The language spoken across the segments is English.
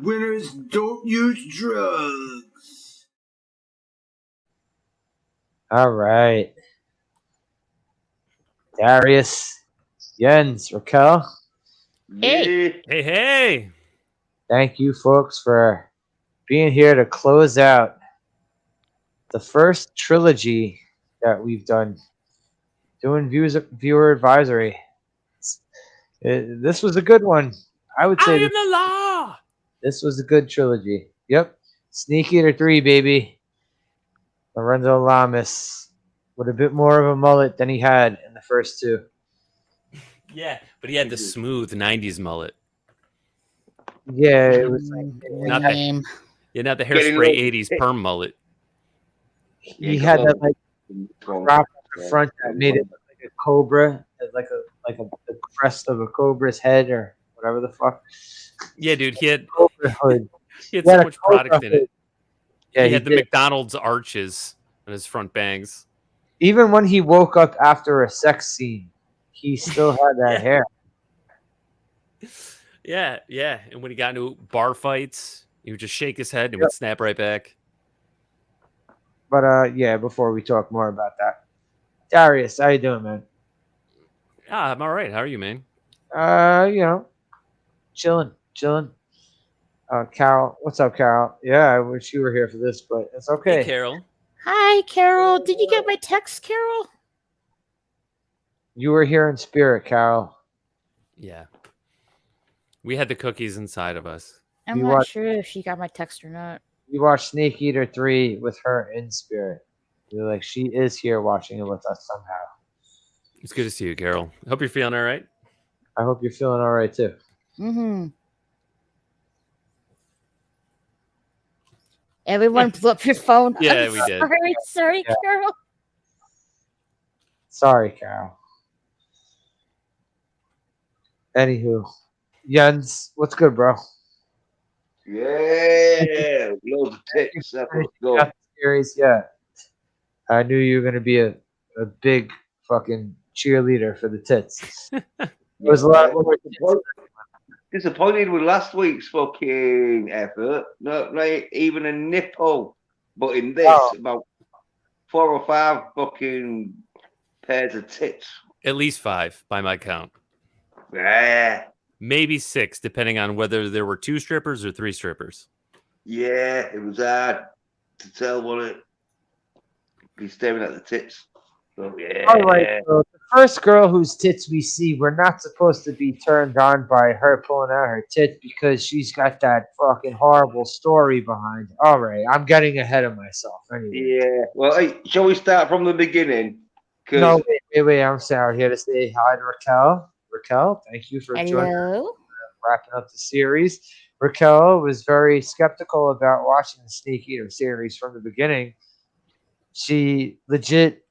Winners don't use drugs. All right. Darius, Jens, Raquel. Hey. Hey. Thank you, folks, for being here to close out the first trilogy that we've done, doing viewer advisory. This was a good one. I would I say am the law. this was a good trilogy. Yep. Sneak Eater 3, baby. Lorenzo Lamas with a bit more of a mullet than he had in the first two. Yeah, but he had the smooth 90s mullet. Yeah, it was like Not the not the hairspray 80s perm mullet. he had that like crop at the front that made it look like a cobra, like the crest of a cobra's head or whatever the fuck. Yeah, dude, he had Cobra hood. he had He so had a much product cobra in it. hood. Yeah, he had the did. McDonald's arches on his front bangs. Even when he woke up after a sex scene, he still had that hair. Yeah. And when he got into bar fights, he would just shake his head and it would snap right back. But yeah, before we talk more about that, Darius, how you doing, man? I'm all right. How are you, man? Chilling. Carol, what's up, Carol? Yeah, I wish you were here for this, but it's okay. Hey, Carol. Hi, Carol. Did you get my text, Carol? You were here in spirit, Carol. Yeah. We had the cookies inside of us. I'm not sure if she got my text or not. We watched Sneak Eater 3 with her in spirit. You're like, she is here watching it with us somehow. It's good to see you, Carol. Hope you're feeling all right. I hope you're feeling all right, too. Mm-hmm. Everyone blew up your phone. Yeah, we did. Sorry, Yeah. Carol. Sorry, Carol. Anywho, Jens, what's good, bro? Yeah, loads of tips. Let's go. Series, yeah. I knew you were gonna be a big fucking cheerleader for the tits. It was a lot more disappointed with last week's fucking effort. Not like even a nipple. But in this, about 4 or 5 fucking pairs of tits. At least 5 by my count. Yeah. Maybe 6, depending on whether there were 2 strippers or 3 strippers. Yeah, it was hard to tell what it be staring at the tits. So yeah. All right, so the first girl whose tits we see, we're not supposed to be turned on by her pulling out her tits because she's got that fucking horrible story behind. All right, I'm getting ahead of myself. Anyway. Yeah. Well, hey, shall we start from the beginning? No, wait. I'm sorry. Here to say hi to Raquel. Raquel, thank you for joining us, wrapping up the series. Raquel was very skeptical about watching the Sneak Eater series from the beginning. She legit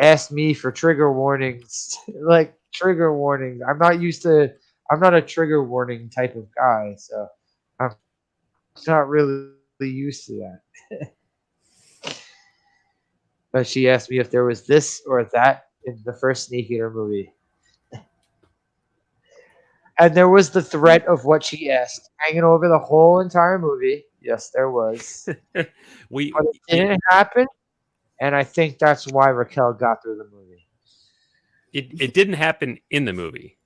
asked me for trigger warnings, like trigger warnings. I'm not a trigger warning type of guy, so I'm not really used to that. But she asked me if there was this or that in the first Sneak Eater movie. And there was the threat of what she asked hanging over the whole entire movie. Yes, there was. But it didn't happen, and I think that's why Raquel got through the movie. It didn't happen in the movie.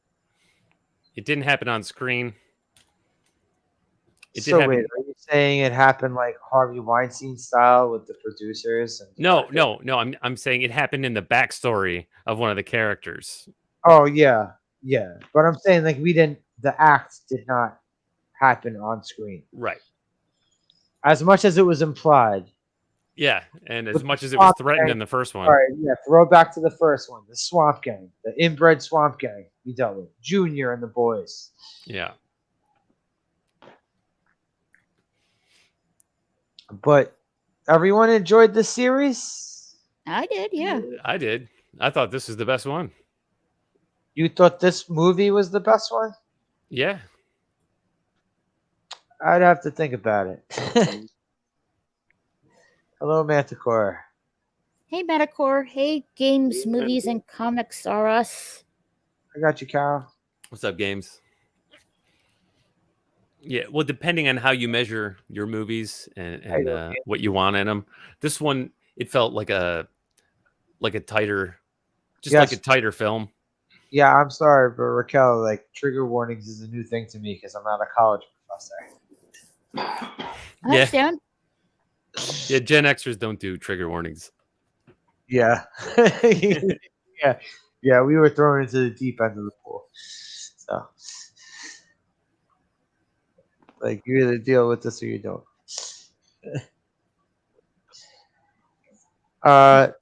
It didn't happen on screen. Wait, are you saying it happened like Harvey Weinstein style with the producers? And No. I'm saying it happened in the backstory of one of the characters. Oh yeah. But I'm saying like the act did not happen on screen. Right. As much as it was implied. Yeah, and as much as it was threatened in the first one. All right, yeah, throw back to the first one. The Swamp Gang, the inbred Swamp Gang we dealt with. Junior and the boys. Yeah. But everyone enjoyed the series? I did, yeah. I did. I thought this was the best one. You thought this movie was the best one? Yeah. I'd have to think about it. Hello, Manticore. Hey, Manticore. Hey, Games, Movies, and Comics R Us. I got you, Carol. What's up, Games? Yeah, well, depending on how you measure your movies and what you want in them, this one it felt like a tighter, like a tighter film. Yeah, I'm sorry, but Raquel, like trigger warnings is a new thing to me because I'm not a college professor. I understand. Yeah, Gen Xers don't do trigger warnings. Yeah, yeah, we were thrown into the deep end of the pool. So, like, you either deal with this or you don't.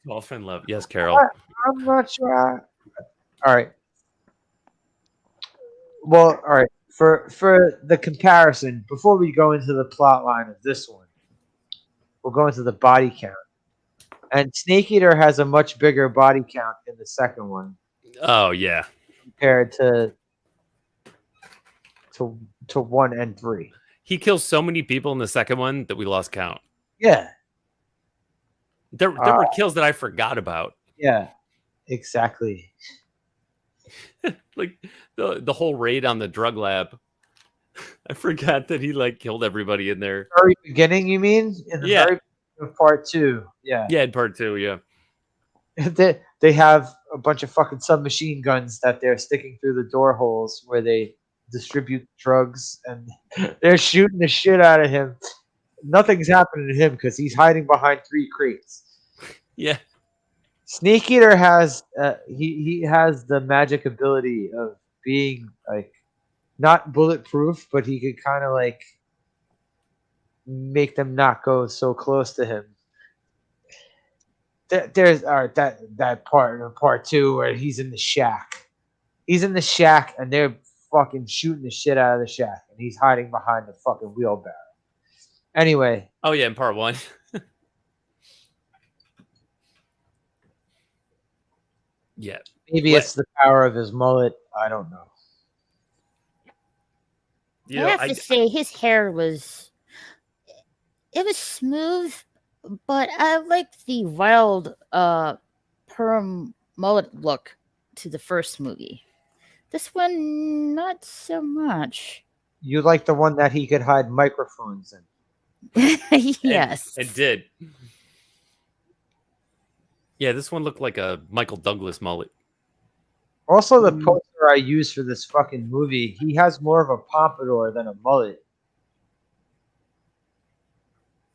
Dolphin love, yes, Carol. I'm not sure. All right. Well, all right. For the comparison, before we go into the plot line of this one, we'll go into the body count. And Snake Eater has a much bigger body count in the second one. Oh yeah, compared to 1 and 3. He kills so many people in the second one that we lost count. Yeah, there were kills that I forgot about. Yeah, exactly. Like the whole raid on the drug lab. I forgot that he like killed everybody in there. Very beginning, you mean? In the very beginning of part 2. Yeah. Yeah, in part 2, yeah. They have a bunch of fucking submachine guns that they're sticking through the door holes where they distribute drugs, and they're shooting the shit out of him. Nothing's happening to him because he's hiding behind 3 crates. Yeah. Snake Eater has he has the magic ability of being like not bulletproof, but he could kind of like make them not go so close to him. There's that part 2 where he's in the shack. He's in the shack and they're fucking shooting the shit out of the shack, and he's hiding behind the fucking wheelbarrow. Anyway. Oh yeah, in part 1. Yeah. Maybe it's the power of his mullet. I don't know. You know, I have to say his hair was smooth, but I liked the wild perm mullet look to the first movie. This one, not so much. You like the one that he could hide microphones in. Yes. It did. Yeah, this one looked like a Michael Douglas mullet. Also, the poster I used for this fucking movie, he has more of a pompadour than a mullet.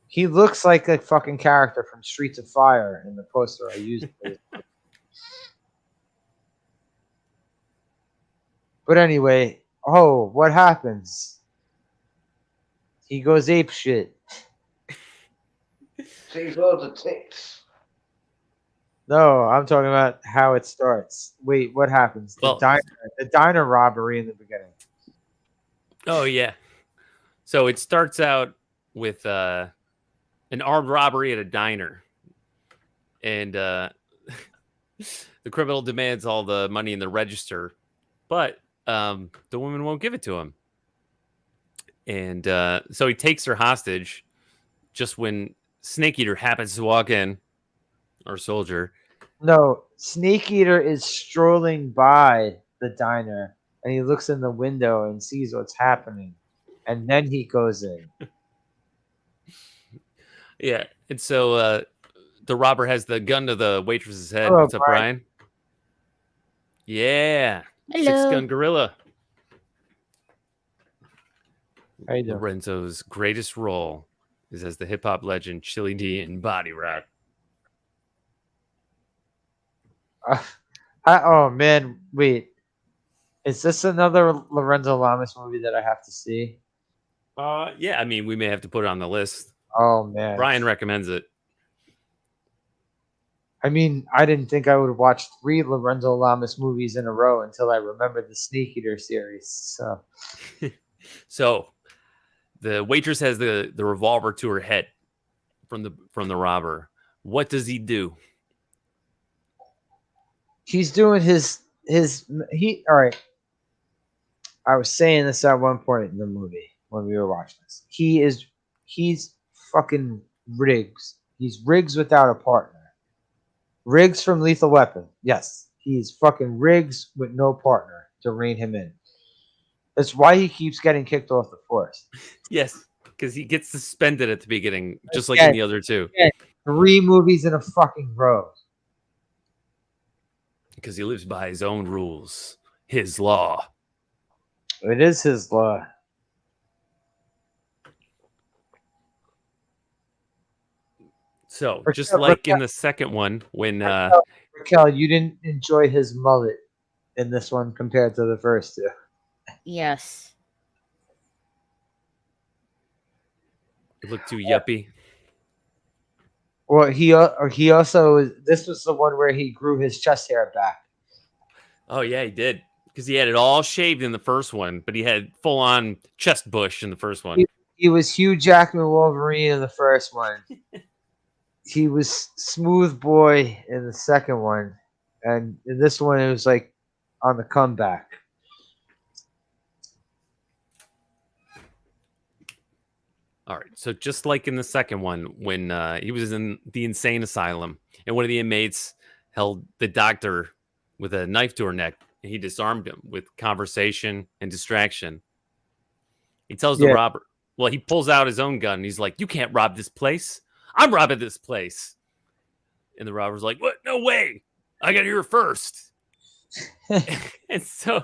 He looks like a fucking character from Streets of Fire in the poster I used. But anyway, what happens? He goes ape shit. Sees loads of tits. No, I'm talking about how it starts. Wait, what happens? The diner robbery in the beginning. Oh yeah. So it starts out with an armed robbery at a diner, and the criminal demands all the money in the register, but the woman won't give it to him, and so he takes her hostage just when Snake Eater happens to walk in, our soldier. No, Snake Eater is strolling by the diner, and he looks in the window and sees what's happening, and then he goes in. Yeah, and so the robber has the gun to the waitress's head. Hello, What's up, Brian? Yeah. Hello. 6-gun gorilla. How you doing? Lorenzo's greatest role is as the hip-hop legend Chili D in Body Rock. Oh man, wait. Is this another Lorenzo Lamas movie that I have to see? Yeah, I mean, we may have to put it on the list. Oh man. Brian recommends it. I mean, I didn't think I would watch 3 Lorenzo Lamas movies in a row until I remembered the Snake Eater series. So, so the waitress has the revolver to her head from the robber. What does he do? he's doing his all right. I was saying this at one point in the movie when we were watching this. He's fucking Riggs. He's Riggs without a partner. Riggs from Lethal Weapon. Yes, he's fucking Riggs with no partner to rein him in. That's why he keeps getting kicked off the force. Yes, because he gets suspended at the beginning, just like Again, in the other two. again, 3 movies in a fucking row. Because he lives by his own rules, his law. It is his law. So, Raquel, just like in the second one, when Raquel, you didn't enjoy his mullet in this one compared to the first two. Yes. it looked too yuppie. Well, he also, this was the one where he grew his chest hair back. Oh yeah, he did. Because he had it all shaved in the first one, but he had full on chest bush in the first one. He was Hugh Jackman Wolverine in the first one. He was Smooth Boy in the second one, and in this one it was like on the comeback. All right. So just like in the second one, when he was in the insane asylum and one of the inmates held the doctor with a knife to her neck, and he disarmed him with conversation and distraction. He tells the robber, well, he pulls out his own gun. And he's like, you can't rob this place. I'm robbing this place. And the robber's like, what? No way. I got here first. And so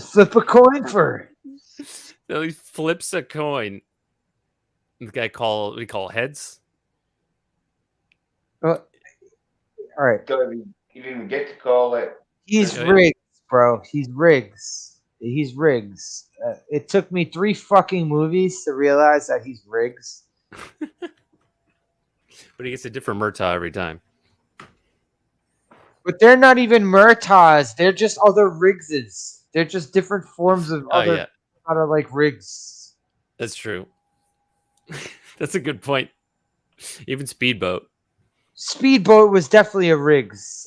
Flip a coin for it. So he flips a coin. The guy what do you call heads? All right. He didn't get to call it. He's Riggs, bro. He's Riggs. He's Riggs. It took me 3 fucking movies to realize that he's Riggs. But he gets a different Murtaugh every time. But they're not even Murtaughs. They're just other Riggses. They're just different forms of other like Riggs. That's true. That's a good point. Even Speedboat. Speedboat was definitely a Riggs.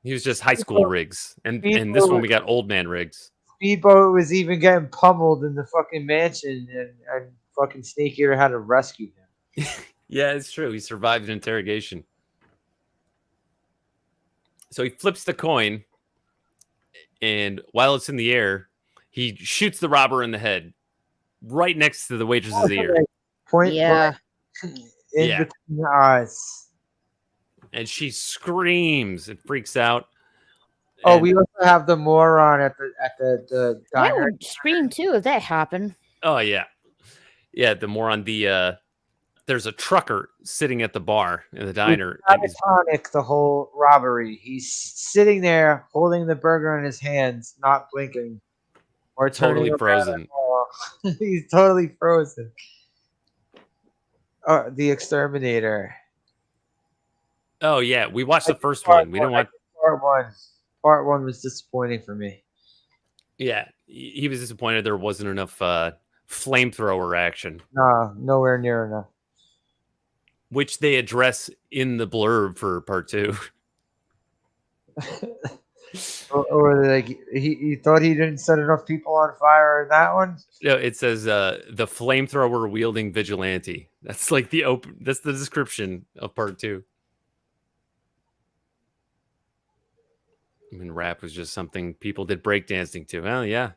He was just high school Riggs. And this one we got old man Riggs. Speedboat was even getting pummeled in the fucking mansion, and fucking Snake Eater had to rescue him. Yeah, it's true. He survived an interrogation. So he flips the coin, and while it's in the air, he shoots the robber in the head, right next to the waitress's ear. Point blank in between the eyes. And she screams and freaks out. Oh, we also have the moron at the diner. I would scream too if that happened. Oh yeah, the moron. There's a trucker sitting at the bar in the diner. Catatonic, the whole robbery. He's sitting there holding the burger in his hands, not blinking, or totally frozen. He's totally frozen. The Exterminator. Oh yeah, we watched the first one. We didn't watch part one. Part one was disappointing for me. Yeah, he was disappointed there wasn't enough flamethrower action. No, nowhere near enough. Which they address in the blurb for part 2. or like he thought he didn't set enough people on fire in that one. No, it says the flamethrower wielding vigilante. That's like that's the description of part 2. I mean, rap was just something people did breakdancing to. Well, yeah.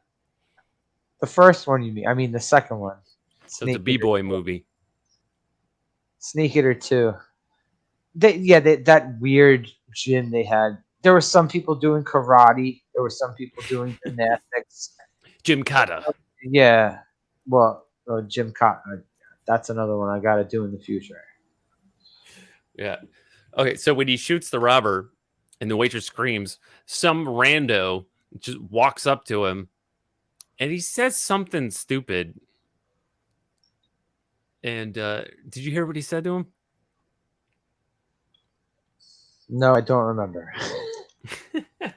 The first one, you mean? I mean, the second one. So it's a B-boy movie. Snake Eater 2. That weird gym they had. There were some people doing karate. There were some people doing gymnastics. Gymkata. Yeah. Well, Gymkata. That's another one I got to do in the future. Yeah. Okay, so when he shoots the robber and the waitress screams, some rando just walks up to him and he says something stupid. And did you hear what he said to him? No, I don't remember. It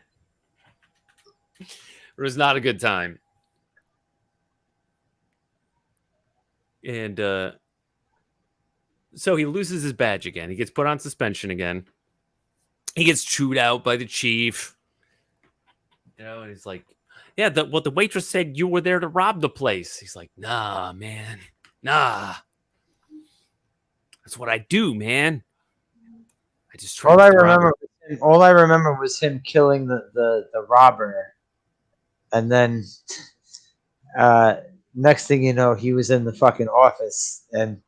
was not a good time. And so he loses his badge again. He gets put on suspension again. He gets chewed out by the chief. You know, and he's like, yeah, the waitress said you were there to rob the place. He's like, nah, man. Nah. That's what I do, man. I just try all I remember was him killing the robber And then next thing you know, he was in the fucking office, and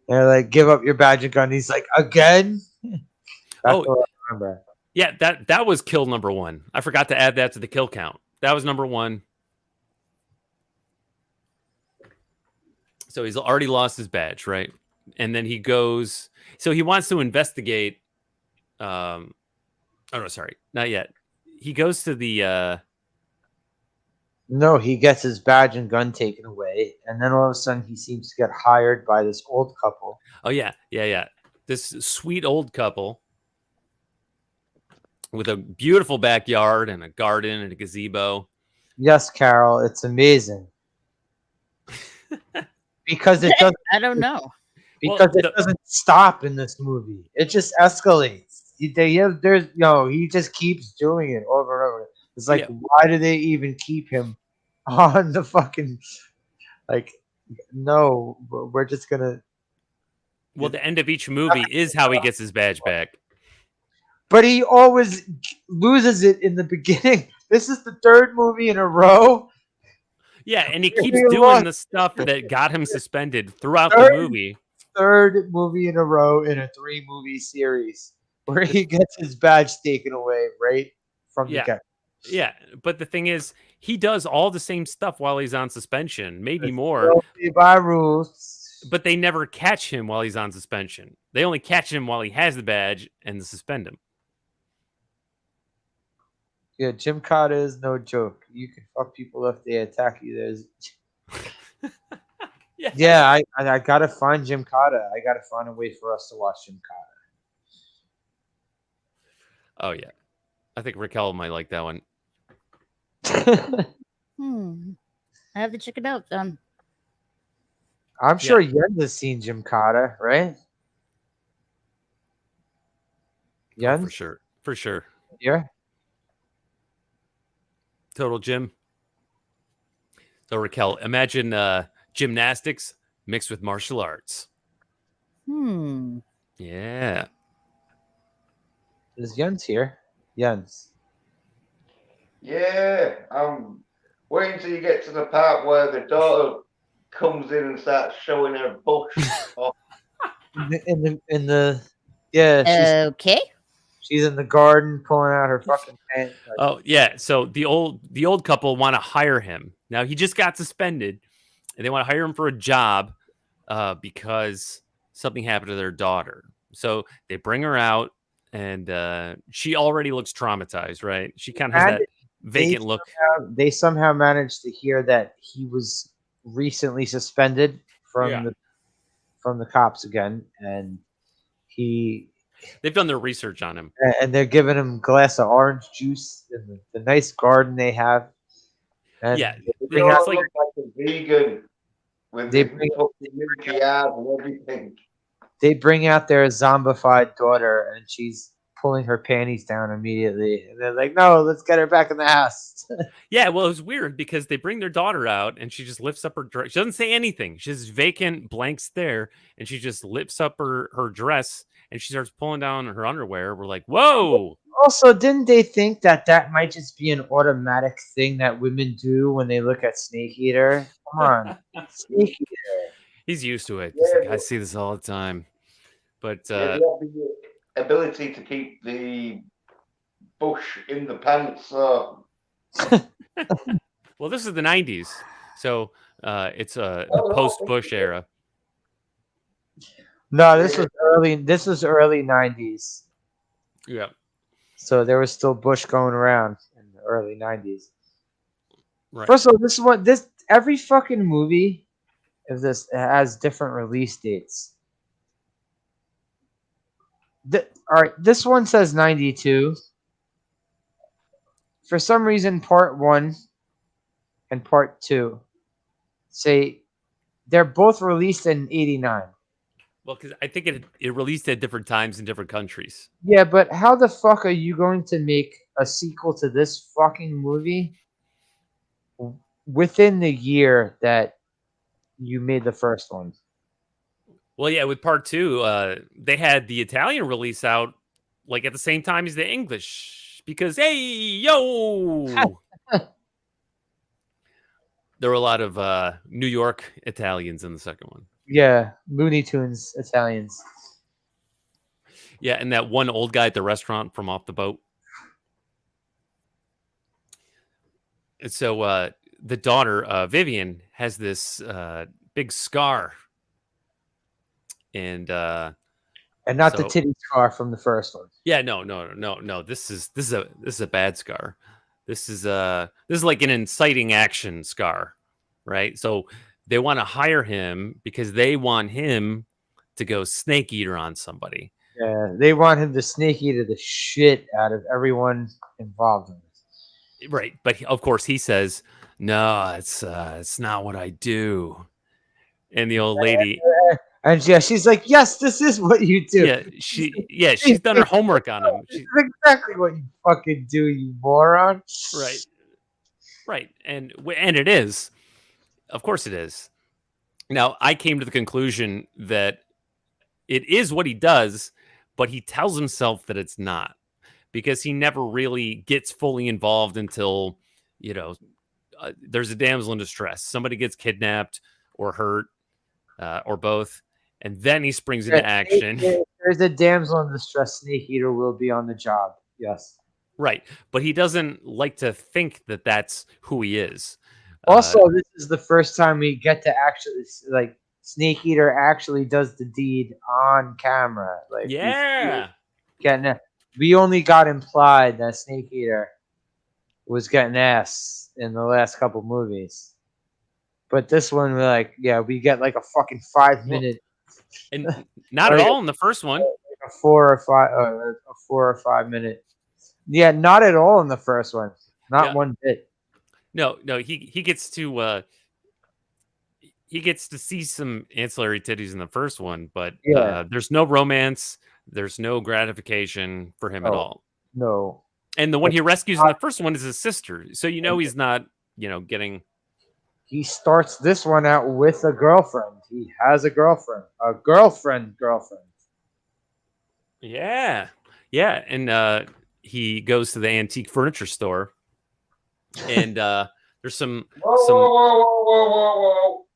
they're like, "Give up your badge and gun." He's like, "Again?" That's what I remember. Yeah, that was kill number 1. I forgot to add that to the kill count. That was number 1. So he's already lost his badge, right? And then he goes. So he wants to investigate. Oh no, sorry, not yet. He goes to the. No, he gets his badge and gun taken away, and then all of a sudden he seems to get hired by this old couple. Oh yeah. This sweet old couple with a beautiful backyard and a garden and a gazebo. Yes, Carol, it's amazing. Because it doesn't. I don't know. Because it doesn't stop in this movie. It just escalates. He just keeps doing it over and over. It's like, why do they even keep him on the fucking, like, no, we're just gonna. Well, the end of each movie is how he gets his badge back. But he always loses it in the beginning. This is the 3rd movie in a row. Yeah, and he keeps doing the stuff that got him suspended throughout the movie. 3rd movie in a row in a 3-movie series where he gets his badge taken away right from the get. Yeah, but the thing is, he does all the same stuff while he's on suspension, maybe more. By rules. But they never catch him while he's on suspension. They only catch him while he has the badge and suspend him. Yeah, Jim Carter is no joke. You can fuck people if they attack you. There's I gotta find Jim Carter. I gotta find a way for us to watch Jim Oh Carter. yeah. I think Raquel might like that one. I have to check it out then. I'm sure Jens has seen Jim Carter, right? Jens? Oh, for sure. Yeah. Total Jim. So Raquel, imagine gymnastics mixed with martial arts. Yeah. Is Jens here? Jens. Yeah, I'm waiting till you get to the part where the daughter comes in and starts showing her bush off. She's in the garden pulling out her fucking pants. Oh yeah, so the old couple want to hire him. Now he just got suspended, and they want to hire him for a job because something happened to their daughter. So they bring her out, and she already looks traumatized, right? She kind of has that vacant look. They somehow managed to hear that he was recently suspended from the cops again, and they've done their research on him, and they're giving him a glass of orange juice in the nice garden they have. And they look like a vegan with the yard and everything. They bring out their zombified daughter, and she's pulling her panties down immediately. And they're like, "No, let's get her back in the house." Yeah, well, it was weird because they bring their daughter out, and she just lifts up her dress. She doesn't say anything. She has vacant, blank stare, and she just lifts up her dress, and she starts pulling down her underwear. We're like, whoa! Also, didn't they think that might just be an automatic thing that women do when they look at Snake Eater? Come on, Snake Eater. He's used to it. He's like, I see this all the time. But they have the ability to keep the bush in the pants. So. Well, this is the 90s, so it's the post-Bush era. No, this was early 90s. Yeah. So there was still Bush going around in the early 90s. Right. First of all, every fucking movie of this has different release dates. All right, this one says 92. For some reason, part 1 and part 2 say they're both released in 89. Well, because I think it released at different times in different countries. Yeah, but how the fuck are you going to make a sequel to this fucking movie within the year that you made the first one? Well, yeah, with part 2, they had the Italian release out like at the same time as the English because, hey, yo! There were a lot of New York Italians in the second one. Yeah, Looney Tunes Italians. Yeah, and that one old guy at the restaurant from Off the Boat. And so the daughter, Vivian, has this big scar. And not the so- titty scar from the first one. yeah, no. This is a bad scar. This is like an inciting action scar, right? So they want to hire him because they want him to go snake eater on somebody. Yeah, they want him to snake eater the shit out of everyone involved in it. Right, but of course he says, "No, it's not what I do." And the old lady, and yeah, she's like, "Yes, this is what you do. she's done her homework on him. This is exactly what you fucking do, you moron." Right, and it is, of course, it is. Now, I came to the conclusion that it is what he does, but he tells himself that it's not, because he never really gets fully involved until, there's a damsel in distress. Somebody gets kidnapped or hurt, or both, and then he springs into action. There's a damsel in distress. Snake eater will be on the job. Yes. Right, but he doesn't like to think that that's who he is. Also, this is the first time we get to actually, like, Snake Eater actually does the deed on camera. Like, we only got implied that Snake Eater was getting ass in the last couple movies, but this one, we're like, we get like a fucking 5-minute, and not at all in the first one. A 4 or 5 minute. Yeah, not at all in the first one. Not one bit. No, he gets to see some ancillary titties in the first one, but there's no romance, there's no gratification for him at all. No. And the one he rescues in the first one is his sister, so he's not, getting. He starts this one out with a girlfriend. He has a girlfriend. Girlfriend. Yeah, and he goes to the antique furniture store, and there's some. Whoa!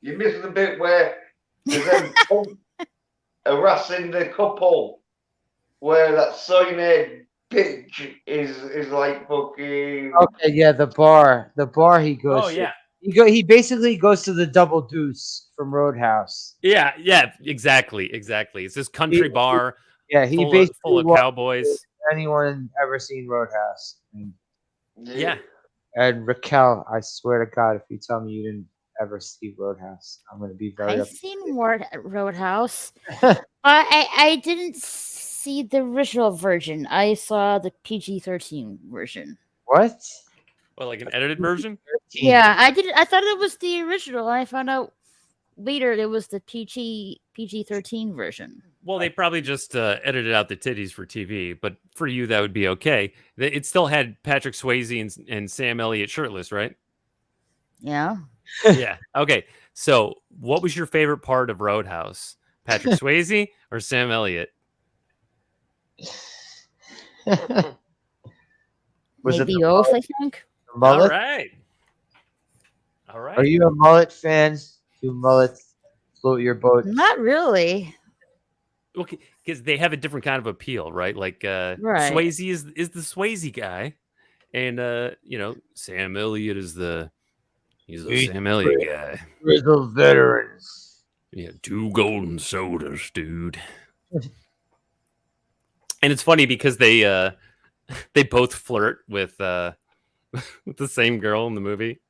You're missing the bit where there's them harassing the couple, where that soy-head bitch is like fucking. Okay, yeah, the bar he goes. Oh yeah. He basically goes to the Double Deuce from Roadhouse. Yeah, exactly. It's this country bar. Yeah, he basically full of cowboys. Anyone ever seen Roadhouse? Yeah. And Raquel, I swear to God, if you tell me you didn't ever see Roadhouse, I'm going to be very. I've seen Roadhouse, but I didn't see the original version. I saw the PG-13 version. What? Well, like an edited version? Yeah, I did. I thought it was the original. I found out later it was the PG-13 version. Well, they probably just edited out the titties for TV, but for you that would be okay. It still had Patrick Swayze and Sam Elliott shirtless, right? Yeah. Yeah. Okay. So, what was your favorite part of Roadhouse? Patrick Swayze or Sam Elliott? Maybe both, I think. Mullet? All right. Are you a mullet fan? Do mullets float your boat? Not really. Okay, because they have a different kind of appeal, right? Like Swayze is the Swayze guy, and Sam Elliott is he's the Sam Elliott guy. Grizzled veterans. Yeah, 2 golden sodas, dude. And it's funny because they both flirt with the same girl in the movie.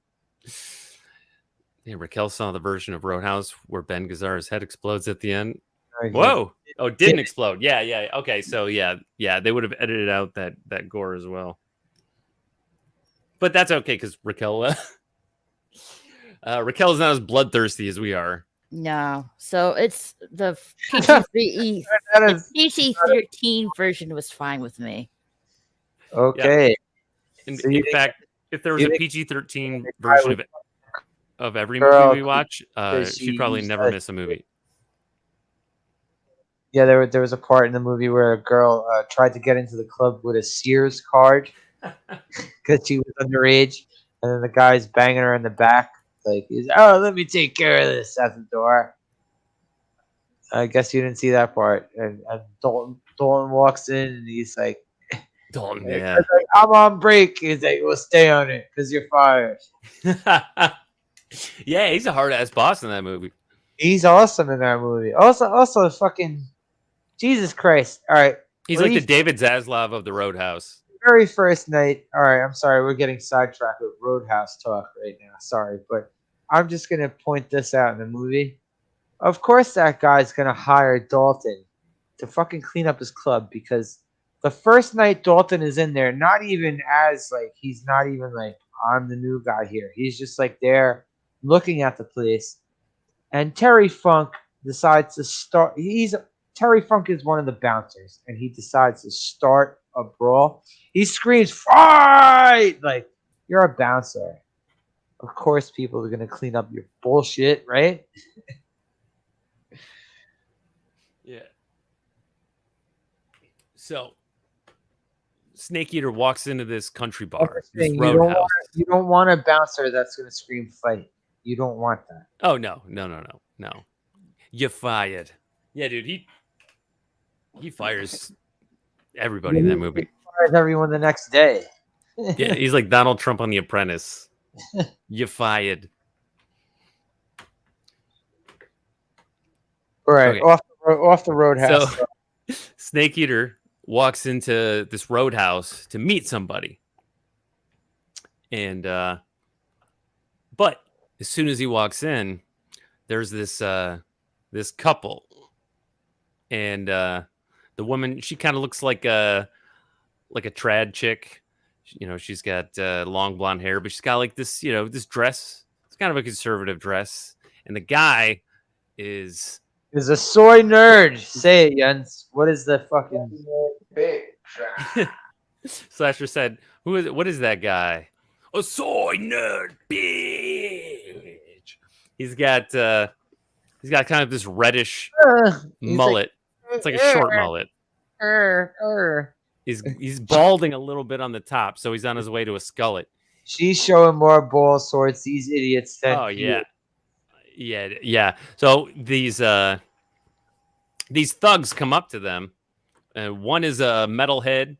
Yeah, Raquel saw the version of Roadhouse where Ben Gazzara's head explodes at the end. Whoa! Oh, it didn't explode. Yeah. Okay, so yeah, they would have edited out that gore as well. But that's okay because Raquel Raquel's not as bloodthirsty as we are. No, so it's the PG-13 version was fine with me. Okay. Yeah. In fact, if there was a PG-13 version of every movie we watch, she'd probably never miss a movie. Yeah, there was a part in the movie where a girl tried to get into the club with a Sears card because she was underage, And then the guy's banging her in the back. Like, he's, oh, let me take care of this at the door. I guess you didn't see that part. And Dalton walks in and he's like, Dalton, he's yeah. like, I'm on break. He's like, well, stay on it because you're fired. Yeah, he's a hard ass boss in that movie. He's awesome in that movie. Also, fucking Jesus Christ. All right. He's like the David Zaslav of the Roadhouse. Very first night. All right. I'm sorry. We're getting sidetracked with Roadhouse talk right now. Sorry. But I'm just going to point this out in the movie. Of course, that guy's going to hire Dalton to fucking clean up his club because the first night Dalton is in there, not even as like, he's not even like, I'm the new guy here. He's just like there looking at the place. And Terry Funk decides to start. Terry Funk is one of the bouncers, and he decides to start a brawl. He screams, "Fight!" Like, you're a bouncer. Of course, people are going to clean up your bullshit, right? Yeah. So, Snake Eater walks into this country bar, this Roadhouse. You don't want a bouncer that's going to scream fight. You don't want that. Oh, no. You're fired. Yeah, dude, he fires everybody in that movie. He fires everyone the next day. Yeah, he's like Donald Trump on The Apprentice. You're fired. Right, okay. off the Roadhouse. So, Snake Eater walks into this Roadhouse to meet somebody. And, but as soon as he walks in, there's this couple. And the woman, she kind of looks like a trad chick. You know, she's got long blonde hair, but she's got like this, this dress. It's kind of a conservative dress. And the guy is a soy nerd. Say it, Jens. What is the fucking Slasher said, what is that guy? A soy nerd, bitch. He's got kind of this reddish mullet. It's like a short mullet. He's balding a little bit on the top, so he's on his way to a skullet. She's showing more balls towards these idiots than yeah. So these thugs come up to them, and one is a metalhead.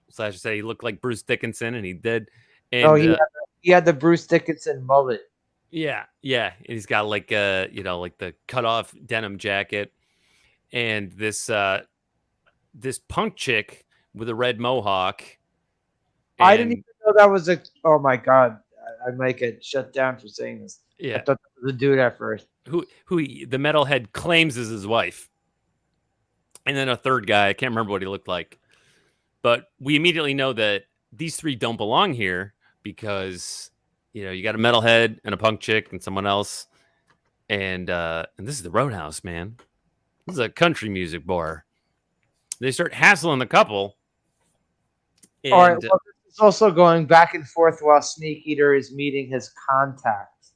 Slasher said he looked like Bruce Dickinson, and he did. And, he had the Bruce Dickinson mullet. Yeah. And he's got like like the cut off denim jacket, and this punk chick with a red mohawk. I didn't even know that was a. Oh my god! I might get shut down for saying this. Yeah, I thought that was a dude at first. Who the metalhead claims is his wife, and then a third guy. I can't remember what he looked like, but we immediately know that these three don't belong here because you got a metalhead and a punk chick and someone else, and this is the Roadhouse, man. This is a country music bar. They start hassling the couple. And, all right. Well, it's also going back and forth while Snake Eater is meeting his contact,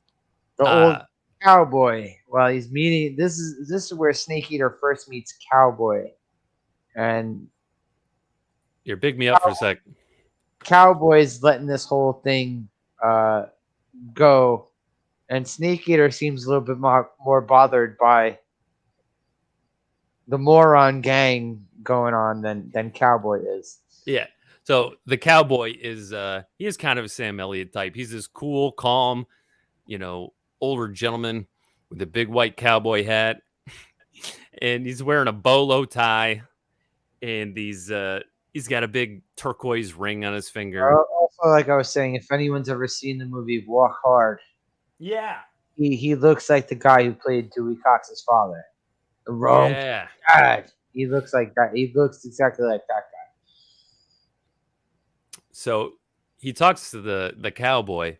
the old cowboy. While he's meeting, this is where Snake Eater first meets Cowboy, and you're big me up for a sec. Cowboy's letting this whole thing go, and Snake Eater seems a little bit more bothered by the moron gang going on than Cowboy is. Yeah. So the Cowboy is he is kind of a Sam Elliott type. He's this cool, calm, older gentleman with a big white cowboy hat, and he's wearing a bolo tie, and he's got a big turquoise ring on his finger. Also, like I was saying, if anyone's ever seen the movie Walk Hard, yeah, he looks like the guy who played Dewey Cox's father. Yeah. God, he looks like that. He looks exactly like that guy. So he talks to the cowboy,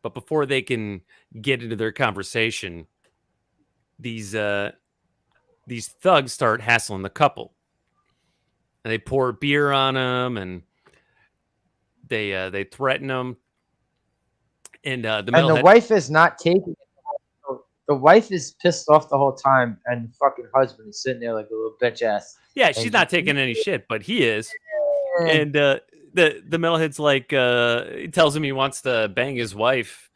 but before they can get into their conversation, these thugs start hassling the couple, and they pour beer on them, and they threaten them, and the wife is not taking it. The wife is pissed off the whole time, and the fucking husband is sitting there like a little bitch ass. Yeah, she's not taking any shit, but he is. And the metalhead's like, he tells him he wants to bang his wife,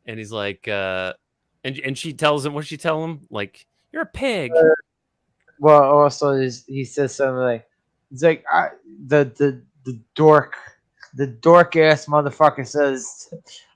and he's like, and she tells him, what she tell him? Like, you're a pig. Well, also he says something like, he's like, the dork ass motherfucker says,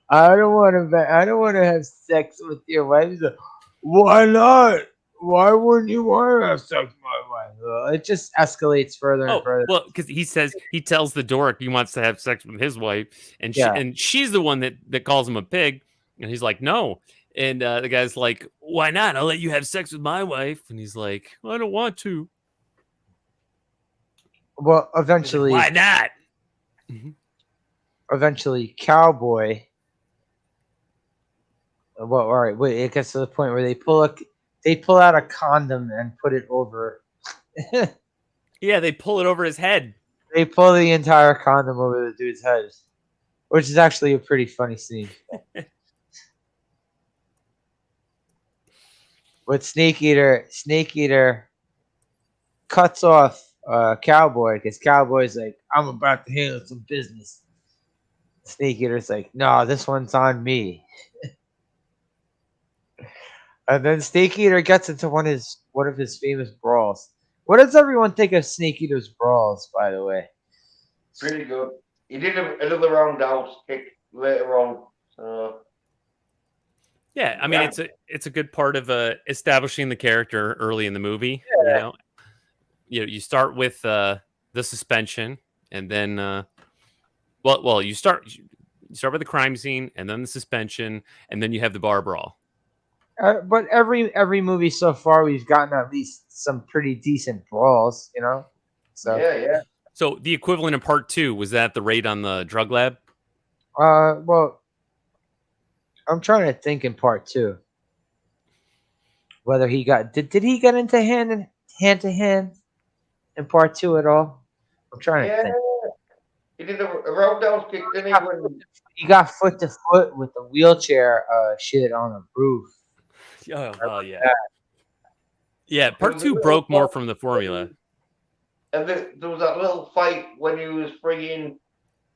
I don't want to have sex with your wife. He's like, why not? Why wouldn't you want to have sex with my wife? It just escalates further and further. Well, because he tells the dork he wants to have sex with his wife, and she's the one that calls him a pig, and he's like, no. And the guy's like, why not? I'll let you have sex with my wife. And he's like, I don't want to. Well, eventually, like, why not? Eventually, Cowboy. Well, all right. Wait, it gets to the point where they pull out a condom and put it over. Yeah, they pull it over his head. They pull the entire condom over the dude's head, which is actually a pretty funny scene. With Snake Eater cuts off Cowboy because Cowboy's like, I'm about to handle some business. Snake Eater's like, no, this one's on me. And then Snake Eater gets into one of his famous brawls. What does everyone think of Snake Eater's brawls, by the way? Pretty good. He did another roundhouse kick later on. So. Yeah, I mean it's a good part of establishing the character early in the movie. Yeah. You start with the suspension, and then you start with the crime scene, and then the suspension, and then you have the bar brawl. But every movie so far, we've gotten at least some pretty decent brawls, So yeah. So the equivalent in part 2 was that the raid on the drug lab? Well, I'm trying to think in part 2 whether he got did he get into hand to hand in part 2 at all? I'm trying to think. He did a roadhouse kick, didn't he? He got foot to foot with the wheelchair shit on the roof. Oh, well, yeah. Yeah, part 2 broke more from the formula. And there was that little fight when he was freeing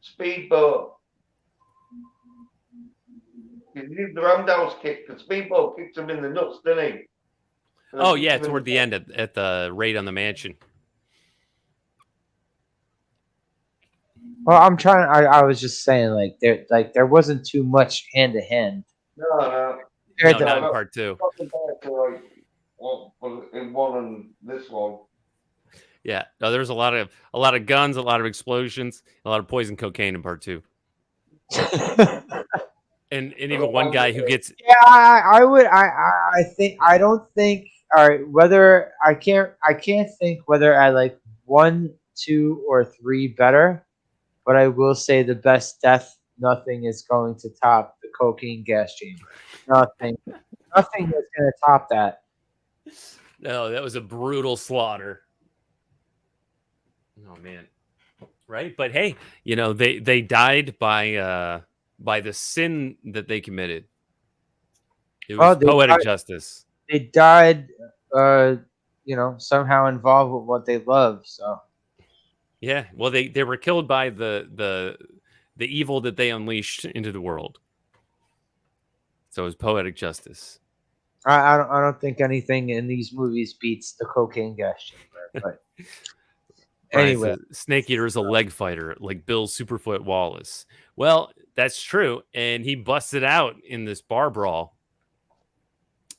Speedboat. He did the roundhouse kick, because Speedboat kicked him in the nuts, didn't he? Oh, yeah, toward the end at the raid on the mansion. Well, I'm trying. I was just saying, there wasn't too much hand to hand. No, not in part 2. In one and this one. Yeah, no, there's a lot of guns, a lot of explosions, a lot of poison cocaine in part 2. and even one guy who gets. Yeah, I would. I don't think. All right, whether I can't think whether I like 1, 2, or 3 better. But I will say the best death, nothing is going to top the cocaine gas chamber. Nothing is going to top that. No, that was a brutal slaughter. Oh man, right? But hey, they died by the sin that they committed. It was poetic justice. They died, somehow involved with what they love. So. Yeah, well, they were killed by the evil that they unleashed into the world. So it was poetic justice. I don't think anything in these movies beats the cocaine gas chamber. But anyway, Snake Eater is a leg fighter like Bill Superfoot Wallace. Well, that's true, and he busted out in this bar brawl,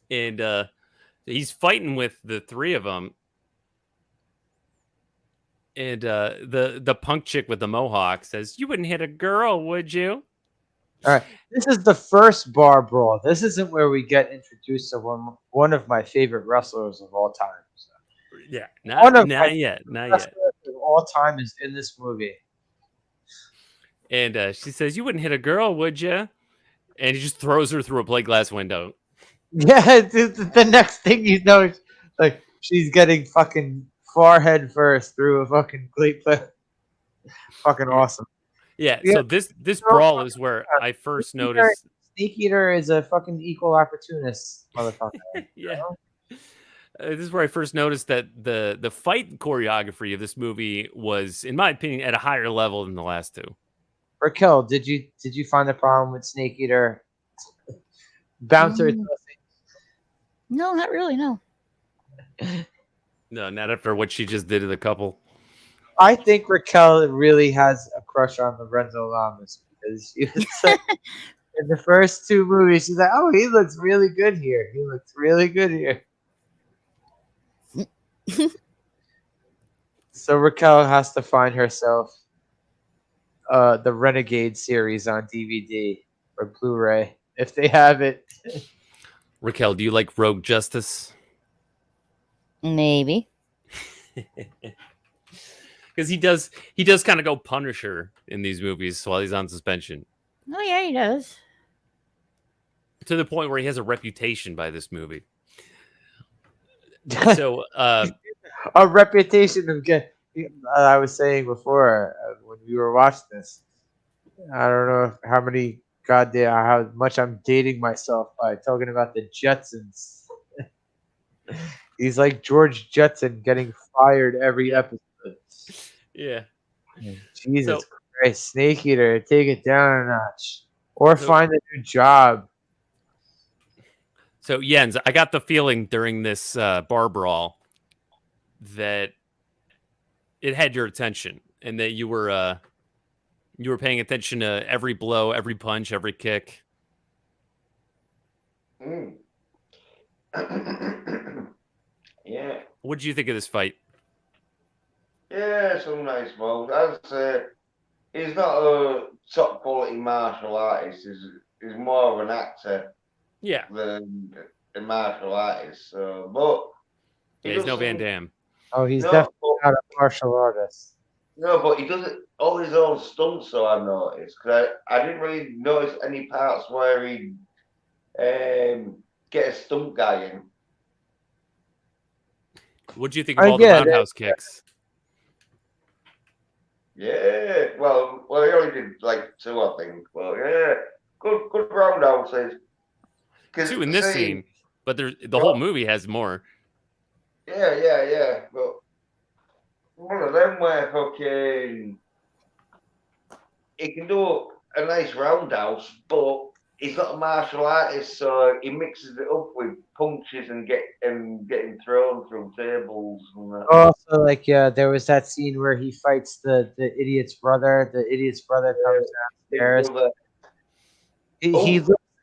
and he's fighting with the 3 of them. And the punk chick with the mohawk says, "You wouldn't hit a girl, would you?" All right, this is the first bar brawl. This isn't where we get introduced to one of my favorite wrestlers of all time. So. Yeah, not yet. Of all time is in this movie. And she says, "You wouldn't hit a girl, would you?" And he just throws her through a plate glass window. Yeah, the next thing you know, like she's getting fucking forehead first through a fucking plate. Fucking awesome. Yeah, so this brawl is where I first noticed Snake Eater is a fucking equal opportunist, motherfucker. Yeah. This is where I first noticed that the fight choreography of this movie was, in my opinion, at a higher level than the last two. Raquel, did you find the problem with Snake Eater bouncer? No, not really. No. No, not after what she just did to the couple. I think Raquel really has a crush on Lorenzo Lamas because she was like, in the first two movies, she's like, "Oh, he looks really good here. He looks really good here." So Raquel has to find herself the Renegade series on DVD or Blu-ray if they have it. Raquel, do you like Rogue Justice? Maybe. Because he does kind of go Punisher in these movies while he's on suspension. Oh yeah, he does. To the point where he has a reputation by this movie. So a reputation of get. I was saying before when we were watching this, I don't know how much I'm dating myself by talking about the Jetsons. He's like George Jetson getting fired every episode. Yeah. Jesus Christ, Snake Eater, take it down a notch. Or find a new job. So Jens, I got the feeling during this bar brawl that it had your attention and that you were paying attention to every blow, every punch, every kick. Yeah. What did you think of this fight? Yeah, some nice moves. I'd say he's not a top quality martial artist. He's more of an actor. Yeah. Than a martial artist. But he's no Van Damme. Oh, he's definitely not a martial artist. No, but he does it all his own stunts. So I've noticed because I didn't really notice any parts where he get a stunt guy in. What do you think of all the roundhouse kicks? Yeah, well, he only did like 2, I think. But yeah, good roundhouses. Two in this scene, but the whole movie has more. Yeah. But one of them where fucking he can do a nice roundhouse, but he's not a martial artist, so he mixes it up with punches and getting thrown through tables. And that. Also, like there was that scene where he fights the idiot's brother. The idiot's brother comes downstairs.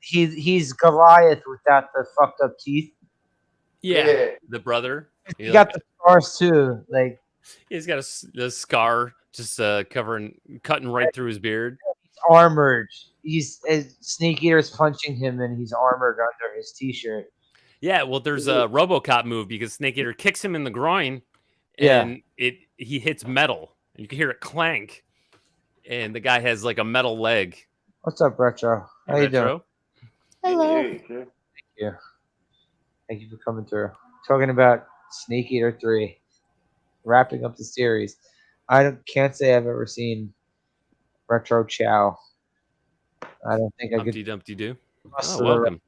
He's Goliath without the fucked up teeth. Yeah. The brother. He got the scars too. Like he's got a scar just cutting right through his beard. He's armored. Snake Eater's punching him, and he's armored under his t-shirt. Yeah, well, there's a RoboCop move because Snake Eater kicks him in the groin, and he hits metal. You can hear it clank, and the guy has like a metal leg. What's up, Retro? How you doing? Hello. Thank you. Thank you for coming through. Talking about Snake Eater 3, wrapping up the series. Can't say I've ever seen Retro Chow. I don't think I could. Humpty Dumpty Doo. Oh, welcome.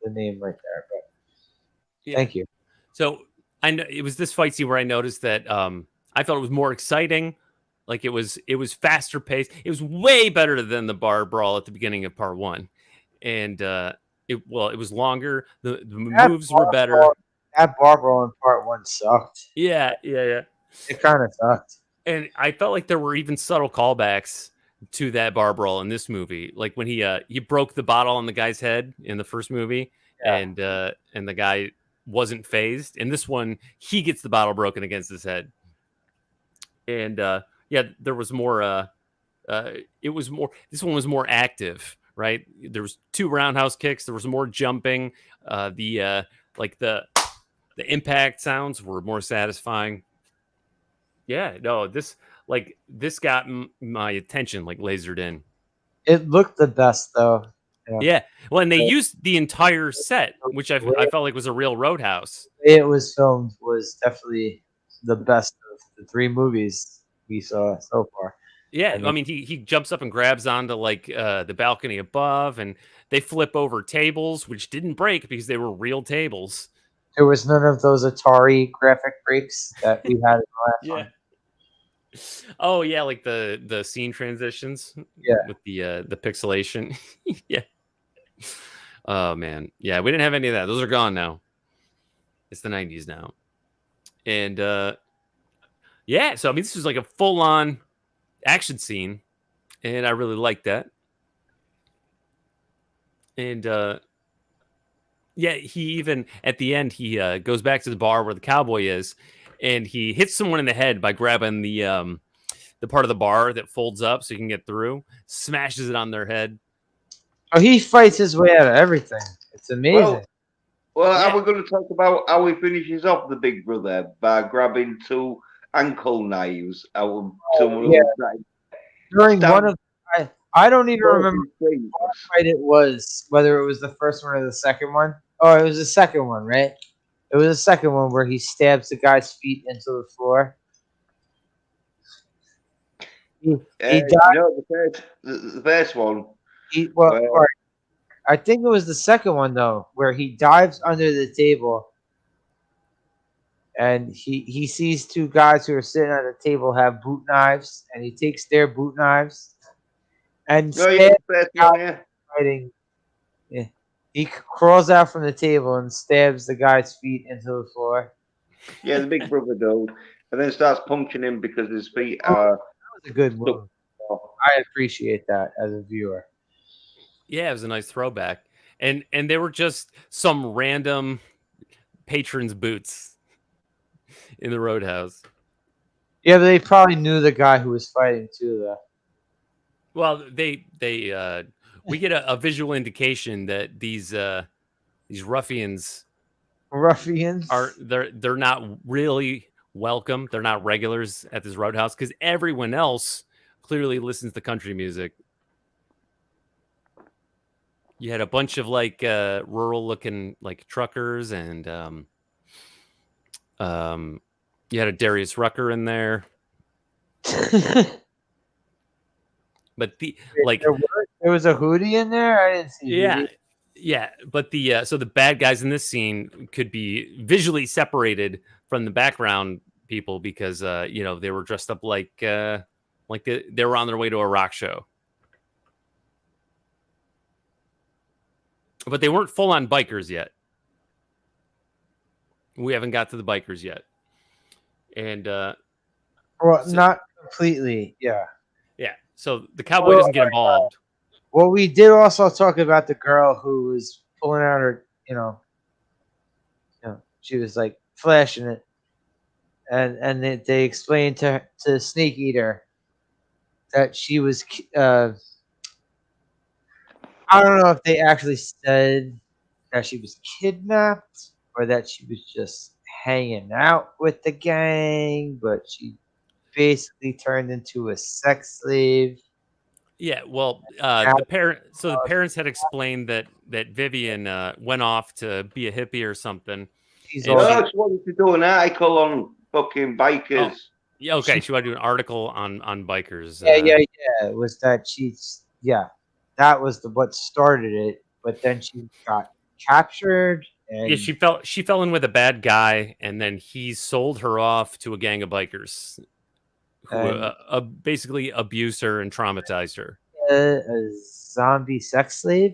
The name right there, but thank you. So I know it was this fight scene where I noticed that I felt it was more exciting. Like it was faster paced. It was way better than the bar brawl at the beginning of part 1, and it was longer. The moves were better. That bar brawl in part 1 sucked. Yeah. It kind of sucked. And I felt like there were even subtle callbacks to that bar brawl in this movie, like when he broke the bottle on the guy's head in the first movie, and the guy wasn't phased. In this one, he gets the bottle broken against his head, and there was more. This one was more active, right? There was 2 roundhouse kicks. There was more jumping. The impact sounds were more satisfying. Yeah, no, this got my attention, like lasered in. It looked the best though. Yeah. Well, and they used the entire set, which I felt like was a real Roadhouse. It was filmed was definitely the best of the 3 movies we saw so far. Yeah, I mean, he jumps up and grabs onto like the balcony above, and they flip over tables, which didn't break because they were real tables. There was none of those Atari graphic breaks that we had in the last one. Oh yeah, like the scene transitions. Yeah. With the pixelation. Yeah. Oh man. Yeah, we didn't have any of that. Those are gone now. It's the 90s now. And yeah, so I mean this was like a full-on action scene. And I really liked that. And yeah, he even at the end he goes back to the bar where the cowboy is, and he hits someone in the head by grabbing the part of the bar that folds up so you can get through, smashes it on their head. Oh, he fights his way out of everything. It's amazing. Well, Yeah. are we going to talk about how he finishes off the big brother by grabbing 2 ankle knives out of someone yeah. who's During one of, I don't even remember things. what fight it was, whether it was the first one or the second one. Oh, it was the second one, right? It was the second one where he stabs the guy's feet into the floor. He died. No, the first one. Right. I think it was the second one though, where he dives under the table, and he sees 2 guys who are sitting at the table have boot knives, and he takes their boot knives and stabs the first one, fighting. Yeah. He crawls out from the table and stabs the guy's feet into the floor. Yeah, the big brother dude, and then starts punching him because his feet are. That was a good move. I appreciate that as a viewer. Yeah, it was a nice throwback, and they were just some random patrons' boots in the Roadhouse. Yeah, but they probably knew the guy who was fighting too, though. Well, we get a visual indication that these ruffians are they're not really welcome. They're not regulars at this Roadhouse because everyone else clearly listens to country music. You had a bunch of like rural looking like truckers, and you had a Darius Rucker in there. But there was a Hootie in there. I didn't see. Hootie. Yeah. But so the bad guys in this scene could be visually separated from the background people because they were dressed up like they were on their way to a rock show. But they weren't full on bikers yet. We haven't got to the bikers yet. And not completely. Yeah. Yeah. So the cowboy doesn't get involved. Well, we did also talk about the girl who was pulling out her, she was like flashing it, and they explained to Snake Eater that she was. I don't know if they actually said that she was kidnapped or that she was just hanging out with the gang, but she basically turned into a sex slave. Yeah, well, the parents had explained that Vivian went off to be a hippie or something. She wanted to do an article on fucking bikers. Oh, yeah, okay. She wanted to do an article on bikers. Yeah. It was that that was what started it, but then she got captured. And yeah, she fell in with a bad guy, and then he sold her off to a gang of bikers who basically abused her and traumatized her. A zombie sex slave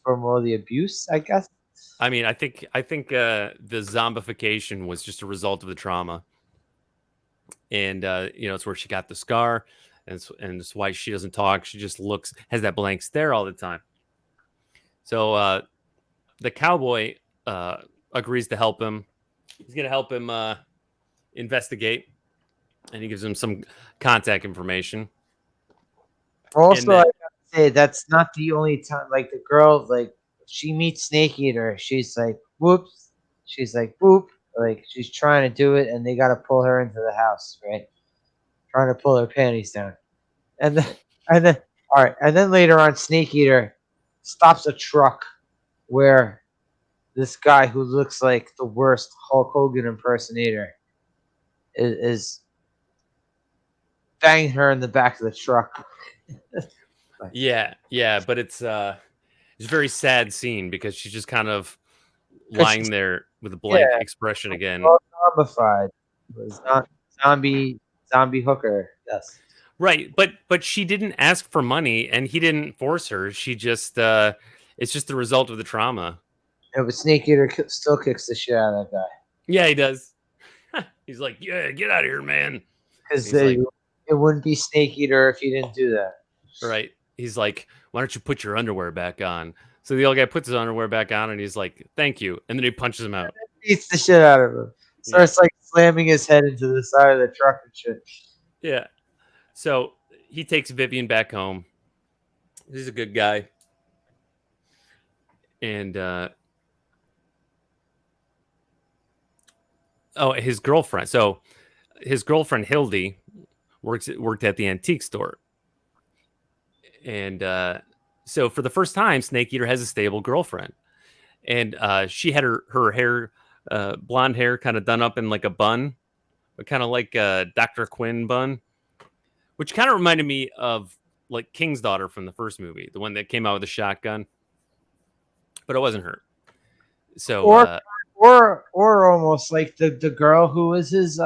from all the abuse, I guess. I mean, I think the zombification was just a result of the trauma, and it's where she got the scar. And it's why she doesn't talk. She just has that blank stare all the time. So the cowboy agrees to help him. He's going to help him investigate, and he gives him some contact information. Also, I gotta say that's not the only time. Like the girl, like she meets Snake Eater, she's like, "Whoops!" She's like, "Boop!" Like she's trying to do it, and they got to pull her into the house, right? Trying to pull her panties down, and then later on, Snake Eater stops a truck where this guy who looks like the worst Hulk Hogan impersonator is banging her in the back of the truck. Yeah, but it's a very sad scene because she's just kind of lying there with a blank expression again. Zombified. It was not zombie hooker. Yes. Right, but she didn't ask for money, and he didn't force her. She just it's just the result of the trauma. Yeah, but Snake Eater still kicks the shit out of that guy. Yeah, he does. He's like, yeah, get out of here, man. Because it wouldn't be Snake Eater if he didn't do that. Right. He's like, why don't you put your underwear back on? So the old guy puts his underwear back on, and he's like, thank you. And then he punches him out. Beats the shit out of him. Starts like slamming his head into the side of the truck and shit. Yeah. So he takes Vivian back home. He's a good guy. And his girlfriend. So his girlfriend Hildy worked at the antique store. And so for the first time, Snake Eater has a stable girlfriend. And she had her hair, blonde hair, kind of done up in like a bun, but kind of like a Dr. Quinn bun, which kind of reminded me of like King's daughter from the first movie, the one that came out with a shotgun. But it wasn't her. So or almost like the girl who was his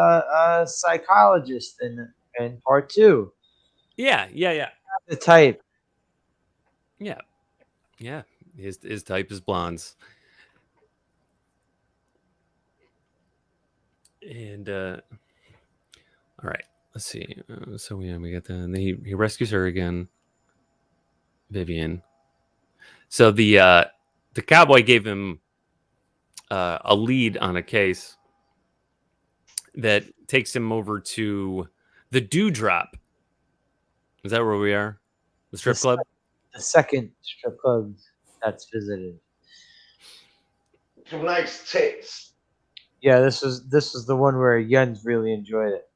psychologist in part 2. Yeah. The type. Yeah. His type is blondes. And all right, let's see. So we got he rescues her again, Vivian. So the cowboy gave him a lead on a case that takes him over to the Dewdrop. Is that where we are? The strip club? The second strip club that's visited. Some nice tits. Yeah, this was the one where Jens really enjoyed it.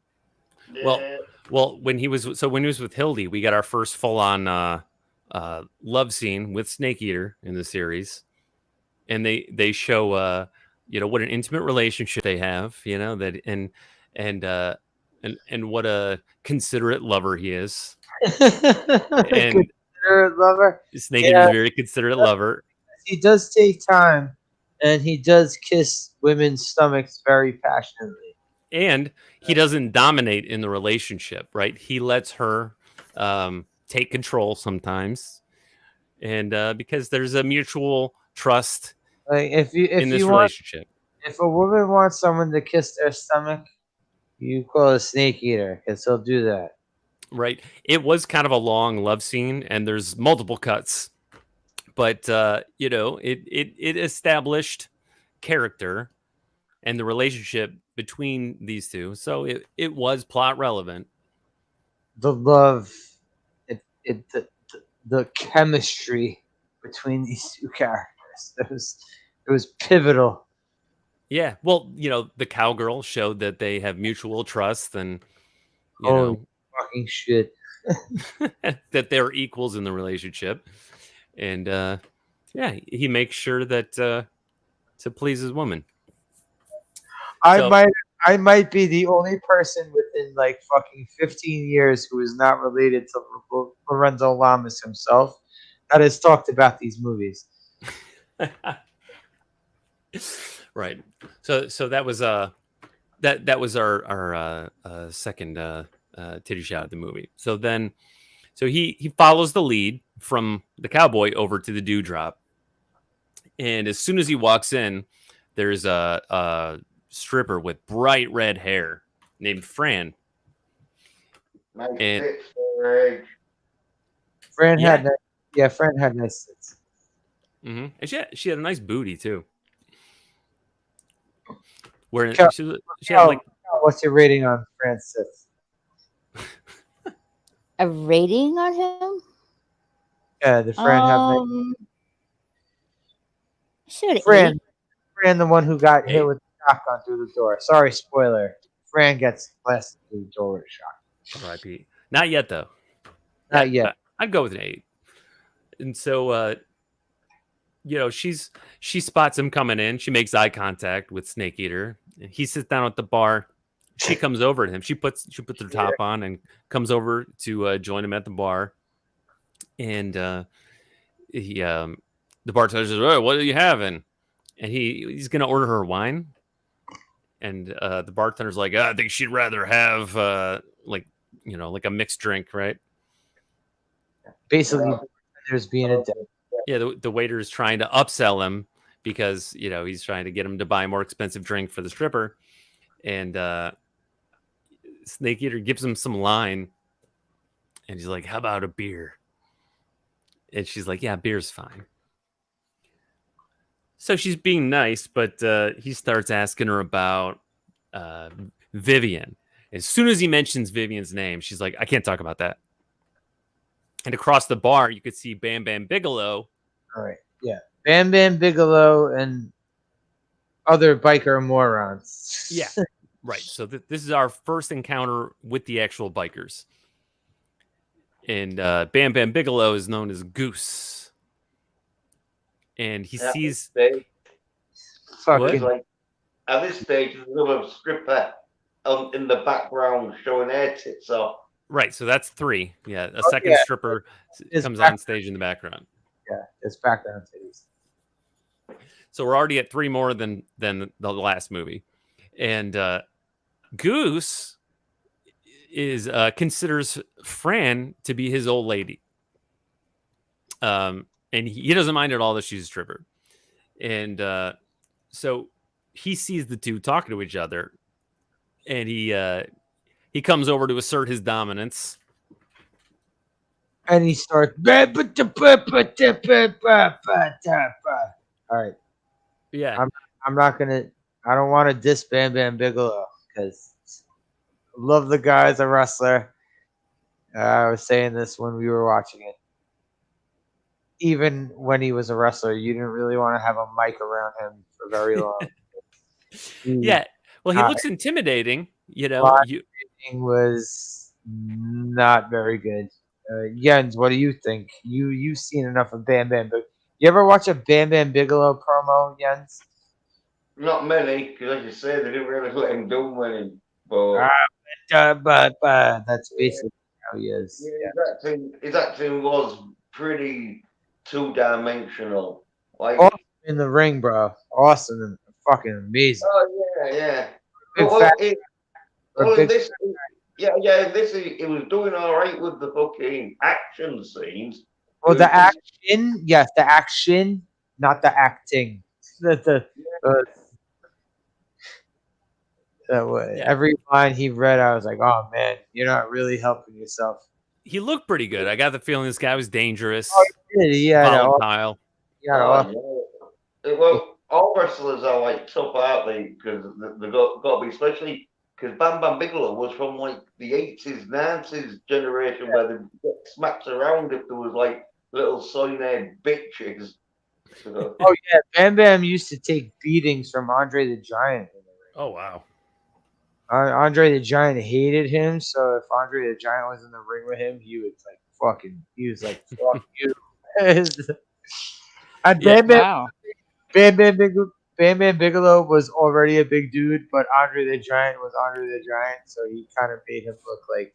Yeah. Well, when he was with Hildy, we got our first full on love scene with Snake Eater in the series, and they show what an intimate relationship they have, that and what a considerate lover he is. And considerate lover. Snake Eater is a very considerate lover. He does take time, and he does kiss women's stomachs very passionately. And he doesn't dominate in the relationship, right? He lets her take control sometimes, and because there's a mutual trust in this relationship. If a woman wants someone to kiss their stomach, you call a Snake Eater, because he'll do that. Right. It was kind of a long love scene, and there's multiple cuts, but it established character and the relationship between these two, so it was plot relevant. The love, the chemistry between these two characters, it was pivotal. Yeah, well, the cowgirl showed that they have mutual trust, and fucking shit, that they're equals in the relationship, and he makes sure that to please his woman. I might be the only person within like fucking 15 years who is not related to Lorenzo Lamas himself that has talked about these movies. Right. So that was that was our second titty shot at the movie. So he follows the lead from the cowboy over to the Dewdrop, and as soon as he walks in, there's a stripper with bright red hair named Fran. Nice and tits for her age. Fran had nice tits. Mm-hmm. And she had a nice booty too. Where she had like, what's your rating on Fran's tits? A rating on him? Yeah, the Fran have nice. Fran, the one who got hit with the shotgun through the door. Sorry, spoiler. Fran gets blasted through the door with a shotgun. R.I.P. Not yet though. Not yet. I'd go with an 8. And so she spots him coming in. She makes eye contact with Snake Eater. He sits down at the bar. She comes over to him. She puts her top on and comes over to join him at the bar. And the bartender says, "Oh, what are you having?" and he's gonna order her wine, and the bartender's like, I think she'd rather have like a mixed drink, right? Basically, there's being a dick. Yeah, the waiter is trying to upsell him because he's trying to get him to buy a more expensive drink for the stripper, and Snake Eater gives him some line, and he's like, "How about a beer?" And she's like, "Yeah, beer's fine." So she's being nice, but he starts asking her about Vivian. As soon as he mentions Vivian's name, she's like, "I can't talk about that." And across the bar, you could see Bam Bam Bigelow. All right, yeah, Bam Bam Bigelow and other biker morons. Yeah, right. So this is our first encounter with the actual bikers. And Bam Bam Bigelow is known as Goose. And he sees... Fucking like, at this stage, there's another stripper in the background showing her tits off. Right, so that's 3. Yeah, a second stripper comes on stage in the background. Yeah, it's background titties. So we're already at 3 more than the last movie. And Goose considers Fran to be his old lady. And he doesn't mind at all that she's a stripper. And so he sees the two talking to each other, and he comes over to assert his dominance. And he starts. All right. Yeah. I'm not gonna. I don't want to diss Bam Bam Bigelow because I love the guy as a wrestler. I was saying this when we were watching it. Even when he was a wrestler, you didn't really want to have a mic around him for very long. Yeah. Well, he looks intimidating. Thing was not very good. Jens, what do you think? You've seen enough of Bam Bam. You ever watch a Bam Bam Bigelow promo, Jens? Not many, because as you say, they didn't really let him do many. But that's basically how he is. Yeah, his acting was pretty two-dimensional. Like awesome in the ring, bro. Awesome and fucking amazing. Oh yeah. It was doing all right with the fucking action scenes. Well, the action, yes, the action, not the acting. Every line he read, I was like, "Oh man, you're not really helping yourself." He looked pretty good. I got the feeling this guy was dangerous. Oh, he did. Volatile. Well, all wrestlers are like tough, aren't they? Because they got to be, especially because Bam Bam Bigelow was from like the 80s, 90s generation where they get smacked around if there was like little soy-haired bitches. So. Oh yeah, Bam Bam used to take beatings from Andre the Giant. Oh wow. Andre the Giant hated him, so if Andre the Giant was in the ring with him, he was like, fuck you. And Bam Bam Bigelow was already a big dude, but Andre the Giant was Andre the Giant, so he kind of made him look like,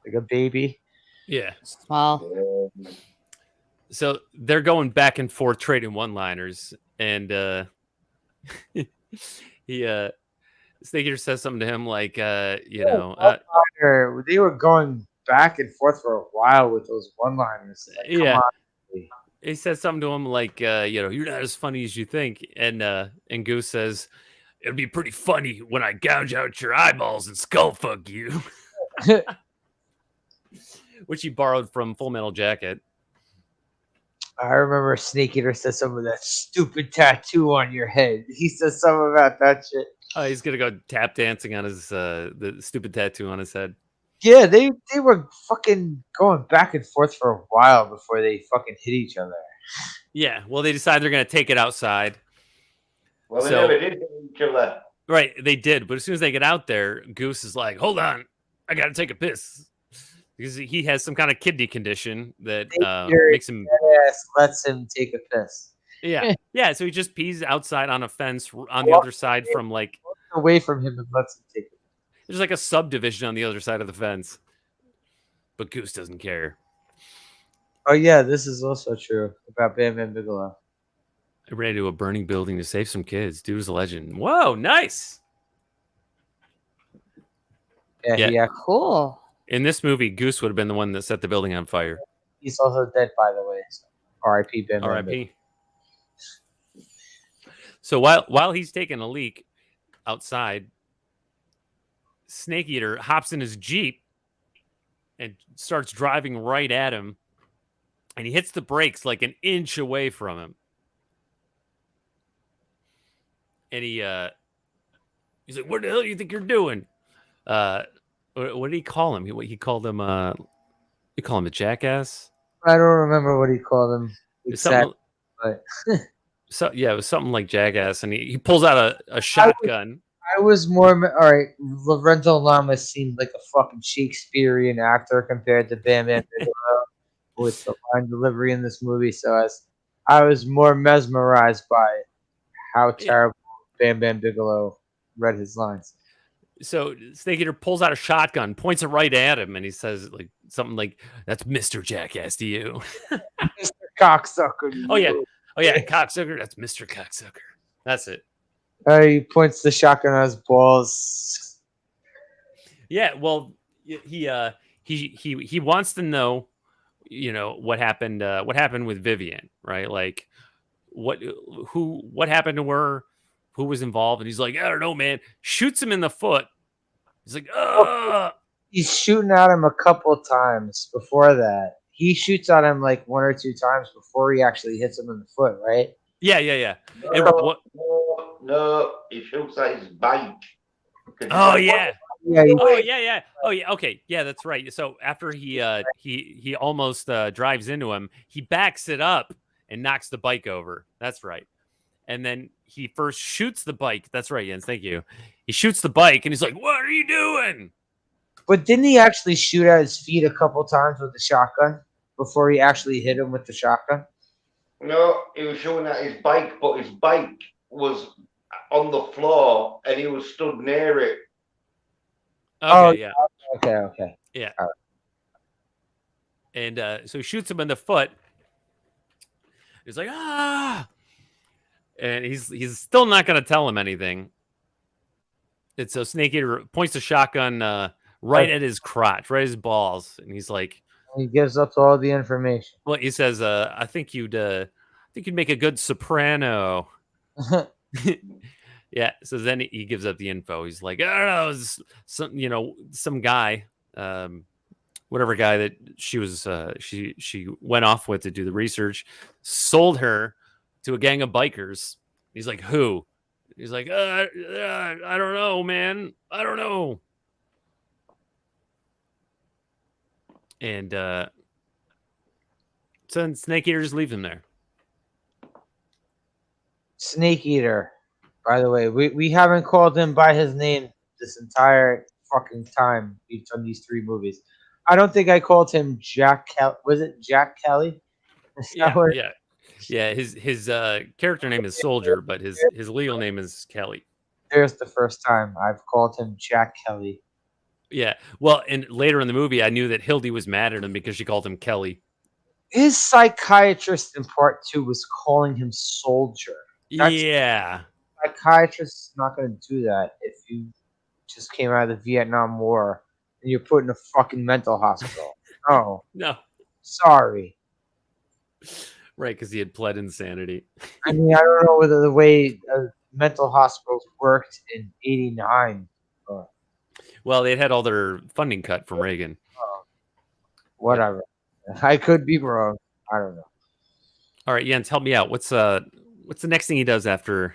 like a baby. Yeah. Small. So they're going back and forth trading one-liners, and Snake Eater says something to him like, they were going back and forth for a while with those one-liners. Like, yeah. He says something to him like, you're not as funny as you think. And Goose says, it'll be pretty funny when I gouge out your eyeballs and skull fuck you. Which he borrowed from Full Metal Jacket. I remember Snake Eater said some of that stupid tattoo on your head. He says something about that shit. Oh, he's gonna go tap dancing on his the stupid tattoo on his head. Yeah, they were fucking going back and forth for a while before they fucking hit each other. Yeah, well, they decide they're gonna take it outside. Well, they never did hit each other. Right, they did, but as soon as they get out there, Goose is like, "Hold on, I gotta take a piss," because he has some kind of kidney condition that makes him lets him take a piss. Yeah. So he just pees outside on a fence on the other side from like away from him and lets him take it. There's like a subdivision on the other side of the fence, but Goose doesn't care. Oh yeah, this is also true about Bam Bam Bigelow. I ran into a burning building to save some kids. Dude was a legend. Whoa, nice. Yeah. Cool. In this movie, Goose would have been the one that set the building on fire. He's also dead, by the way. So R.I.P. Ben. R.I.P. So while he's taking a leak outside, Snake Eater hops in his Jeep and starts driving right at him. And he hits the brakes like an inch away from him. And he's like, "What the hell do you think you're doing?" What did he call him? He called him you call him a jackass? I don't remember what he called him exactly, but it was something like jackass, and he pulls out a shotgun. I was more all right. Lorenzo Lamas seemed like a fucking Shakespearean actor compared to Bam Bam Bigelow with the line delivery in this movie. So I was more mesmerized by how terrible Bam Bam Bigelow read his lines. So Snake Eater pulls out a shotgun, points it right at him, and he says like something like, "That's Mr. Jackass to you." Mr. Cocksucker. Oh yeah, cocksucker. That's Mr. Cocksucker. That's it. He points the shotgun at his balls. Yeah, well, he wants to know, what happened with Vivian, right? Like, what happened to her? Who was involved? And he's like, I don't know, man. Shoots him in the foot. He's like, ugh. He's shooting at him a couple times before that. He shoots at him like 1 or 2 times before he actually hits him in the foot, right? Yeah. No, he shoots at his bike. Oh yeah. Yeah. Oh yeah. Okay. Yeah, that's right. So after he almost drives into him, he backs it up and knocks the bike over. That's right. And then he first shoots the bike. That's right, Jens. Thank you. He shoots the bike and he's like, "What are you doing?" But didn't he actually shoot at his feet a couple times with the shotgun before he actually hit him with the shotgun? No, he was shooting at his bike, but his bike was on the floor and he was stood near it. Okay, yeah. Okay. Yeah. Right. And so he shoots him in the foot. He's like, "Ah!" And he's still not going to tell him anything. And so Snake Eater points the shotgun right at his crotch, right at his balls, and he's like, he gives up all the information. Well, he says, "I think you'd make a good soprano." Yeah. So then he gives up the info. He's like, "I don't know, some guy, whatever guy that she was, she went off with to do the research, sold her to a gang of bikers." He's like, "Who?" He's like, I don't know, man. I don't know." And so then Snake Eater just leaves him there. Snake Eater, by the way, we haven't called him by his name this entire fucking time we've done these 3 movies. I don't think I called him Jack Kelly. Was it Jack Kelly? Yeah. His character name is Soldier, but his legal name is Kelly. There's the first time I've called him Jack Kelly. Yeah. Well, and later in the movie, I knew that Hildy was mad at him because she called him Kelly. His psychiatrist in part 2 was calling him Soldier. Yeah. Psychiatrist is not going to do that if you just came out of the Vietnam War and you're put in a fucking mental hospital. No. Sorry. Right, because he had pled insanity. I mean, I don't know whether the way mental hospitals worked in '89. Well, they had all their funding cut from Reagan. Whatever. Yeah. I could be wrong. I don't know. All right, Jens, help me out. What's the next thing he does after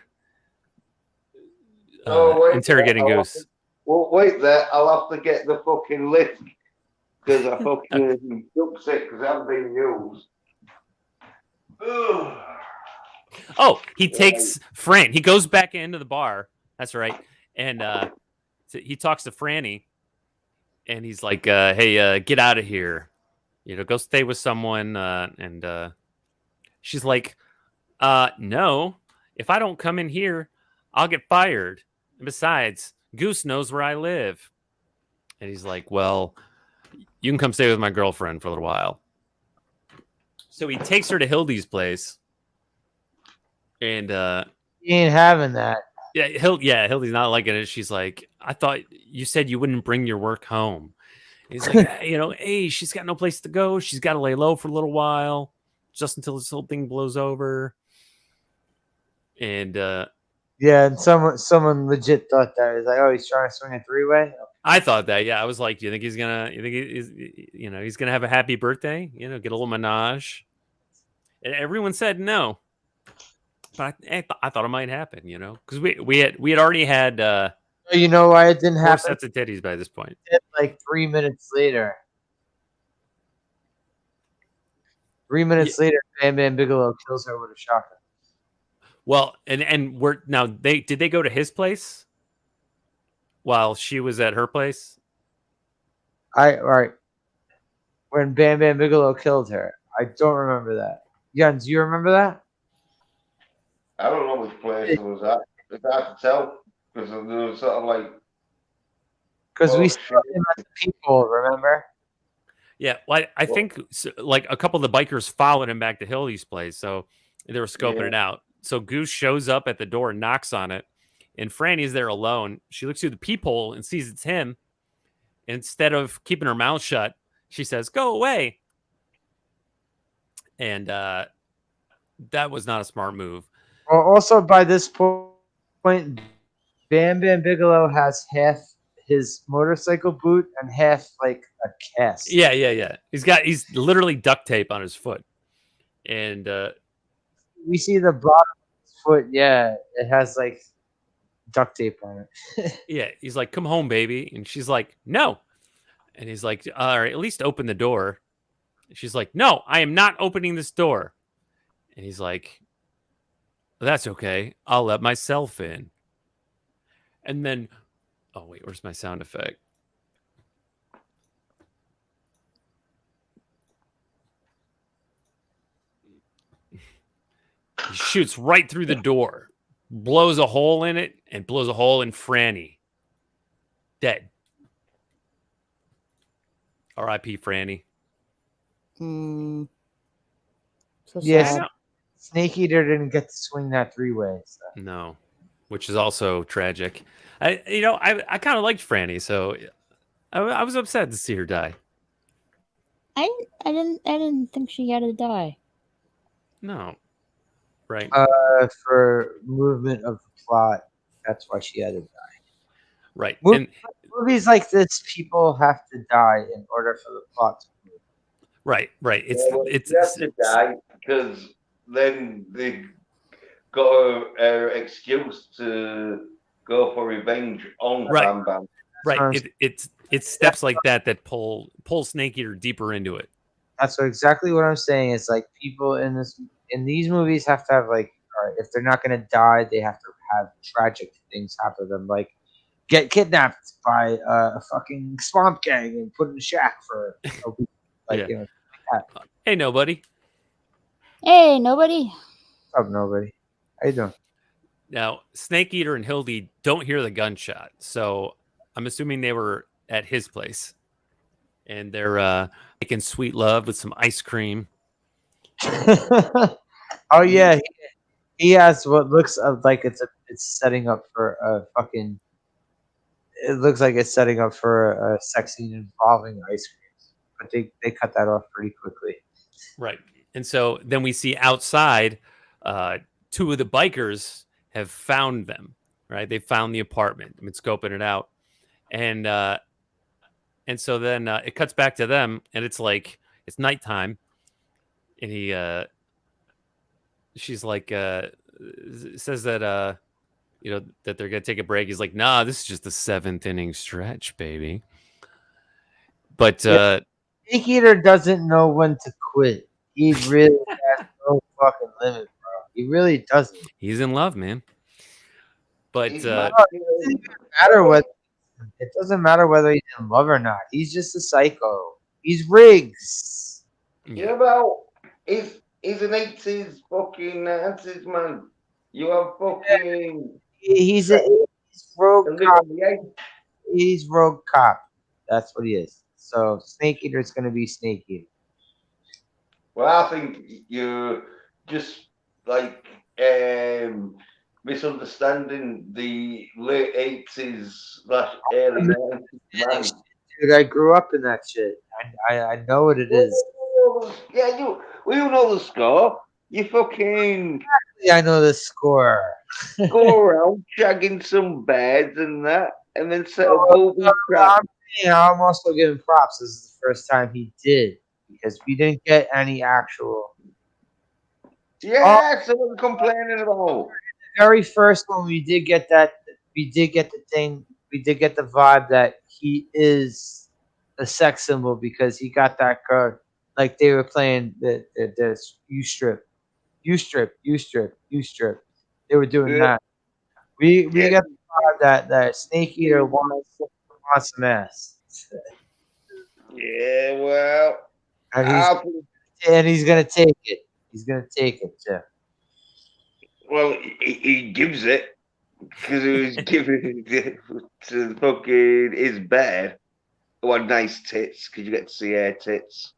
interrogating Goose? Well, wait there. I'll have to get the fucking list because I fucking took sick because I haven't been used. Oh, he takes Fran. He goes back into the bar. That's right. And he talks to Frannie. And he's like, hey, get out of here. Go stay with someone. And she's like, no. If I don't come in here, I'll get fired. And besides, Goose knows where I live. And he's like, well, you can come stay with my girlfriend for a little while. So he takes her to Hildy's place. And he ain't having that. yeah, Hildy's not liking it. She's like, I thought you said you wouldn't bring your work home. And he's like, hey, she's got no place to go. She's got to lay low for a little while, just until this whole thing blows over. And yeah, and someone legit thought that. He's like, oh, he's trying to swing a 3-way. I thought that. Yeah, I was like, do you think he's gonna? You think he's gonna have a happy birthday? Get a little menage. And everyone said no, but I thought it might happen. Because we had already had. You know why it didn't 4 happen? sets of titties by this point. Like 3 minutes later. 3 minutes later, Bam Bam Bigelow kills her with a shotgun. Well, and we're now did they go to his place while she was at her place? Right. When Bam Bam Bigelow killed her. I don't remember that. Jens, do you remember that? I don't know which place it was at. It's hard to tell because there was sort of like. Because we saw him at the people, remember? Yeah, well, I think like a couple of the bikers followed him back to Hildy's place, so they were scoping it out. So Goose shows up at the door and knocks on it, and Franny's there alone. She looks through the peephole and sees it's him. Instead of keeping her mouth shut, she says, "Go away." And that was not a smart move. Well, also by this point, Bam Bam Bigelow has half his motorcycle boot and half like a cast. Yeah. He's literally duct tape on his foot. And we see the bottom of his foot. Yeah, it has like duct tape on it. Yeah, he's like, "Come home, baby," and she's like, "No," and he's like, "All right, at least open the door." And she's like, "No, I am not opening this door," and he's like, "That's okay, I'll let myself in." And then, oh wait, where's my sound effect? He shoots right through the door, blows a hole in it, and blows a hole in Frannie. Dead. R.I.P. Frannie. So Yes, sad. Snake Eater didn't get to swing that 3-way. So. No, which is also tragic. I kind of liked Frannie, so I was upset to see her die. I didn't think she had to die. No, right? For movement of the plot, that's why she had to die. Right. Movies like this, people have to die in order for the plot to move. Right. It's you have to die because then they got an excuse to go for revenge on Bam Bam. Right. It's steps like that pull Snake Eater deeper into it. That's exactly what I'm saying. It's like people in these movies have to have like, all right, if they're not gonna die, they have to have tragic things happen to them, like get kidnapped by a fucking swamp gang and put in a shack for a week, like like that. Hey, nobody. Hey, nobody. What's up, nobody? How you doing? Now, Snake Eater and Hildy don't hear the gunshot, so I'm assuming they were at his place, and they're making sweet love with some ice cream. Oh yeah, he has what looks like it's setting up for a fucking. It looks like it's setting up for a sex scene involving ice cream, but they cut that off pretty quickly. Right, and so then we see outside, 2 of the bikers have found them. Right, they found the apartment. I've been scoping it out, and so then it cuts back to them, and it's like it's nighttime, and she's like says that that they're gonna take a break. He's like, "Nah, this is just the 7th inning stretch, baby." But Snake Eater doesn't know when to quit. He really has no fucking limit, bro. He really doesn't. He's in love, man. But it doesn't matter whether he's in love or not. He's just a psycho. He's Riggs. Yeah, well, he's an 80s fucking 90s man. You have fucking. He's rogue cop. He's rogue cop. That's what he is. So Snake Eater is going to be Snake Eater. Well, I think you just like misunderstanding the late 80s/early 90s man. Dude, I grew up in that shit. I know what it is. Yeah, we all know the score. You fucking Yeah, I know the score. go around shagging some beds and that, and then set up booby traps. I'm also giving props. This is the first time he did because we didn't get any actual. Yeah, so what are you complaining about? The very first one, we did get that. We did get the thing. We did get the vibe that he is a sex symbol because he got that girl. Like they were playing the you strip, you strip, you strip, you strip. They were doing Yeah, that. We yeah, got the vibe that Snake Eater wants some ass, yeah, well, and I'll, he's gonna take it. He's gonna take it, Jeff. well, he gives it because he was giving it to fucking his bear who had nice tits because you get to see her tits.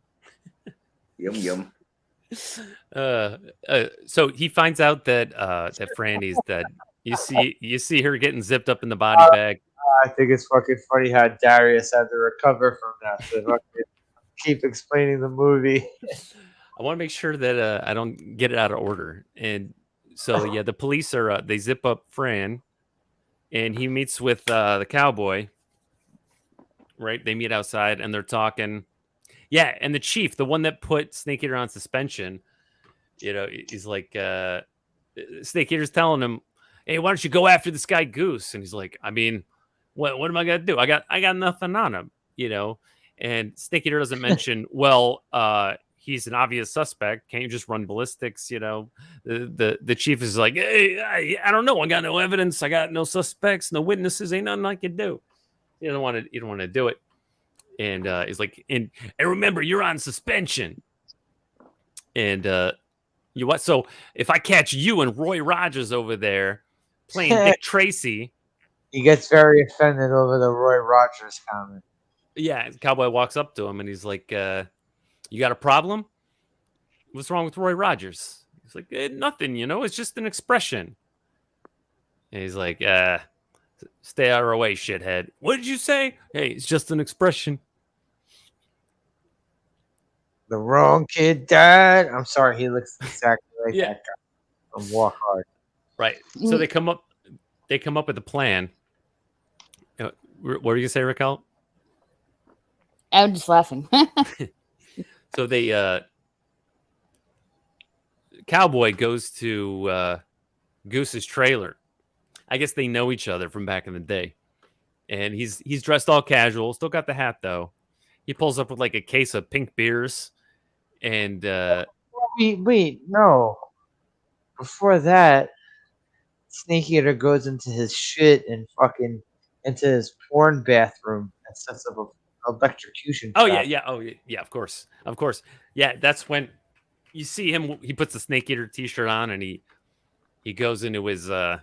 Yum yum. So he finds out that that Franny's that you see her getting zipped up in the body bag. I think it's fucking funny how Darius had to recover from that. To fucking keep explaining the movie. I want to make sure that I don't get it out of order. And so yeah, the police are they zip up Fran, and he meets with the cowboy. Right, they meet outside and they're talking. Yeah, and the chief, the one that put Snake Eater on suspension, he's like, Snake Eater's telling him, "Hey, why don't you go after this guy Goose?" And he's like, "I mean, what am I gonna do? I got nothing on him." And Snake Eater doesn't mention, well, he's an obvious suspect. Can't you just run ballistics? The chief is like, "Hey, I don't know. I got no evidence. I got no suspects, no witnesses. Ain't nothing I can do." You don't want to do it. And he's like, and remember, you're on suspension. And you what? So if I catch you and Roy Rogers over there playing Dick Tracy, he gets very offended over the Roy Rogers comment. Yeah, the cowboy walks up to him and he's like, "You got a problem? What's wrong with Roy Rogers?" He's like, "Nothing. It's just an expression." And he's like, "Stay out of our way, shithead." "What did you say?" "Hey, it's just an expression." The wrong kid died. I'm sorry, he looks exactly like Yeah. that guy from Walk Hard. Right. So they come up with a plan. What were you gonna say, Raquel? I'm just laughing. So they cowboy goes to Goose's trailer. I guess they know each other from back in the day. And he's dressed all casual, still got the hat though. He pulls up with like a case of pink beers and Wait, no. Before that, Snake Eater goes into his shit and fucking into his porn bathroom and sets up a electrocution. oh trap. yeah, of course. Yeah, that's when you see him. He puts the Snake Eater t-shirt on and he goes into his I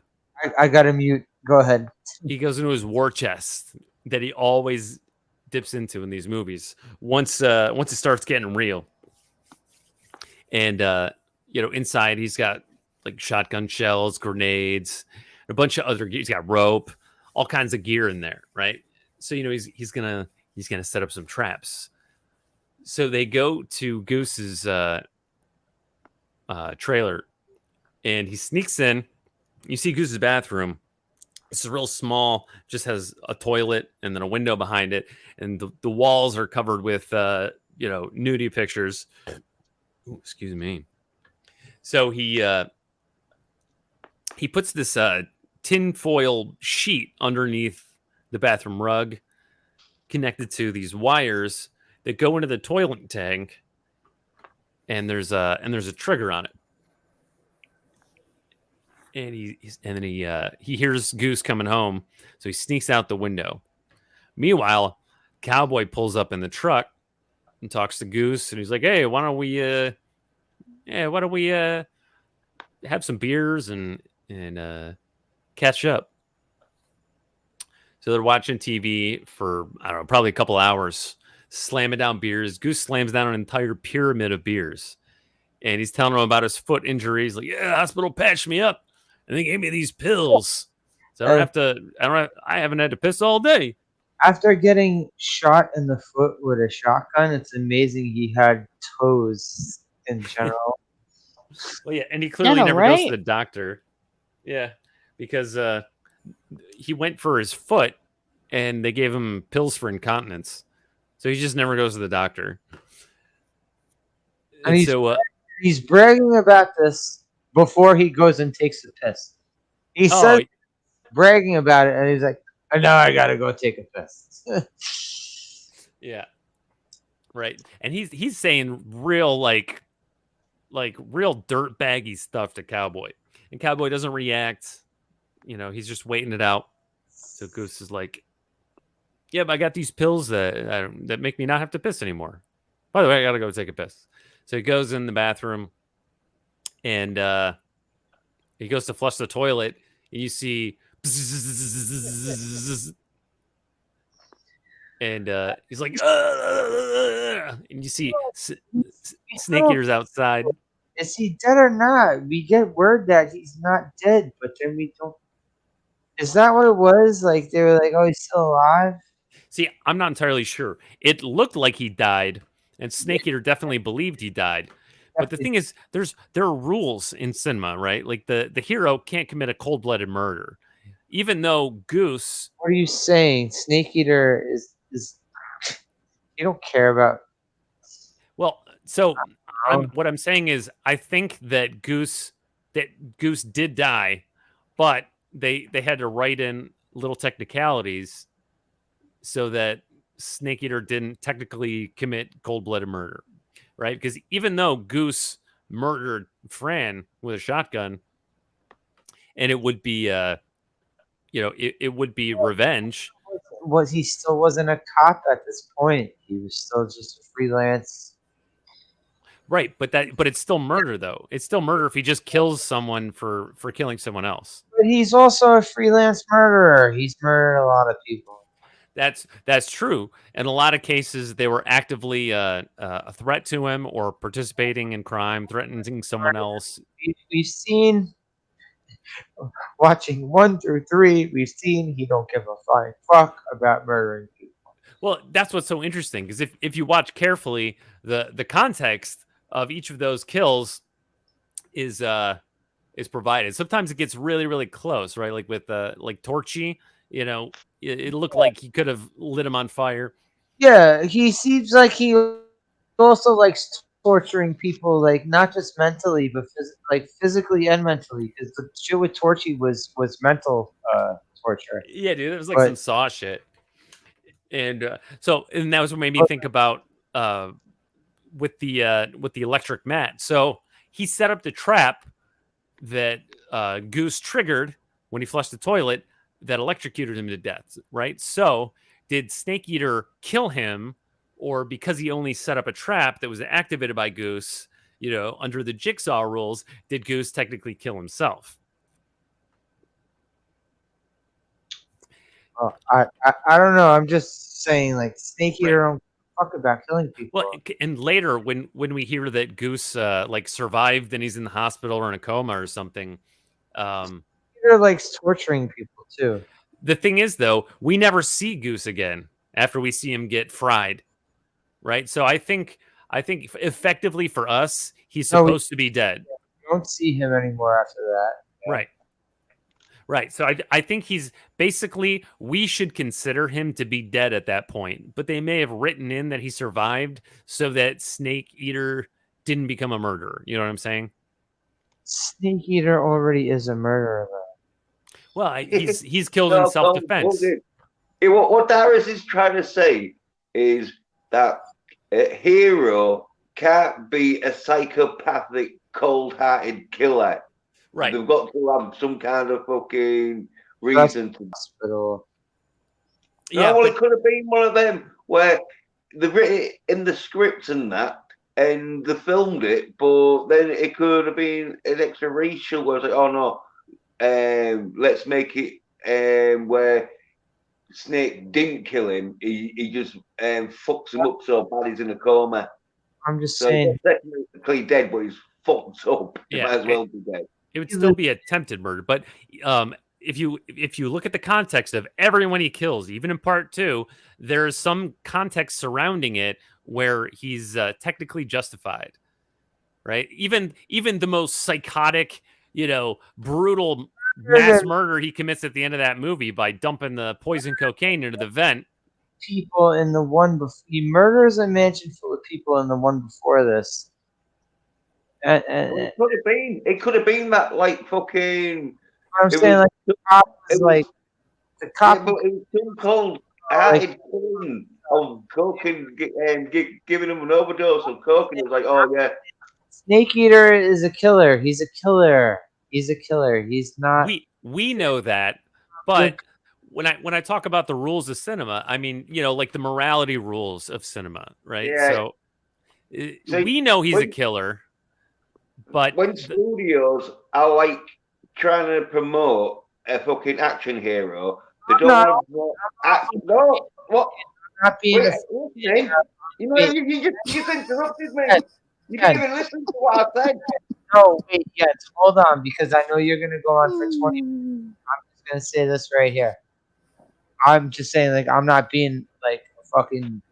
gotta mute. Go ahead. he goes into his war chest that he always dips into in these movies once it starts getting real. And inside he's got like shotgun shells, grenades, a bunch of other gear. He's got rope, all kinds of gear in there, right? So he's gonna set up some traps. So they go to Goose's trailer, and he sneaks in. You see Goose's bathroom. It's real small, just has a toilet and then a window behind it, and the walls are covered with nudie pictures. Ooh, excuse me. So he puts this tinfoil sheet underneath the bathroom rug, connected to these wires that go into the toilet tank, and there's a trigger on it. And he hears Goose coming home, so he sneaks out the window. Meanwhile, Cowboy pulls up in the truck and talks to Goose, and he's like, "Hey, why don't we have some beers and catch up?" So they're watching TV for, I don't know, probably a couple hours, slamming down beers. Goose slams down an entire pyramid of beers. and he's telling him about his foot injuries. Like, yeah, the hospital patched me up, and they gave me these pills, so I haven't had to piss all day. After getting shot in the foot with a shotgun, it's amazing he had toes in general. Well, yeah, and he clearly never goes to the doctor. Yeah, because he went for his foot, and they gave him pills for incontinence, so he just never goes to the doctor. And he's bragging about this before he goes and takes a piss. He says bragging about it, and he's like, "Now I gotta go take a piss." Yeah, right. And he's saying real like real dirt baggy stuff to Cowboy, and Cowboy doesn't react. He's just waiting it out. So Goose is like, "Yeah, but I got these pills that make me not have to piss anymore. By the way, I gotta go take a piss." So he goes in the bathroom, and he goes to flush the toilet, and you see, and he's like, and you see Snake Eater's outside. Is he dead or not? We get word that he's not dead, but then we don't. Is that what it was? Like, they were like, "Oh, he's still alive"? See, I'm not entirely sure. It looked like he died, and Snake Eater definitely believed he died. But the thing is, there are rules in cinema, right? Like the hero can't commit a cold-blooded murder, even though Goose. What are you saying? Snake Eater is you don't care about. Well, so what I'm saying is, I think that Goose did die, but they had to write in little technicalities so that Snake Eater didn't technically commit cold-blooded murder, right? Because even though Goose murdered Fran with a shotgun, and it would be, it would be revenge. He still wasn't a cop at this point? He was still just a freelance. Right, but it's still murder, though. It's still murder if he just kills someone for killing someone else. But he's also a freelance murderer. He's murdered a lot of people. That's true. In a lot of cases, they were actively a threat to him or participating in crime, threatening someone else. We've seen, watching 1 through 3, we've seen he don't give a flying fuck about murdering people. Well, that's what's so interesting, because if you watch carefully, the context of each of those kills is provided. Sometimes it gets really, really close, right? Like with like Torchy, it looked like he could have lit him on fire. Yeah, he seems like he also likes torturing people, like not just mentally, but physically and mentally. Because the shit with Torchy was mental torture. Yeah, dude, it was like some Saw shit. And and that was what made me think about with the electric mat. So he set up the trap that Goose triggered when he flushed the toilet that electrocuted him to death, right? So did Snake Eater kill him, or because he only set up a trap that was activated by Goose, under the Jigsaw rules, did Goose technically kill himself? I don't know. I'm just saying, like, Snake Eater don't fuck about killing people. Well, and later when we hear that Goose like survived and he's in the hospital or in a coma or something, Eater likes torturing people too. The thing is, though, we never see Goose again after we see him get fried, right? So I think effectively for us, he's supposed to be dead. We don't see him anymore after that. Yeah. Right. So I think he's basically, we should consider him to be dead at that point, but they may have written in that he survived so that Snake Eater didn't become a murderer. You know what I'm saying? Snake Eater already is a murderer, though. Well, he's killed in self-defense. What Darius is trying to say is that a hero can't be a psychopathic, cold-hearted killer. Right. They've got to have some kind of fucking reason to hospital. Yeah, well, it could have been one of them where they've written it in the script and that, and they filmed it, but then it could have been an extra racial where it's like, oh no, let's make it where Snake didn't kill him. He just fucks him up so bad he's in a coma. I'm just saying, he's technically dead, but he's fucked up. It Yeah, might as well be dead. it would still be attempted murder. But if you look at the context of everyone he kills, even in part 2, there's some context surrounding it where he's technically justified, right? Even the most psychotic, brutal mass murder he commits at the end of that movie by dumping the poison cocaine into the vent. People in the one before he murders a mansion full of people in the one before this. Well, it could have been that like fucking. I'm saying like the cop is like the cop. Yeah, but it was too cold. Hearted killing of coke and giving him an overdose of coke, and it was like, oh yeah. Snake Eater is a killer. He's a killer. He's a killer. He's not. We know that, but when I talk about the rules of cinema, I mean, like the morality rules of cinema, right? Yeah. So we know he's a killer, but when studios are like trying to promote a fucking action hero, they don't want to promote. No, what? Not being you just interrupted me. You didn't even listen to what I said. No, wait, yes, hold on, because I know you're gonna go on for 20 minutes. I'm just gonna say this right here. I'm just saying, like, I'm not being like a fucking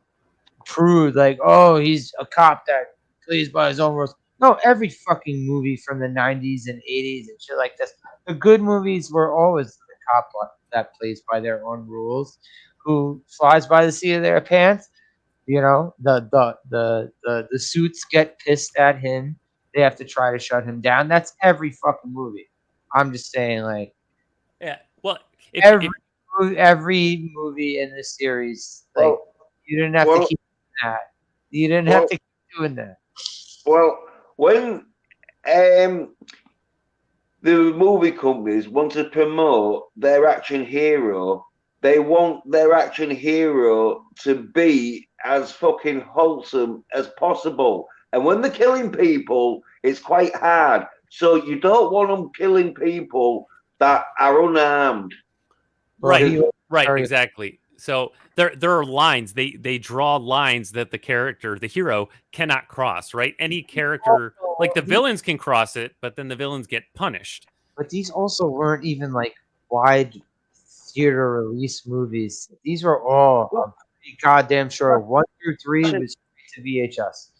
prude, like, oh, he's a cop that plays by his own rules. No, every fucking movie from the 90s and 80s and shit like this. The good movies were always the cop that plays by their own rules, who flies by the seat of their pants. The suits get pissed at him. They have to try to shut him down. That's every fucking movie. I'm just saying, like, yeah. Well, every movie in this series, like, you didn't have to keep doing that. You didn't have to keep doing that. Well, when the movie companies want to promote their action hero, they want their action hero to be as fucking wholesome as possible. And when they're killing people, it's quite hard. So you don't want them killing people that are unarmed. Right, exactly. So there are lines. They draw lines that the character, the hero, cannot cross, right? Any character, like the villains can cross it, but then the villains get punished. But these also weren't even like wide theater release movies. These were all, I'm pretty goddamn sure, 1 through 3 was to VHS.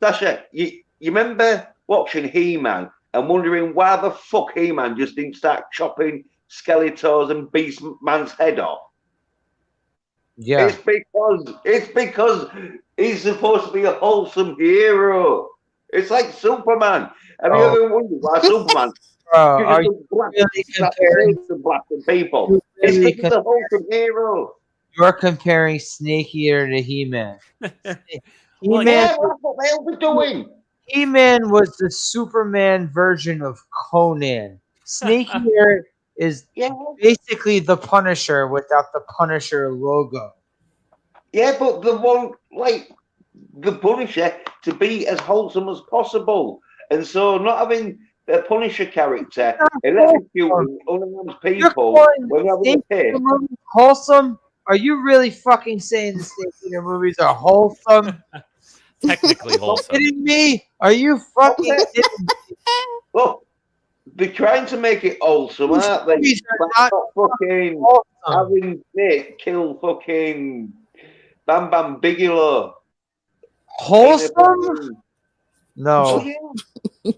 Sasha, you remember watching He-Man and wondering why the fuck He-Man just didn't start chopping Skeletor's and Beast Man's head off? Yeah. It's because he's supposed to be a wholesome hero. It's like Superman. Have you ever wondered why Superman are you really comparing people? It's because he's a wholesome hero. You're comparing Snake Eater to He-Man. He-Man, that's what they'll be doing. He-Man was the Superman version of Conan. Snake Eater is basically the Punisher without the Punisher logo. Yeah, but the one, like, the Punisher to be as wholesome as possible. And so not having the Punisher character electrocuting unarmed people when having a kid. Wholesome? Are you really fucking saying the Snake Eater movies are wholesome? Technically wholesome. Are you kidding me? Are you fucking kidding me? Well, they're trying to make it wholesome, aren't they? Not fucking having Nick kill fucking Bam Bam Bigelow. Wholesome? No. Oh, yeah.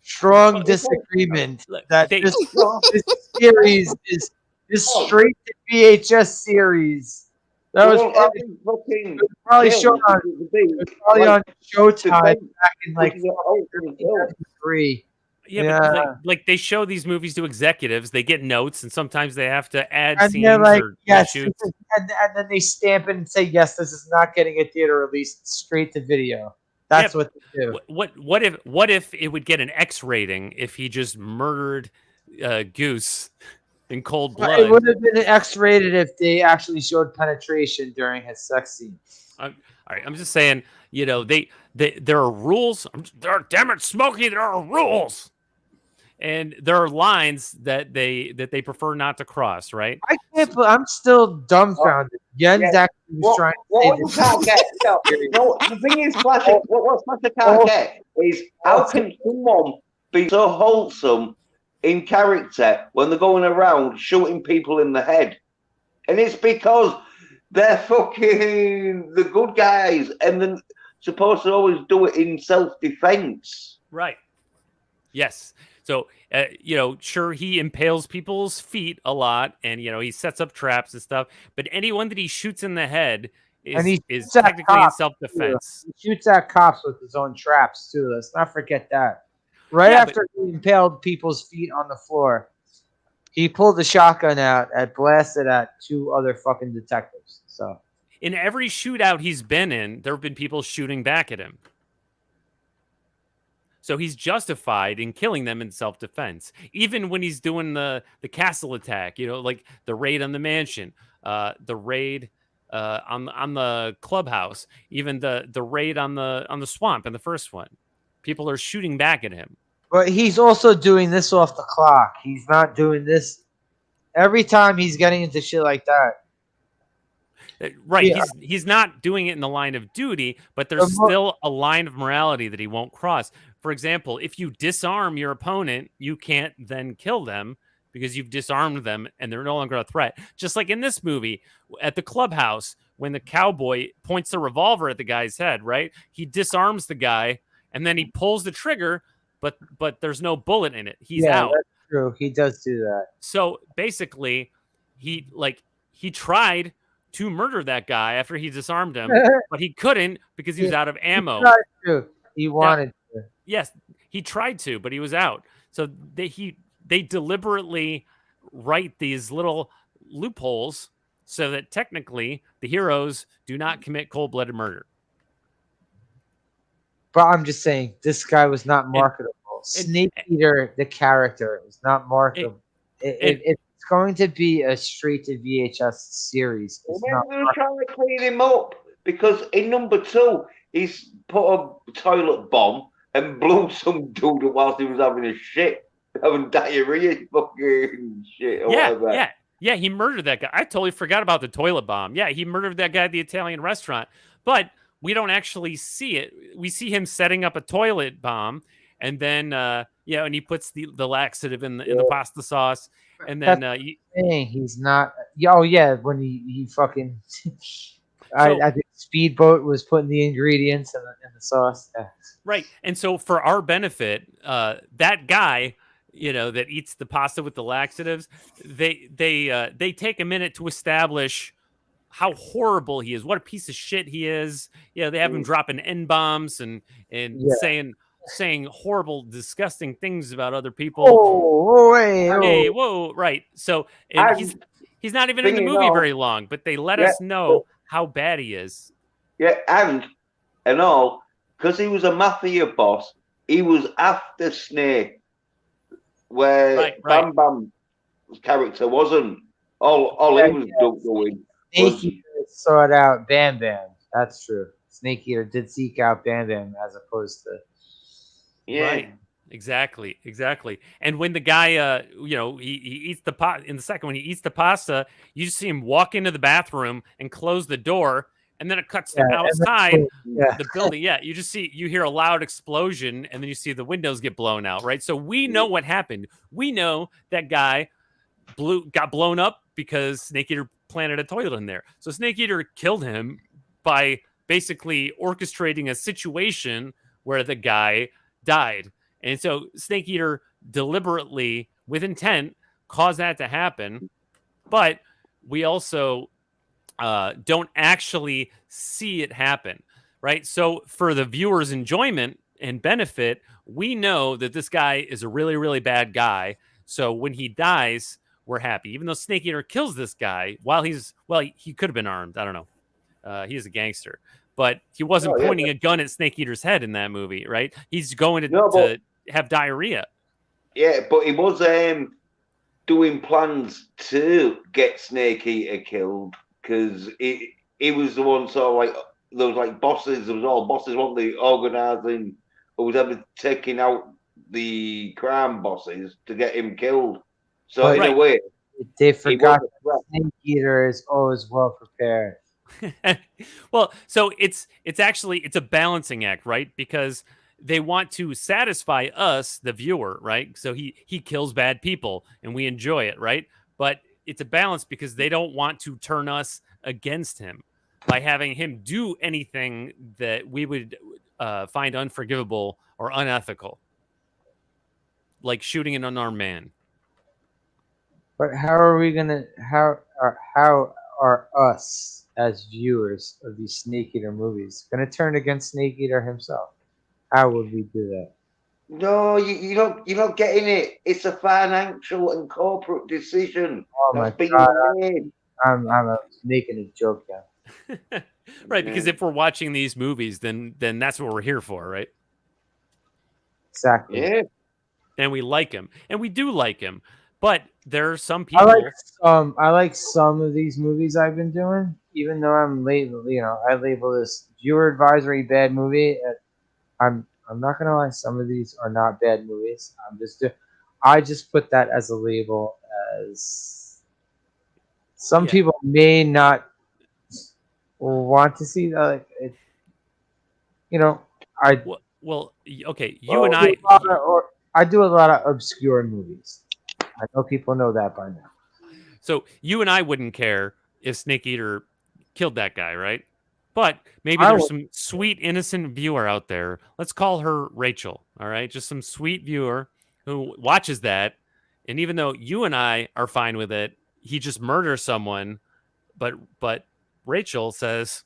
Strong disagreement that this series is straight to VHS series. That was probably shown on Showtime back in like 2003. Yeah, but like they show these movies to executives. They get notes, and sometimes they have to add and scenes they're like, or yes, shoots. and then they stamp it and say, yes, this is not getting a theater release, straight to video. That's what they do. What if it would get an X rating if he just murdered Goose in cold blood? It would have been X-rated if they actually showed penetration during his sex scene. All right, I'm just saying, there are rules. Damn it, Smokey, there are rules. and there are lines that they prefer not to cross, right? I can't. I'm still dumbfounded. Jens Yeah. actually was trying to say What you this. can't get, no, the thing is, Flasher, what Flasher can't get is how can someone be so wholesome in character when they're going around shooting people in the head? And it's because they're fucking the good guys and then supposed to always do it in self-defense. Right. Yes. So, sure, he impales people's feet a lot, and he sets up traps and stuff. But anyone that he shoots in the head And he is shoots at technically in cops, self-defense. He shoots at cops with his own traps too. Let's not forget that. Right after he impaled people's feet on the floor, he pulled the shotgun out and blasted at 2 other fucking detectives. So in every shootout he's been in, there have been people shooting back at him. So he's justified in killing them in self-defense. Even when he's doing the castle attack, like the raid on the mansion, the raid on the clubhouse, even the raid on the swamp in the first one. People are shooting back at him. But he's also doing this off the clock. He's not doing this every time he's getting into shit like that. Right. Yeah. He's not doing it in the line of duty, but there's still a line of morality that he won't cross. For example, if you disarm your opponent, you can't then kill them because you've disarmed them and they're no longer a threat. Just like in this movie at the clubhouse, when the cowboy points the revolver at the guy's head, right? He disarms the guy and then he pulls the trigger, but there's no bullet in it. He's out. That's true. He does do that. So basically, he tried to murder that guy after he disarmed him, but he couldn't because he was out of ammo. He tried to. He wanted to. Yes, he tried to, but he was out. So they deliberately write these little loopholes so that technically the heroes do not commit cold-blooded murder. But I'm just saying, this guy was not marketable. Snake Eater, the character, is not marketable. It's going to be a straight to VHS series. We're trying to clean him up because in number 2, he's put a toilet bomb and blew some dude whilst he was having diarrhea, fucking shit, or whatever. Yeah, he murdered that guy. I totally forgot about the toilet bomb. Yeah, he murdered that guy at the Italian restaurant, but we don't actually see it. We see him setting up a toilet bomb, and then and he puts the laxative in the pasta sauce, and then he's not. Oh yeah, when he fucking. I think Speedboat was putting the ingredients in the sauce. Yeah. Right, and so for our benefit, that guy, that eats the pasta with the laxatives, they take a minute to establish how horrible he is, what a piece of shit he is. They have him dropping N-bombs and saying horrible, disgusting things about other people. Hey, whoa, right. So he's not even in the movie very long, but they let us know how bad he is. Yeah, and all, because he was a mafia boss, he was after Snake, where Bam Bam's character wasn't. All he was doing. Snake Eater sought out Bam Bam. That's true. Snake Eater did seek out Bam Bam as opposed to. Yeah. Right. Exactly. And when the guy, he eats the pot in the second one, he eats the pasta, you just see him walk into the bathroom and close the door, and then it cuts to outside the building. Yeah, you hear a loud explosion, and then you see the windows get blown out. Right. So we know what happened. We know that guy got blown up because Snake Eater planted a toilet in there. So Snake Eater killed him by basically orchestrating a situation where the guy died. And so Snake Eater deliberately, with intent, caused that to happen. But we also don't actually see it happen, right? So for the viewer's enjoyment and benefit, we know that this guy is a really, really bad guy. So when he dies, we're happy. Even though Snake Eater kills this guy while he could have been armed. I don't know. He is a gangster. But he wasn't pointing a gun at Snake Eater's head in that movie, right? He's going to have diarrhea. Yeah, but he was doing plans to get Snake Eater killed because he was the one sort of like there was like bosses. There was all bosses, weren't they, organising or was ever taking out the crime bosses to get him killed. So But- in a way, They he forgot was a threat. Snake Eater is always well prepared. Well, so it's a balancing act, right? Because they want to satisfy us, the viewer, right? So he kills bad people and we enjoy it, right? But it's a balance because they don't want to turn us against him by having him do anything that we would find unforgivable or unethical, like shooting an unarmed man. But how are we gonna? How are us as viewers of these Snake Eater movies gonna turn against Snake Eater himself? How would we do that? No, you're not getting it. It's a financial and corporate decision Oh my that's being God, made. I'm making a joke now. Right, because if we're watching these movies, then that's what we're here for, right? Exactly. Yeah. And we like him, and we do like him. But there are some I people. like some of these movies I've been doing, even though I'm labeled. I label this viewer advisory bad movie. I'm not gonna lie, some of these are not bad movies. I just put that as a label, as some Yeah. people may not want to see that. Like I Well, okay. You and I. I do a lot of obscure movies. I know people know that by now. So you and I wouldn't care if Snake Eater killed that guy, right? But maybe there's some sweet innocent viewer out there. Let's call her Rachel. All right, just some sweet viewer who watches that, and even though you and I are fine with it, he just murders someone. But Rachel says,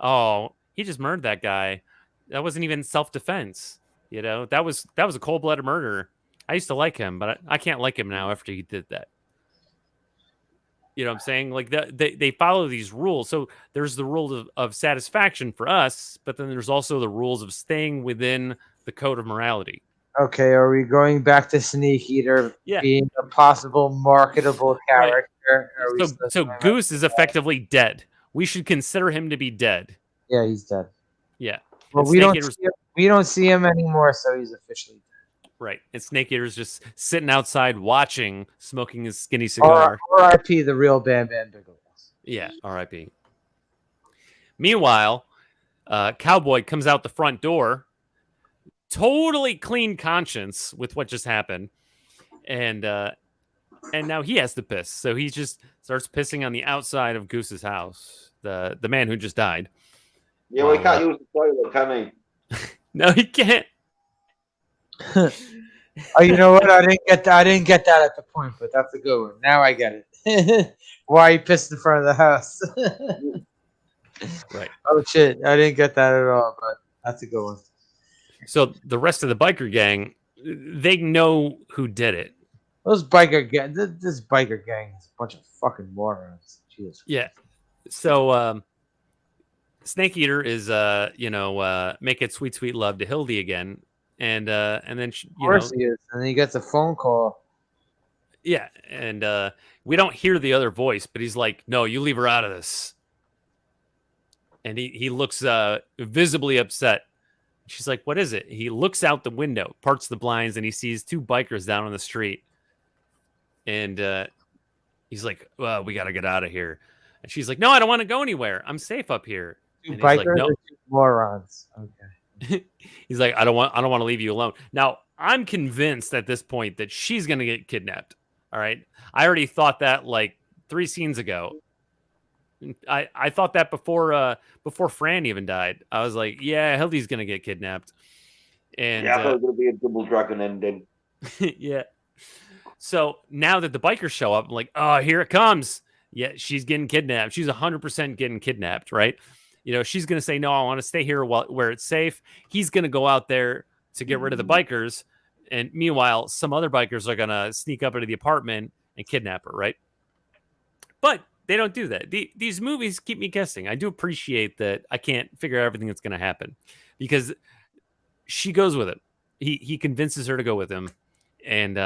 "Oh, he just murdered that guy. That wasn't even self-defense. That was a cold-blooded murder. I used to like him, but I can't like him now after he did that." You know what I'm saying? Like they follow these rules. So there's the rule of satisfaction for us, but then there's also the rules of staying within the code of morality. Okay, are we going back to Snake Eater being a possible marketable character? Right. So Goose is effectively dead. We should consider him to be dead. Yeah, he's dead. Yeah. Well, we don't see him anymore, so he's officially dead. Right. And Snake Eater's just sitting outside watching, smoking his skinny cigar. R.I.P. the real Bam Bam Bigelow. Yeah, R.I.P. Meanwhile, Cowboy comes out the front door, totally clean conscience with what just happened, and now he has to piss. So he just starts pissing on the outside of Goose's house, the man who just died. Yeah, well, he can't use the toilet, can he? No, he can't. Oh, you know what? I didn't get that at the point, but that's a good one. Now I get it. Why he pissed in front of the house? Right. Oh shit! I didn't get that at all, but that's a good one. So the rest of the biker gang, they know who did it. This biker gang is a bunch of fucking morons. Jesus. Yeah. So Snake Eater is make it sweet sweet love to Hildy again. And then of course he is, and then he gets a phone call. Yeah, and we don't hear the other voice, but he's like, "No, you leave her out of this." And he looks visibly upset. She's like, "What is it?" He looks out the window, parts the blinds, and he sees two bikers down on the street. And he's like, "Well, we got to get out of here." And she's like, "No, I don't want to go anywhere. I'm safe up here." Two and bikers he's like, "No, two morons." Okay. He's like, I don't want to leave you alone. Now, I'm convinced at this point that she's going to get kidnapped. All right. I already thought that like 3 scenes ago. I thought that before Frannie even died. I was like, yeah, Hildy's going to get kidnapped. And yeah, I thought it was going to be a double dragon ending. Yeah. So now that the bikers show up, I'm like, oh, here it comes. Yeah, she's getting kidnapped. She's 100% getting kidnapped, right? She's going to say, no, I want to stay here where it's safe. He's going to go out there to get rid of the bikers. And meanwhile, some other bikers are going to sneak up into the apartment and kidnap her, right? But they don't do that. These movies keep me guessing. I do appreciate that I can't figure out everything that's going to happen because she goes with him. He convinces her to go with him. And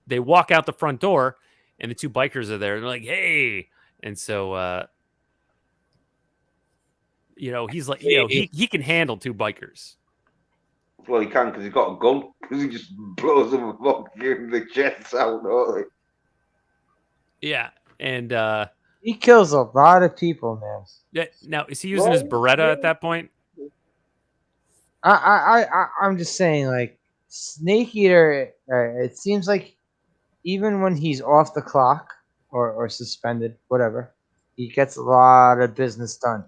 they walk out the front door and the two bikers are there. They're like, hey. And so... he's like, he can handle two bikers. Well, he can because he's got a gun. Because he just blows them fucking the chests out. Don't Yeah, and He kills a lot of people, man. yeah. Now, is he using his Beretta at that point? I'm just saying, like, Snake Eater. It seems like even when he's off the clock or suspended, whatever, he gets a lot of business done.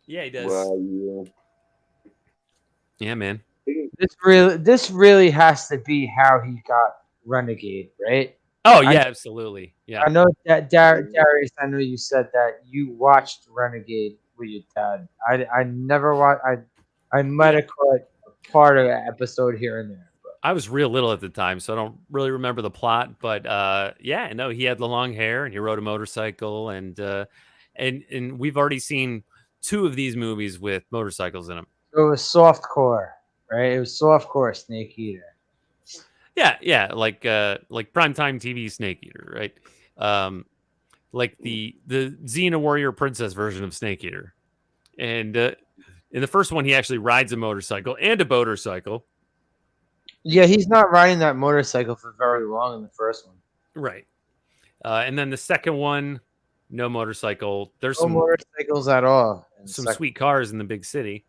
Yeah, he does. Well, yeah. Yeah, man. This really has to be how he got Renegade, right? Oh yeah, absolutely. Yeah. I know that Darius. I know you said that you watched Renegade with your dad. I never watched. I might have caught part of an episode here and there. But. I was real little at the time, so I don't really remember the plot. But yeah, no, he had the long hair and he rode a motorcycle, and we've already seen 2 of these movies with motorcycles in them. It was softcore, right? It was softcore Snake Eater. Yeah, like primetime TV Snake Eater, right? Like the Xena Warrior Princess version of Snake Eater, and in the first one, he actually rides a motorcycle and a motorcycle. Yeah, he's not riding that motorcycle for very long in the first one. Right. And then the second one, no motorcycle. There's No some motorcycles at all. Some sweet cars in the big city.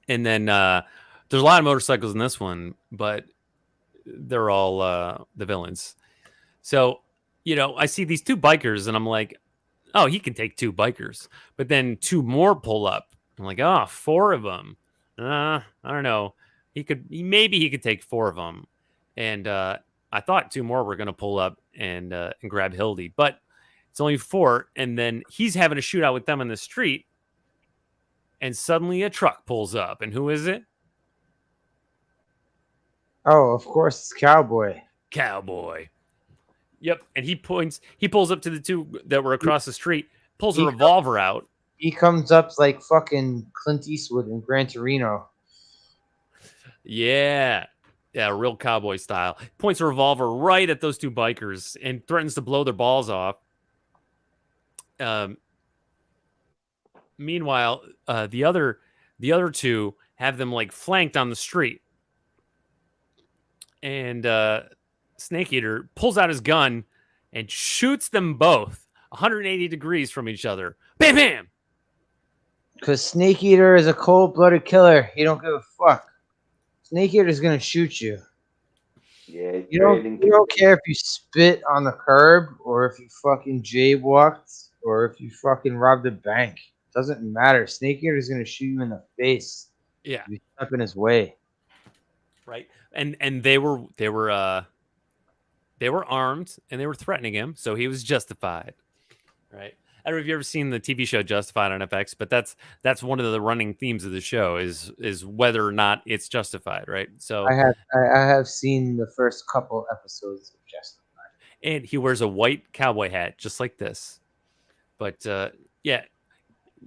And then there's a lot of motorcycles in this one, but they're all the villains. So, I see these 2 bikers and I'm like, oh, he can take 2 bikers. But then 2 more pull up. I'm like, 4 of them. I don't know. Maybe he could take 4 of them. And I thought 2 more were going to pull up and grab Hildy, but it's only 4. And then he's having a shootout with them in the street. And suddenly a truck pulls up. And who is it? Oh, of course, it's Cowboy. Cowboy. Yep. And he pulls up to the 2 that were across the street, pulls a revolver out. He comes up like fucking Clint Eastwood in Gran Torino. Yeah. Yeah, real cowboy style. Points a revolver right at those 2 bikers and threatens to blow their balls off. Meanwhile, the other 2 have them like flanked on the street. And Snake Eater pulls out his gun and shoots them both 180 degrees from each other. Bam, bam! Because Snake Eater is a cold-blooded killer. He don't give a fuck. Snake Eater's gonna shoot you. Yeah, you don't care if you spit on the curb or if you fucking jaywalked or if you fucking robbed a bank. Doesn't matter. Snake Eater's gonna shoot you in the face. Yeah, you step in his way. Right, and they were armed and they were threatening him, so he was justified. Right. I don't know if you've ever seen the TV show Justified on FX, but that's one of the running themes of the show is whether or not it's justified, right? So I have seen the first couple episodes of Justified. And he wears a white cowboy hat, just like this. But yeah,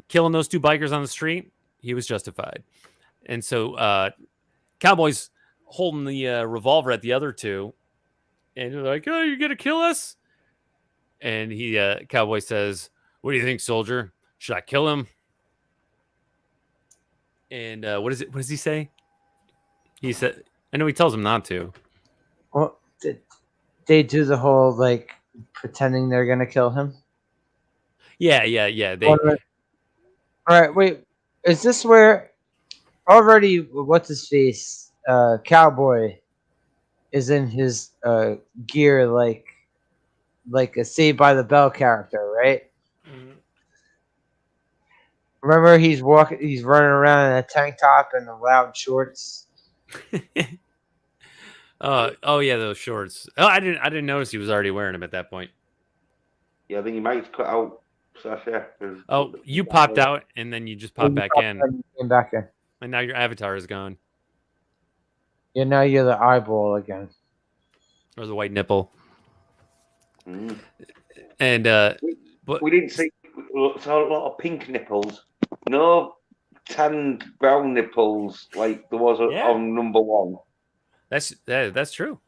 killing those 2 bikers on the street, he was justified. And so Cowboy's holding the revolver at the other 2, and they're like, "Oh, you're gonna kill us?" And Cowboy says, "What do you think, soldier? Should I kill him?" And what does he say? He said, I know he tells him not to. Well, they do the whole like pretending they're gonna kill him. Yeah. All right, wait. Is this where already? What's his face? Cowboy is in his gear like a Saved by the Bell character, right? Mm-hmm. Remember, he's running around in a tank top and the loud shorts. Oh yeah, those shorts. Oh, I didn't notice he was already wearing them at that point. Yeah, I think you might cut out Sasha. Oh, you popped out and then you just popped back in. Came back in. And now your avatar is gone. Yeah, now you're the eyeball again. Or the white nipple. Mm. And we didn't see a lot of pink nipples. No tanned brown nipples like there was on number 1. That's true.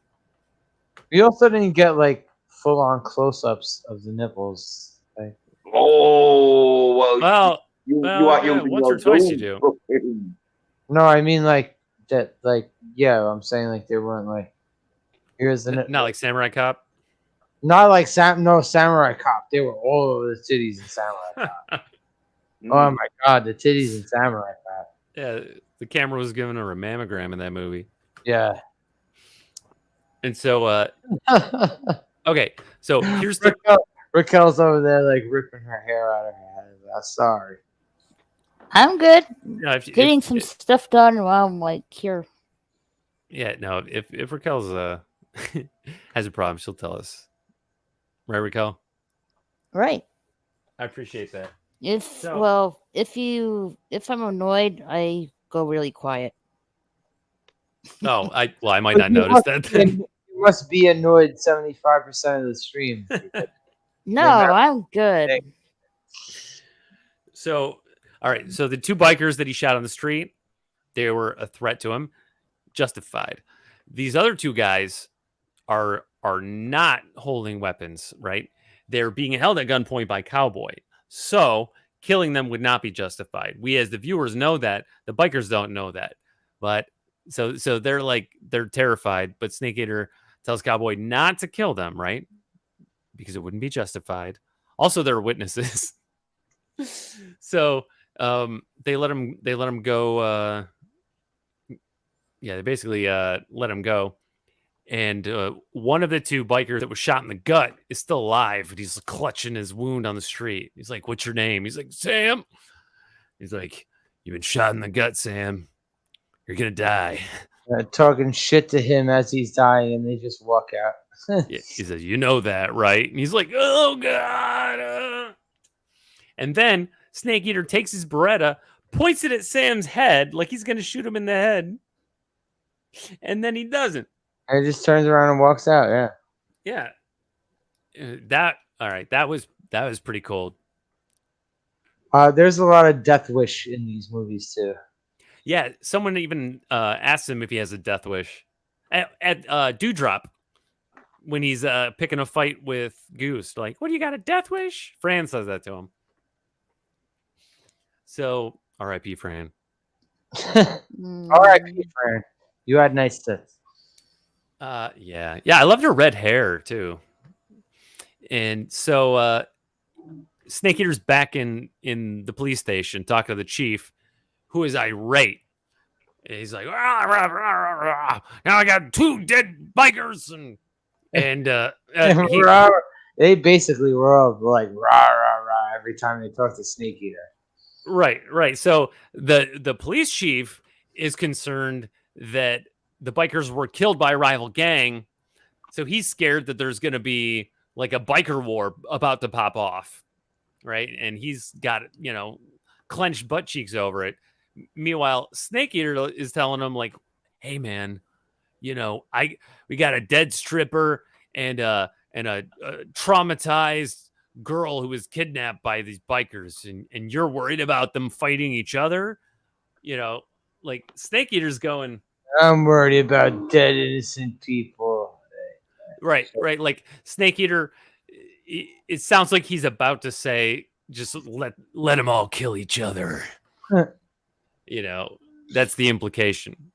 We also didn't get like full on close ups of the nipples. Like, oh well. Once or twice you do. No, I mean like that like I'm saying like they weren't like here's the Not like Samurai Cop. not like Samurai Cop. They were all over the titties in Samurai Cop. Oh my god, the titties in Samurai Cop. Yeah, the camera was giving her a mammogram in that movie. Yeah. And so okay, so here's the Raquel's over there like ripping her hair out of her head. I'm sorry. I'm good. if Getting some stuff done while I'm like here. Yeah, no, if Raquel's has a problem, she'll tell us. Right, Raquel? Right. I appreciate that. If I'm annoyed, I go really quiet. Oh, I might not notice that then. You must be annoyed 75% of the stream. No, I'm good. So, all right. So the two bikers that he shot on the street, they were a threat to him, justified. These other two guys are not holding weapons, right? They're being held at gunpoint by Cowboy. So killing them would not be justified. We as the viewers know that. The bikers don't know that. But so they're terrified, but Snake Eater tells Cowboy not to kill them, right? Because it wouldn't be justified. Also, they're witnesses. So they let him go. They basically let him go. And one of the two bikers that was shot in the gut is still alive. And he's clutching his wound on the street. He's like, "What's your name?" He's like, "Sam." He's like, "You've been shot in the gut, Sam. You're gonna die." Talking shit to him as he's dying, and they just walk out. Yeah, he says, "You know that, right?" And he's like, "Oh God!" And then Snake Eater takes his Beretta, points it at Sam's head like he's gonna shoot him in the head, and then he doesn't. And he just turns around and walks out. Yeah. That was pretty cold. There's a lot of death wish in these movies too. Yeah, someone even asked him if he has a death wish at Dewdrop when he's picking a fight with Goose. Like, what do you got, a death wish? Fran says that to him. So, R.I.P. Fran. R.I.P. Fran. You had nice tits. Yeah, I loved her red hair too. And so Snake Eater's back in the police station talking to the chief, who is irate. He's like, "Rah, rah, rah, rah, rah. Now I got two dead bikers," and they basically were all like rah rah rah every time they talk to Snake Eater. Right. So the police chief is concerned that the bikers were killed by a rival gang, so he's scared that there's going to be like a biker war about to pop off, right? And he's got clenched butt cheeks over it. Meanwhile, Snake Eater is telling him like, "Hey man, we got a dead stripper and a traumatized girl who was kidnapped by these bikers, and you're worried about them fighting each other." Like Snake Eater's going, "I'm worried about dead innocent people." Right. Like Snake Eater, it sounds like he's about to say, "Just let them all kill each other." That's the implication.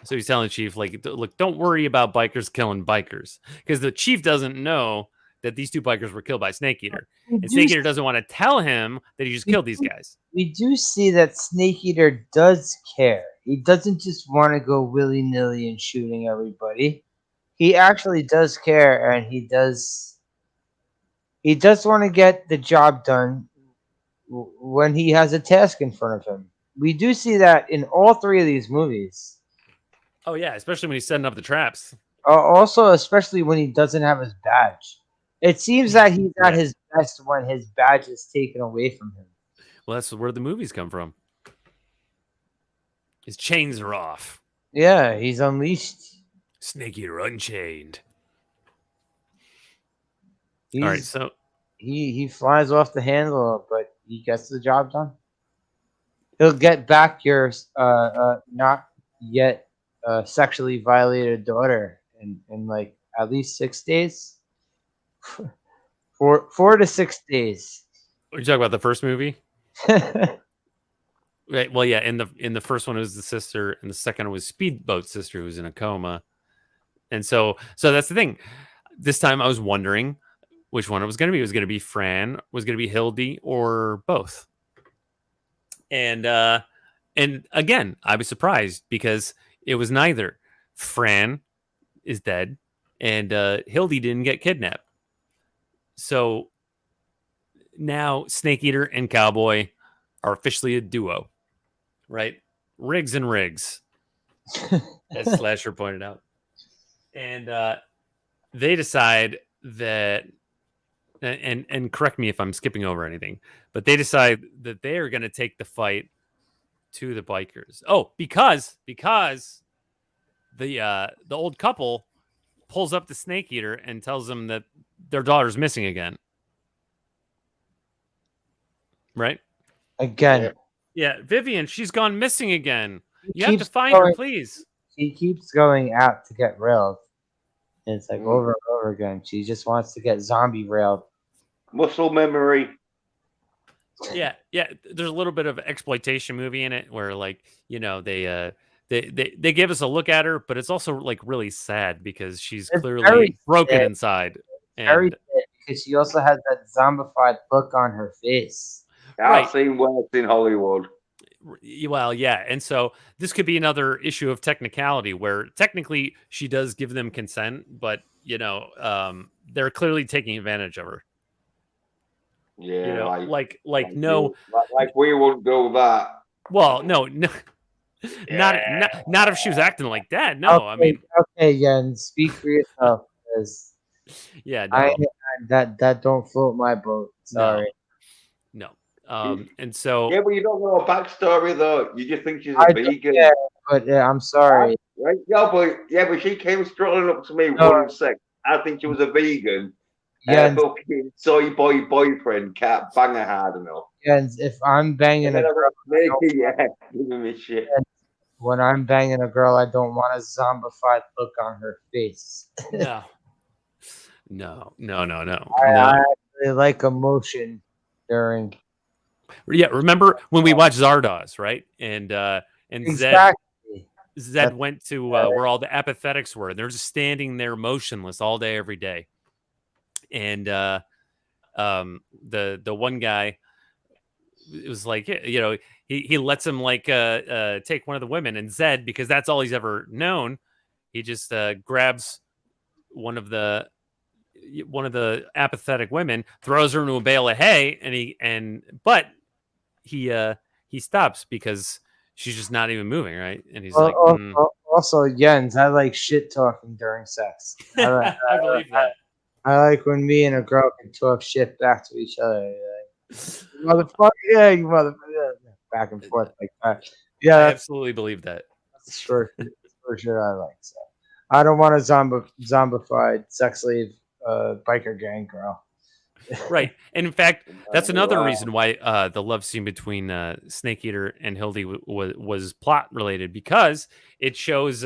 So he's telling the chief, like, "Look, don't worry about bikers killing bikers," because the chief doesn't know that these two bikers were killed by Snake Eater, and Snake Eater doesn't want to tell him that he just killed these guys. We do see that Snake Eater does care. He doesn't just want to go willy-nilly and shooting everybody. He actually does care, and he does want to get the job done when he has a task in front of him. We do see that in all three of these movies. Oh yeah, especially when he's setting up the traps. Also, especially when he doesn't have his badge. It seems that he's at his best when his badge is taken away from him. Well, that's where the movies come from. His chains are off. Yeah, he's unleashed. Snake Eater unchained. All right, so he flies off the handle, but he gets the job done. He'll get back your not yet sexually violated daughter in like at least 6 days. 4 to 6 days. Are you talking about the first movie? Right. Well, yeah. In the first one, it was the sister, and the second one was Speedboat's sister, who was in a coma. And so that's the thing. This time, I was wondering which one it was going to be. It was going to be Fran, was going to be Hildy, or both. And again, I was surprised because it was neither. Fran is dead, and Hildy didn't get kidnapped. So now Snake Eater and Cowboy are officially a duo, right? Riggs and Riggs, as Slasher pointed out. And they decide that, and correct me if I'm skipping over anything, but they decide that they are going to take the fight to the bikers. Oh, because the old couple pulls up the Snake Eater and tells them that their daughter's missing again. Right? Again. Yeah, Vivian, she's gone missing again. You have to find her, please. She keeps going out to get railed. And it's like over and over again. She just wants to get zombie railed. Muscle memory. Yeah. There's a little bit of exploitation movie in it where, like, you know, they give us a look at her, but it's also like really sad because she's clearly broken inside. Very sad because she also has that zombified look on her face. I've seen worse in Hollywood. Well, yeah, and so this could be another issue of technicality where technically she does give them consent, but you know, they're clearly taking advantage of her. Yeah, you know, like no, like we wouldn't do that. Well, no, not if she was acting like that. No, okay, I mean, okay, Jen, speak for yourself, because yeah, no. that don't float my boat. Sorry, no. And so yeah, but you don't know a backstory though. You just think she's a vegan. Yeah, but I'm sorry. Right? But she came strolling up to me one sec. I think she was a vegan. Yeah, fucking soy boy boyfriend can't bang her hard enough. Yeah, if I'm banging a girl, giving me shit. When I'm banging a girl, I don't want a zombified look on her face. No. I actually like emotion during. Yeah, remember when we watched Zardoz, right? And exactly. Zed went to where all the apathetics were. They're just standing there motionless all day, every day. And the one guy, it was like, you know, he lets him like take one of the women, and Zed, because that's all he's ever known, he just grabs one of the apathetic women, throws her into a bale of hay, but he stops because she's just not even moving, right? And he's like, also, Jens, I like shit talking during sex. I believe that. I like when me and a girl can talk shit back to each other. Like, motherfucker, yeah, you motherfucker, back and forth like that. Yeah, I absolutely believe that. That's for sure. I like so. I don't want a zombified sex slave biker gang girl. Right. And in fact, that's another reason why the love scene between Snake Eater and Hildy was plot related, because it shows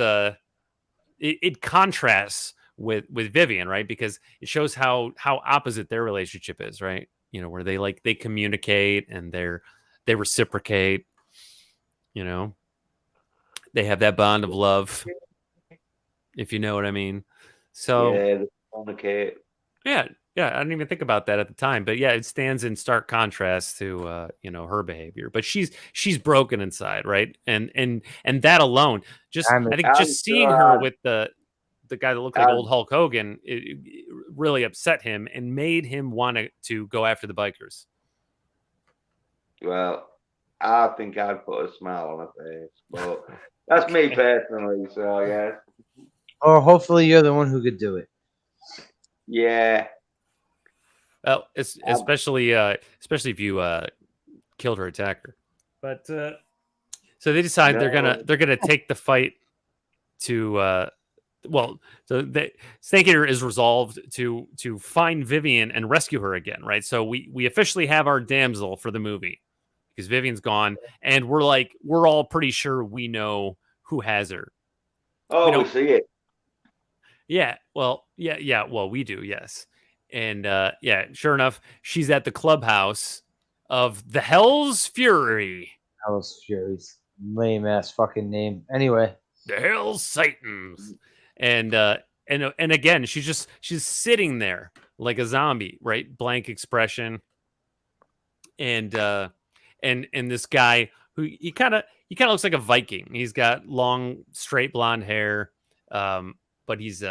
it contrasts with Vivian, right? Because it shows how opposite their relationship is, right? You know, where they communicate and they reciprocate, you know. They have that bond of love, if you know what I mean. So yeah, I didn't even think about that at the time, but yeah, it stands in stark contrast to you know, her behavior. But she's broken inside, right? And that alone, I think just seeing her with the guy that looked like old Hulk Hogan, it really upset him and made him want to go after the bikers. Well, I think I'd put a smile on her face, but that's me personally. So yeah. Or hopefully you're the one who could do it. Yeah. Well, it's especially if you killed her attacker. But so they decide they're gonna take the fight to so Snake Eater is resolved to find Vivian and rescue her again, right? So we officially have our damsel for the movie because Vivian's gone, and we're all pretty sure we know who has her. Oh, we see it. Yeah, well, well, we do, yes. And yeah, sure enough, she's at the clubhouse of the Hell's Fury. Hell's Furies. Lame ass fucking name. Anyway. The Hell's Satans. And again, she's sitting there like a zombie, right? Blank expression. And this guy who he kind of looks like a Viking. He's got long, straight blonde hair. But he's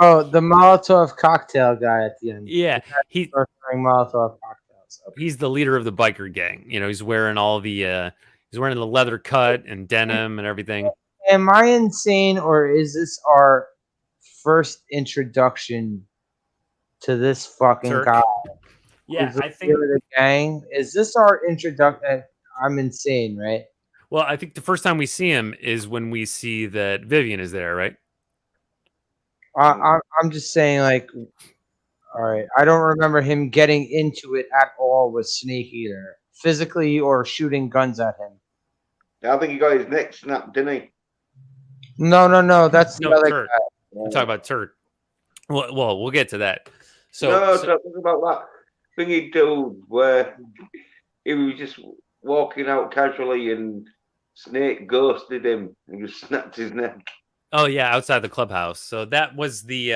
Oh, the Molotov cocktail guy at the end. Yeah, he's Molotov cocktails. Okay. He's the leader of the biker gang. You know, he's wearing all the he's wearing the leather cut and denim and everything. Am I insane, or is this our first introduction to this fucking guy? Yeah, I think the gang. Is this our introduction? I'm insane, right? Well, I think the first time we see him is when we see that Vivian is there, right? I'm just saying, like, all right. I don't remember him getting into it at all with Snake Eater, physically or shooting guns at him. I think he got his neck snapped, didn't he? No. That's the other Turd. guy. We're talking about Turd. Well, we'll get to that. So talking about that thingy dude where he was just walking out casually and Snake ghosted him and just snapped his neck. Oh yeah, outside the clubhouse. So that was the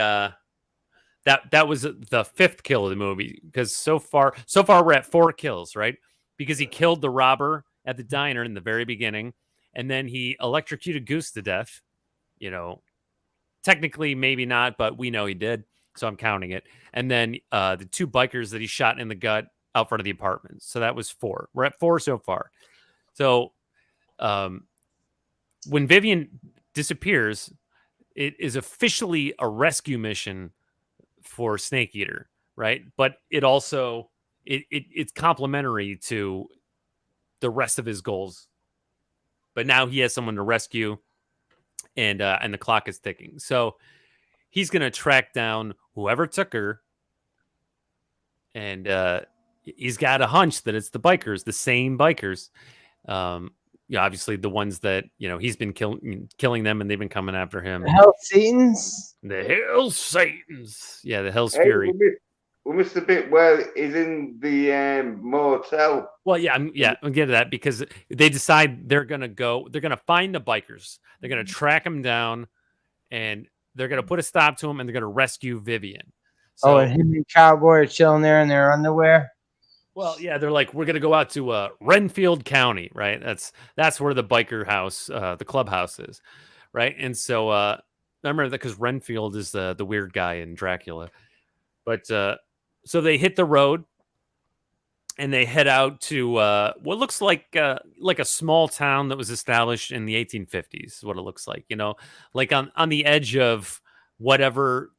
that was the fifth kill of the movie, because so far we're at 4 kills, right? Because he killed the robber at the diner in the very beginning, and then he electrocuted Goose to death. You know, technically maybe not, but we know he did, so I'm counting it. And then the 2 bikers that he shot in the gut out front of the apartment. So that was 4. We're at 4 so far. So when Vivian disappears, it is officially a rescue mission for Snake Eater, right? But it also it's complementary to the rest of his goals. But now he has someone to rescue, and the clock is ticking. So he's gonna track down whoever took her, and he's got a hunch that it's the bikers, the same bikers. Obviously the ones that he's been killing them, and they've been coming after him. The Hell Satans. The Hell Satans. Yeah, the Hell's Fury. We missed the bit where he's in the motel. Well, I'll get to that, because they decide they're gonna find the bikers. They're gonna track them down, and they're gonna put a stop to them, and they're gonna rescue Vivian. So, and him and Cowboy are chilling there in their underwear. Well, yeah, they're like, we're gonna go out to Renfield County, right? That's where the biker house, the clubhouse is, right? And so I remember that because Renfield is the weird guy in Dracula. But so they hit the road, and they head out to what looks like a small town that was established in the 1850s. Is what it looks like, like on the edge of whatever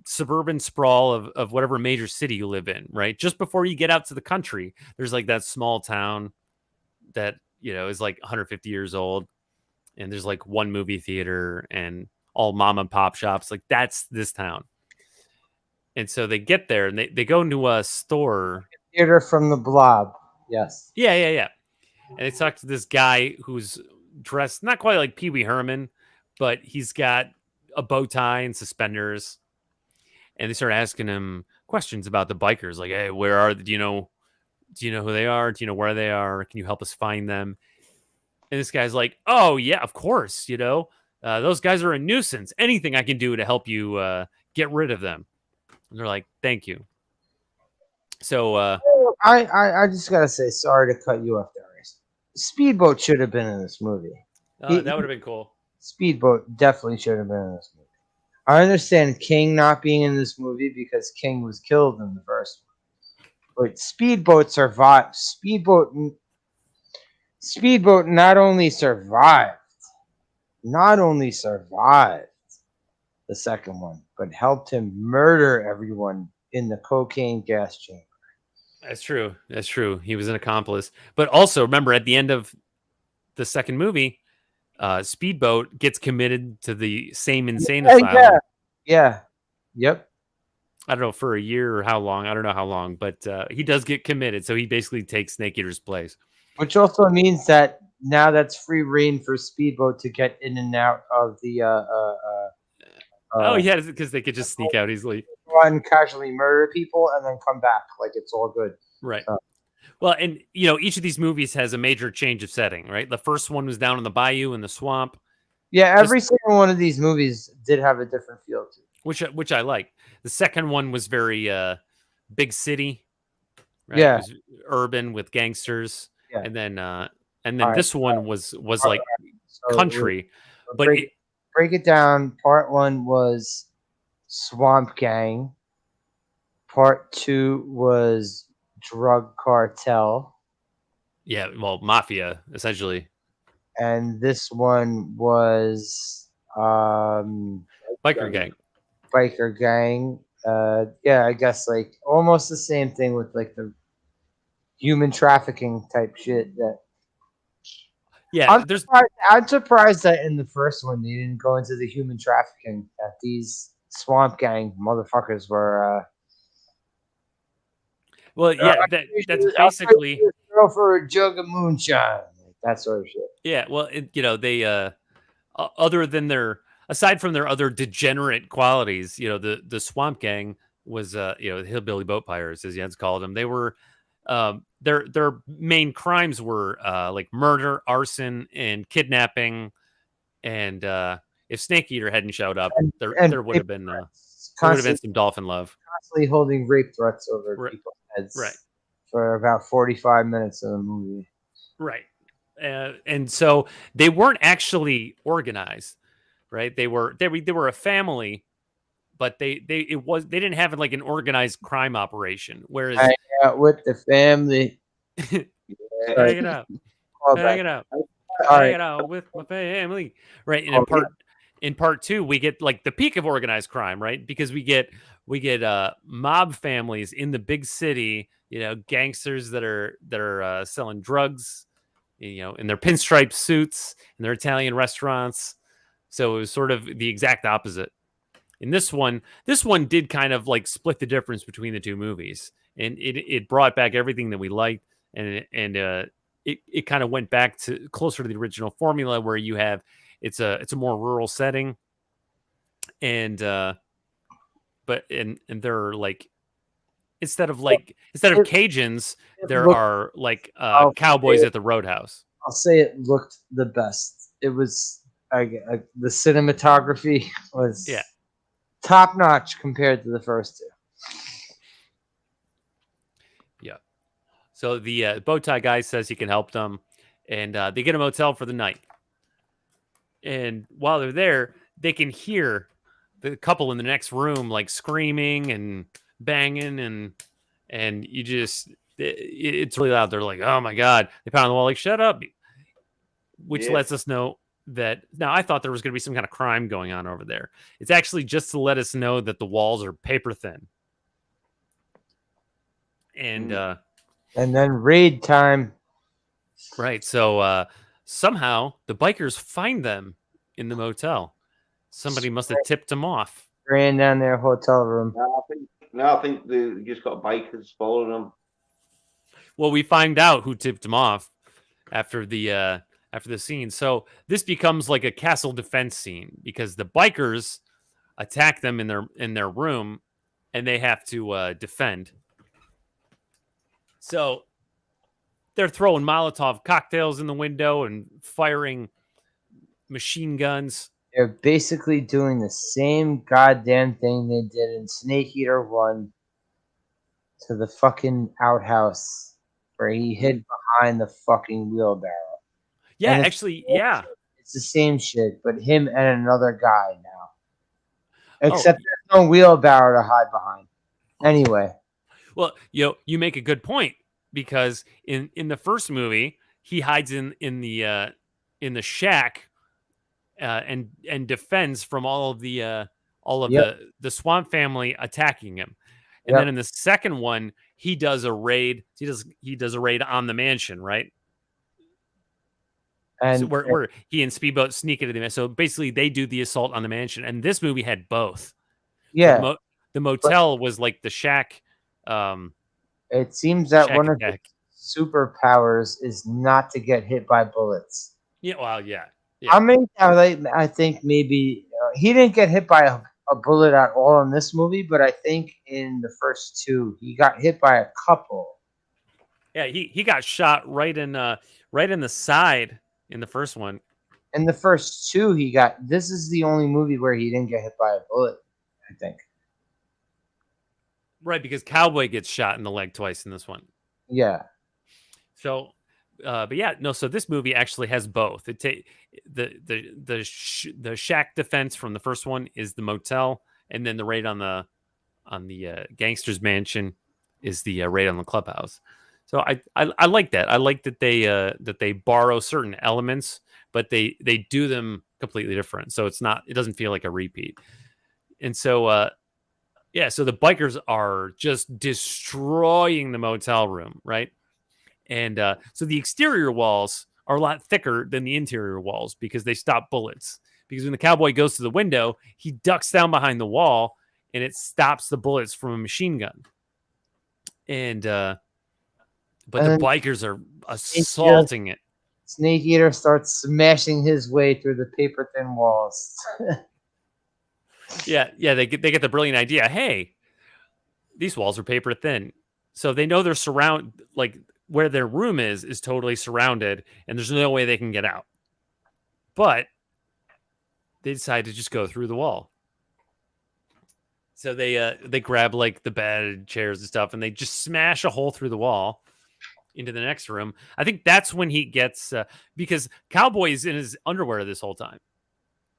suburban sprawl of whatever major city you live in, right? Just before you get out to the country, there's like that small town that is like 150 years old, and there's like one movie theater and all mom and pop shops. Like, that's this town. And so they get there, and they go into a store. Theater from the Blob. Yes. Yeah. And they talk to this guy who's dressed not quite like Pee Wee Herman, but he's got a bow tie and suspenders. And they start asking him questions about the bikers, like, "Hey, where are they? Do you know who they are? Do you know where they are? Can you help us find them?" And this guy's like, "Oh yeah, of course. Those guys are a nuisance. Anything I can do to help you get rid of them." And they're like, "Thank you." So I just gotta say, sorry to cut you off, Darius. Speedboat should have been in this movie. That would have been cool. Speedboat definitely should have been in this movie. I understand King not being in this movie because King was killed in the first one. But Speedboat survived. Speedboat not only survived the second one, but helped him murder everyone in the cocaine gas chamber. That's true. He was an accomplice. But also, remember, at the end of the second movie, Speedboat gets committed to the same insane asylum. Yeah. Yep. I don't know, for a year or how long. I don't know how long, but he does get committed. So he basically takes Snake Eater's place. Which also means that now that's free reign for Speedboat to get in and out of the because they could just sneak out easily. Run, casually murder people, and then come back. Like, it's all good. Right. Well, and each of these movies has a major change of setting, right? The first one was down in the bayou in the swamp. Yeah, every single one of these movies did have a different feel to it, which I like. The second one was very big city, right? Yeah. It was urban with gangsters, Yeah. and then right, this one was like So country, but break it down. Part 1 was Swamp Gang. Part 2 was Drug Cartel. yeah, well, mafia essentially. And this one was Biker gang. Biker gang. Yeah, I guess like almost the same thing with like the human trafficking type shit. That yeah, I'm surprised that in the first one they didn't go into the human trafficking. That these Swamp Gang motherfuckers were. Well, yeah, that's basically girl for a jug of moonshine, like that sort of shit. Yeah, well, they aside from their other degenerate qualities, the Swamp Gang was the hillbilly boat pirates, as Jens called them. They were their main crimes were like murder, arson, and kidnapping. And if Snake Eater hadn't showed up, there would have been some dolphin love. Constantly holding rape threats over people's heads, right, for about 45 minutes of the movie. Right. And so they weren't actually organized, right? They were a family, but they didn't have like an organized crime operation. Whereas hang out with the family, hang it out, hang it out, hang it out with my family, right? And in part 2, we get like the peak of organized crime, right? Because we get mob families in the big city, gangsters that are selling drugs, in their pinstripe suits in their Italian restaurants. So it was sort of the exact opposite. In this one did kind of like split the difference between the two movies, and it brought back everything that we liked, and it kind of went back to closer to the original formula, where you have it's a more rural setting, and but they're like instead of Cajuns, there are like cowboys at the Roadhouse. I'll say it looked the best. It was the cinematography was top notch compared to the first two. Yeah. So the bow tie guy says he can help them, and they get a motel for the night. And while they're there, they can hear the couple in the next room like screaming and banging, and you just it's really loud. They're like, oh my god! They pound on the wall like, shut up, which lets us know that now I thought there was going to be some kind of crime going on over there. It's actually just to let us know that the walls are paper thin. And then raid time. Right. So somehow the bikers find them in the motel. Somebody must have tipped them off. Ran down their hotel room. No, I think they just got bikers following them. Well, we find out who tipped them off after the scene. So this becomes like a castle defense scene because the bikers attack them in their room, and they have to defend. So they're throwing Molotov cocktails in the window and firing machine guns. They're basically doing the same goddamn thing they did in Snake Eater 1 to the fucking outhouse where he hid behind the fucking wheelbarrow. Yeah, actually, yeah. It's the same shit, but him and another guy now. Except there's no wheelbarrow to hide behind. Anyway. Well, you make a good point because in the first movie, he hides in the shack and defends from all of the swamp family attacking him. And then in the second one, he does a raid. He does a raid on the mansion, right? And so where he and Speedboat sneak into the mansion. So basically, they do the assault on the mansion. And this movie had both. Yeah, so the motel was like the shack. It seems that one of the superpowers is not to get hit by bullets. Yeah, well, yeah. How many times? I think maybe he didn't get hit by a bullet at all in this movie, but I think in the first two he got hit by a couple. Yeah, he got shot right in the side in the first one. In the first two, he got. This is the only movie where he didn't get hit by a bullet, I think. Right, because Cowboy gets shot in the leg twice in this one. Yeah. So, but yeah, no. So this movie actually has both. The shack defense from the first one is the motel, and then the raid on the gangster's mansion is the raid on the clubhouse. So I like that. I like that they borrow certain elements, but they do them completely different. So it doesn't feel like a repeat. And so yeah, so the bikers are just destroying the motel room, right? And so the exterior walls are a lot thicker than the interior walls because they stop bullets. Because when the cowboy goes to the window, he ducks down behind the wall and it stops the bullets from a machine gun. And but the bikers are assaulting it. Snake Eater starts smashing his way through the paper thin walls. Yeah, they get the brilliant idea. Hey, these walls are paper thin, so they know they're like where their room is totally surrounded, and there's no way they can get out. But they decide to just go through the wall. So they grab like the bed, chairs, and stuff, and they just smash a hole through the wall into the next room. I think that's when he gets because Cowboy's in his underwear this whole time.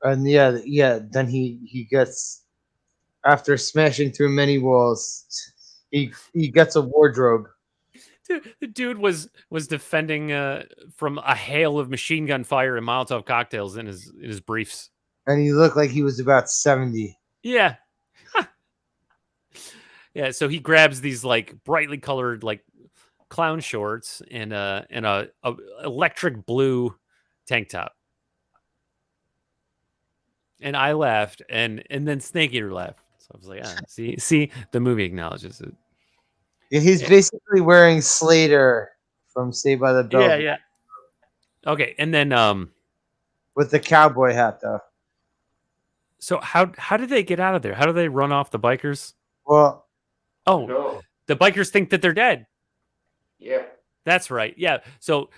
And yeah. Then he gets, after smashing through many walls, he gets a wardrobe. The dude was defending from a hail of machine gun fire and Molotov cocktails in his briefs. And he looked like he was about 70. Yeah. Yeah, so he grabs these like brightly colored like clown shorts and a electric blue tank top. And I laughed and then Snake Eater laughed. So I was like, see, the movie acknowledges it. Yeah, he's basically wearing Slater from Saved by the Bell. Yeah. Okay, and then with the cowboy hat though. So how did they get out of there? How do they run off the bikers? Well, the bikers think that they're dead. Yeah. That's right. Yeah. So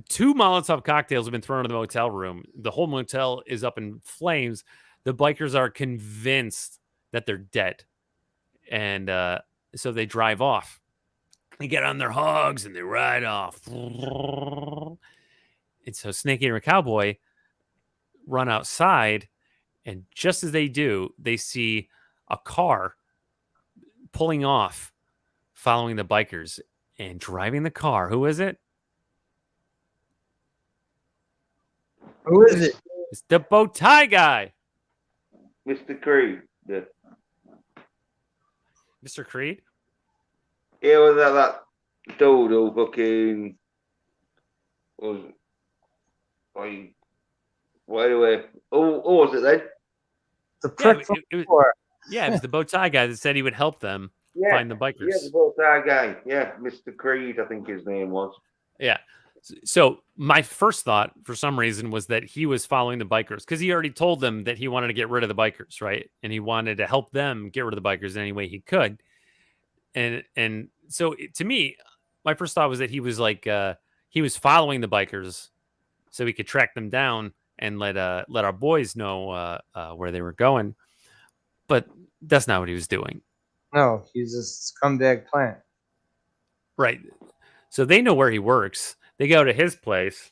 2 Molotov cocktails have been thrown in the motel room. The whole motel is up in flames. The bikers are convinced that they're dead. And so they drive off. They get on their hogs and they ride off. And so Snake Eater and Cowboy run outside. And just as they do, they see a car pulling off, following the bikers. And driving the car, who is it? Who is it? It's the bow tie guy. Mr. Creed. Mr. Creed? Yeah, was that dude who fucking was like, anyway, who was it then? The prick from before. Yeah, it was the bow tie guy that said he would help them find the bikers. Yeah, the bow tie guy. Yeah, Mr. Creed, I think his name was. Yeah. So my first thought, for some reason, was that he was following the bikers because he already told them that he wanted to get rid of the bikers, right? And he wanted to help them get rid of the bikers any way he could. And so to me, my first thought was that he was like he was following the bikers so he could track them down and let our boys know where they were going. But that's not what he was doing. No, he's a scumbag plant. Right. So they know where he works. They go to his place.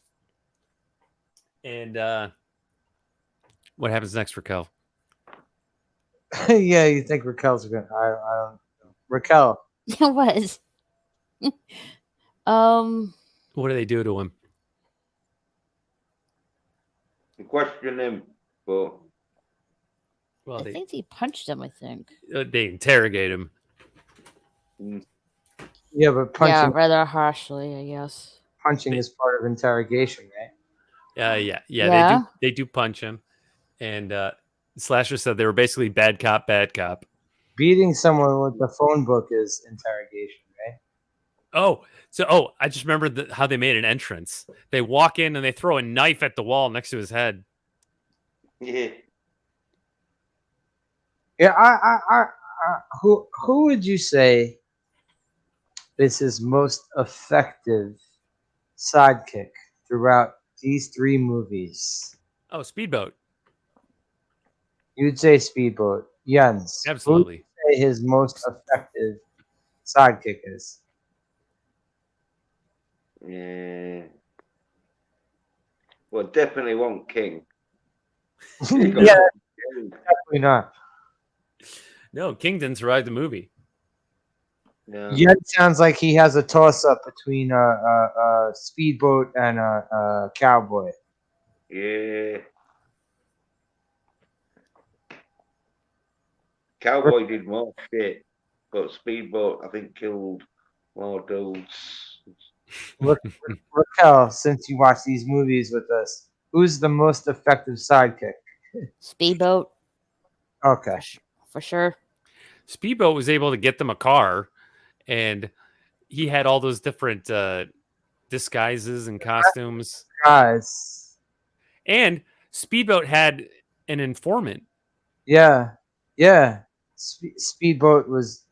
And what happens next, Raquel? Yeah, you think Raquel's going to... I don't know. Raquel. It was. What do they do to him? They question him, but... Well, I think they punched him, I think. They interrogate him. Yeah, but punching... Yeah, rather harshly, I guess. Punching is part of interrogation, right? Yeah. They do punch him. And Slasher said they were basically bad cop, bad cop. Beating someone with the phone book is interrogation, right? I just remembered how they made an entrance. They walk in and they throw a knife at the wall next to his head. Yeah. Yeah, who would you say is his most effective sidekick throughout these 3 movies? Oh, Speedboat. You'd say Speedboat. Jens. Absolutely. Who would you say his most effective sidekick is? Yeah. Well, definitely want King. Yeah, definitely not. No, King didn't survive the movie. No. Yeah, it sounds like he has a toss-up between Speedboat and a Cowboy. Yeah. Cowboy did more shit, but Speedboat, I think, killed more dudes. Raquel, since you watch these movies with us, who's the most effective sidekick? Speedboat. Okay. For sure. Speedboat was able to get them a car, and he had all those different disguises and costumes. Guys. And Speedboat had an informant. Yeah. Yeah. Speedboat was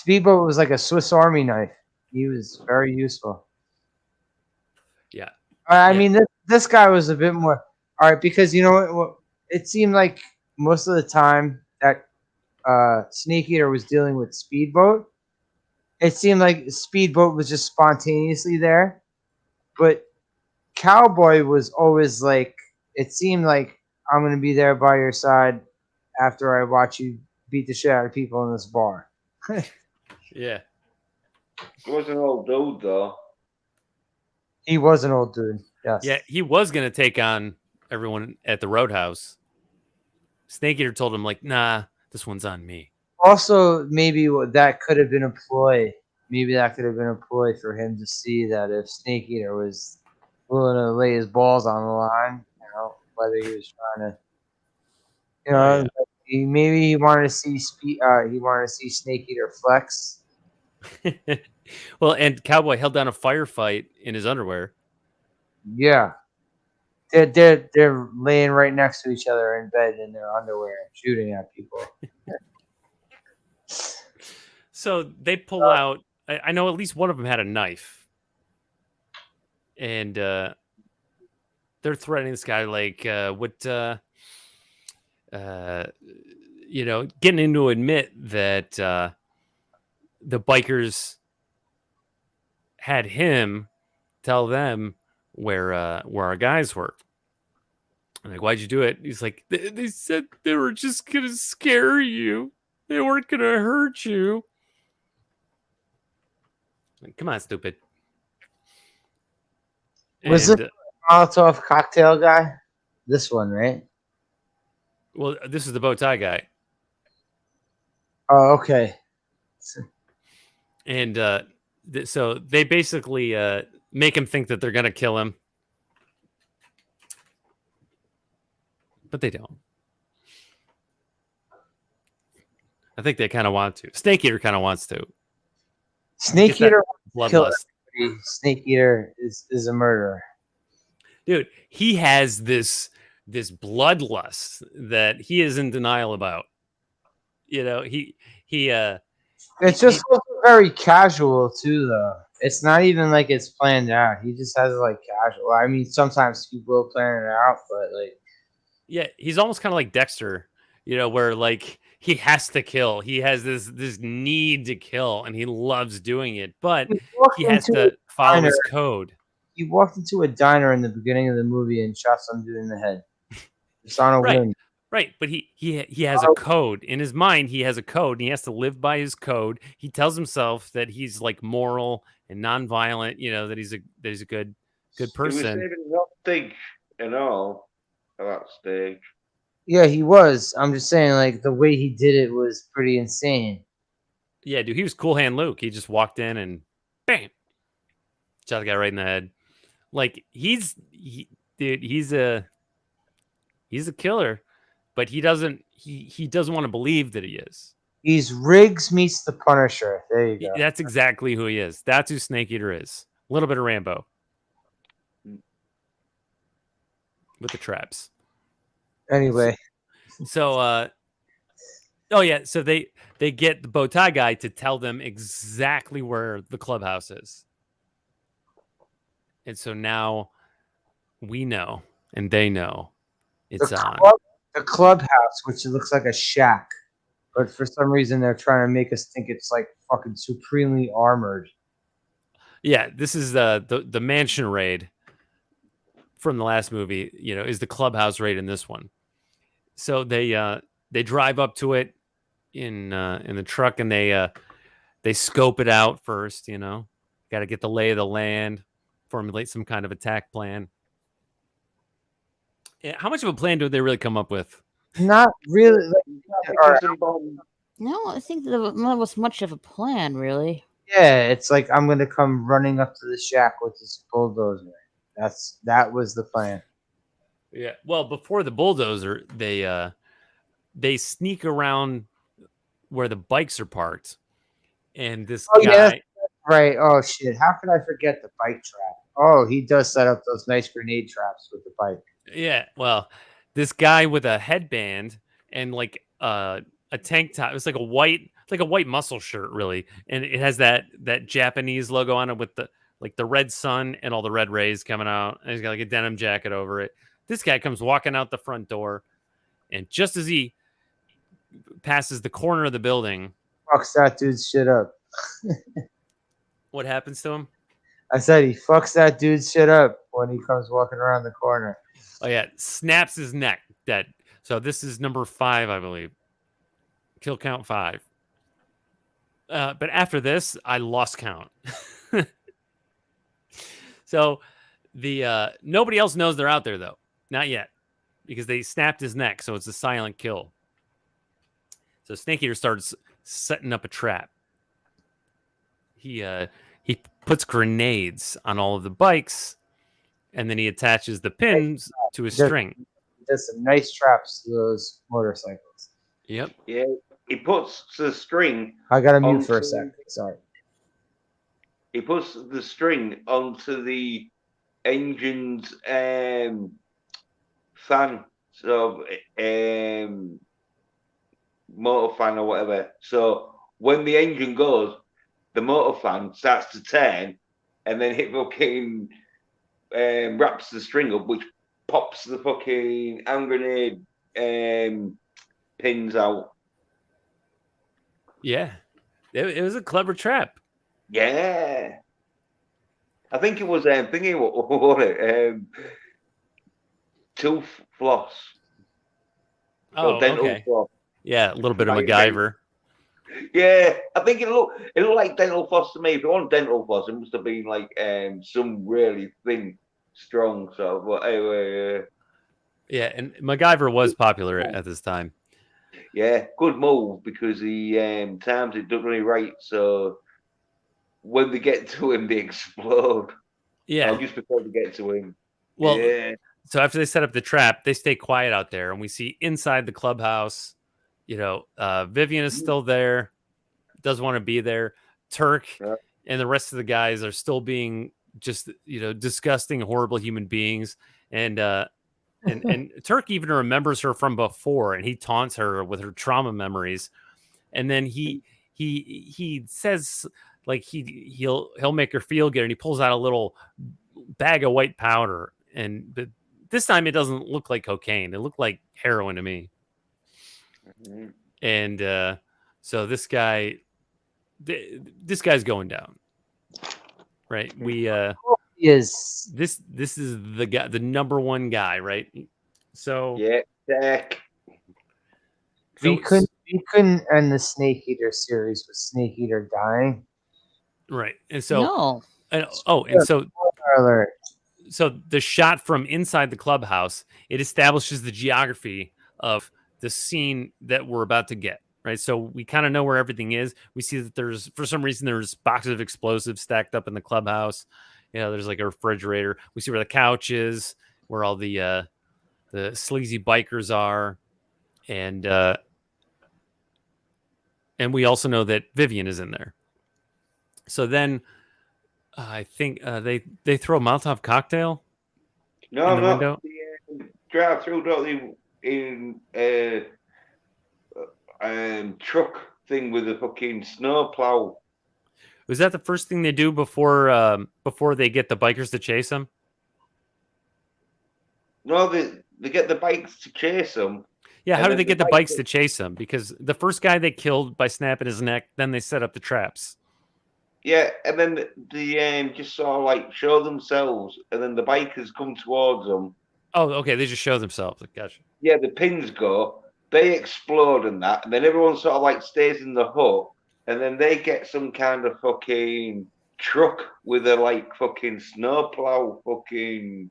like a Swiss Army knife. He was very useful. Yeah. I mean, this guy was a bit more. All right, because you know what? It seemed like most of the time that Snake Eater was dealing with Speedboat, it seemed like Speedboat was just spontaneously there. But Cowboy was always like, it seemed like I'm going to be there by your side after I watch you beat the shit out of people in this bar. Yeah. He was an old dude, though. He was an old dude. Yes. Yeah, he was going to take on everyone at the Roadhouse. Snake Eater told him, like, nah, this one's on me. Also, maybe that could have been a ploy. Maybe that could have been a ploy for him to see that if Snake Eater was willing to lay his balls on the line, you know, whether he was trying to, you know, maybe he wanted to see Snake Eater flex. Well, and Cowboy held down a firefight in his underwear. Yeah, they're laying right next to each other in bed in their underwear, shooting at people. So they pull out. I know at least one of them had a knife, and they're threatening this guy like, you know, getting him to admit that the bikers had him tell them where our guys were. I'm like, why'd you do it? He's like, they said they were just gonna scare you. They weren't gonna hurt you. Like, come on, stupid. Was it Molotov cocktail guy? This one, right? Well, this is the bow tie guy. Oh, okay. And so they basically make him think that they're going to kill him. But they don't. I think they kind of want to. Snake Eater kind of wants to. Snake Eater bloodlust. Snake Eater is a murderer. Dude, he has this bloodlust that he is in denial about. You know, it's just also very casual too, though. It's not even like it's planned out. He just has it like casual. I mean, sometimes he will plan it out, but like, yeah, he's almost kind of like Dexter, you know, where like he has to kill. He has this need to kill, and he loves doing it, but he has to follow his code. He walked into a diner in the beginning of the movie and shot some dude in the head. It's on a whim. Right, but he has a code in his mind. He has a code, and he has to live by his code. He tells himself that he's like moral and nonviolent. You know, that he's a good person. He was saving that stage and all at that stage. Yeah, he was. I'm just saying, like, the way he did it was pretty insane. Yeah, dude, he was Cool Hand Luke. He just walked in and bam, shot the guy right in the head. Like he's a killer, but he doesn't want to believe that he is. He's Riggs meets the Punisher. There you go. That's exactly who he is. That's who Snake Eater is. A little bit of Rambo with the traps. Anyway, so Oh yeah, so they get the bow tie guy to tell them exactly where the clubhouse is, and so now we know and they know it's on. The clubhouse, which looks like a shack, but for some reason they're trying to make us think it's like fucking supremely armored. Yeah, this is the mansion raid from the last movie. You know, is the clubhouse raid in this one? So they drive up to it in the truck and they scope it out first. You know, got to get the lay of the land, formulate some kind of attack plan. Yeah, how much of a plan do they really come up with? Not really. No, I think that was much of a plan, really. Yeah, it's like I'm gonna come running up to the shack with this bulldozer. That was the plan. Yeah. Well, before the bulldozer, they sneak around where the bikes are parked, and this guy. Yeah, right. Oh shit! How could I forget the bike trap? Oh, he does set up those nice grenade traps with the bike. Yeah. Well, this guy with a headband and like a tank top. It's like a white muscle shirt, really, and it has that Japanese logo on it with the red sun and all the red rays coming out. And he's got like a denim jacket over it. This guy comes walking out the front door, and just as he passes the corner of the building, fucks that dude's shit up. What happens to him? I said he fucks that dude's shit up when he comes walking around the corner. Oh yeah, snaps his neck. Dead. So this is number 5, I believe. Kill count 5. But after this, I lost count. So the nobody else knows they're out there though. Not yet. Because they snapped his neck, so it's a silent kill. So Snake Eater starts setting up a trap. He puts grenades on all of the bikes, and then he attaches the pins to a string. He does some nice traps to those motorcycles. Yep. Yeah, he puts the string. I got to mute for a second. Sorry. He puts the string onto the engine's fan, so motor fan or whatever. So when the engine goes, the motor fan starts to turn, and then it fucking wraps the string up, which pops the fucking hand grenade pins out. Yeah, it was a clever trap. Yeah, I think it was thingy. What was it? Tooth floss. Oh, dental okay. floss. Yeah, a little bit of MacGyver. Yeah, I think it looked like dental floss to me. If it wasn't dental floss, it must have been like some really thin, strong sort of. But anyway, yeah, and MacGyver was popular at this time. Yeah, good move because he times it done really right. So when they get to him, they explode. Yeah, just before they get to him. Well, yeah. So after they set up the trap, they stay quiet out there, and we see inside the clubhouse. You know, Vivian is still there, doesn't want to be there. Turk and the rest of the guys are still being just disgusting, horrible human beings, and Turk even remembers her from before, and he taunts her with her trauma memories, and then he says like he'll make her feel good, and he pulls out a little bag of white powder, but this time it doesn't look like cocaine; it looked like heroin to me. Mm-hmm. And so this guy's going down, right? We is this is the guy, the number one guy, right? So yeah, Jack. We couldn't end the Snake Eater series with Snake Eater dying, right? And so no. So the shot from inside the clubhouse, it establishes the geography of the scene that we're about to get, right? So we kind of know where everything is. We see that for some reason there's boxes of explosives stacked up in the clubhouse. There's like a refrigerator. We see where the couch is, where all the sleazy bikers are, and we also know that Vivian is in there. So then I think they throw a Molotov cocktail in the window. Drive through, don't they? In truck thing with a fucking snowplow. Was that the first thing they do before they get the bikers to chase them? No, they get the bikes to chase them. Yeah, And how do then they the get the bikes bikes to chase them? Because the first guy they killed by snapping his neck, then they set up the traps. Yeah, and then the just sort of like show themselves, and then the bikers come towards them. Oh, okay, they just show themselves. Gotcha. Yeah, the pins go, they explode and that, and then everyone sort of like stays in the hut, and then they get some kind of fucking truck with a like fucking snowplow fucking.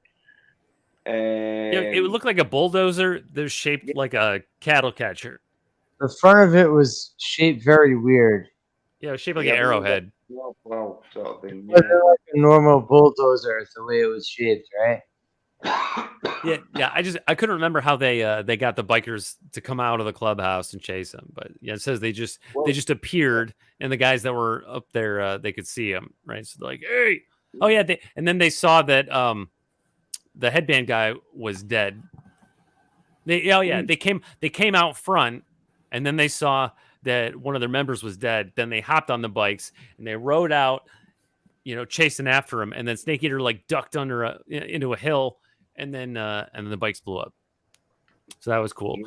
Yeah, it would look like a bulldozer. They're shaped like a cattle catcher. The front of it was shaped very weird. Yeah, it was shaped like an arrowhead. Snowplow sort of thing. It wasn't like a normal bulldozer, the way it was shaped, right? Yeah. I couldn't remember how they got the bikers to come out of the clubhouse and chase them, but yeah, it says they just appeared, and the guys that were up there they could see them, right? So they're like, hey, oh yeah, and then they saw that the headband guy was dead. They came out front, and then they saw that one of their members was dead. Then they hopped on the bikes and they rode out, chasing after him. And then Snake Eater like ducked into a hill, and then the bikes blew up. So that was cool.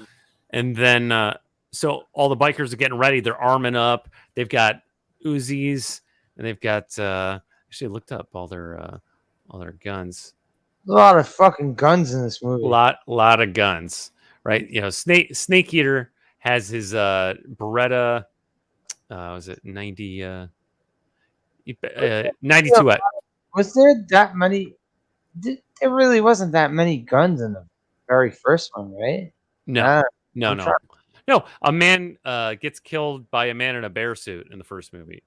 And then so all the bikers are getting ready. They're arming up. They've got Uzis, and they've got actually I looked up all their guns. A lot of fucking guns in this movie. Lot of guns, right? Snake Eater has his Beretta. Was it 90? 92. Was there that many? There really wasn't that many guns in the very first one, right? No. A man gets killed by a man in a bear suit in the first movie.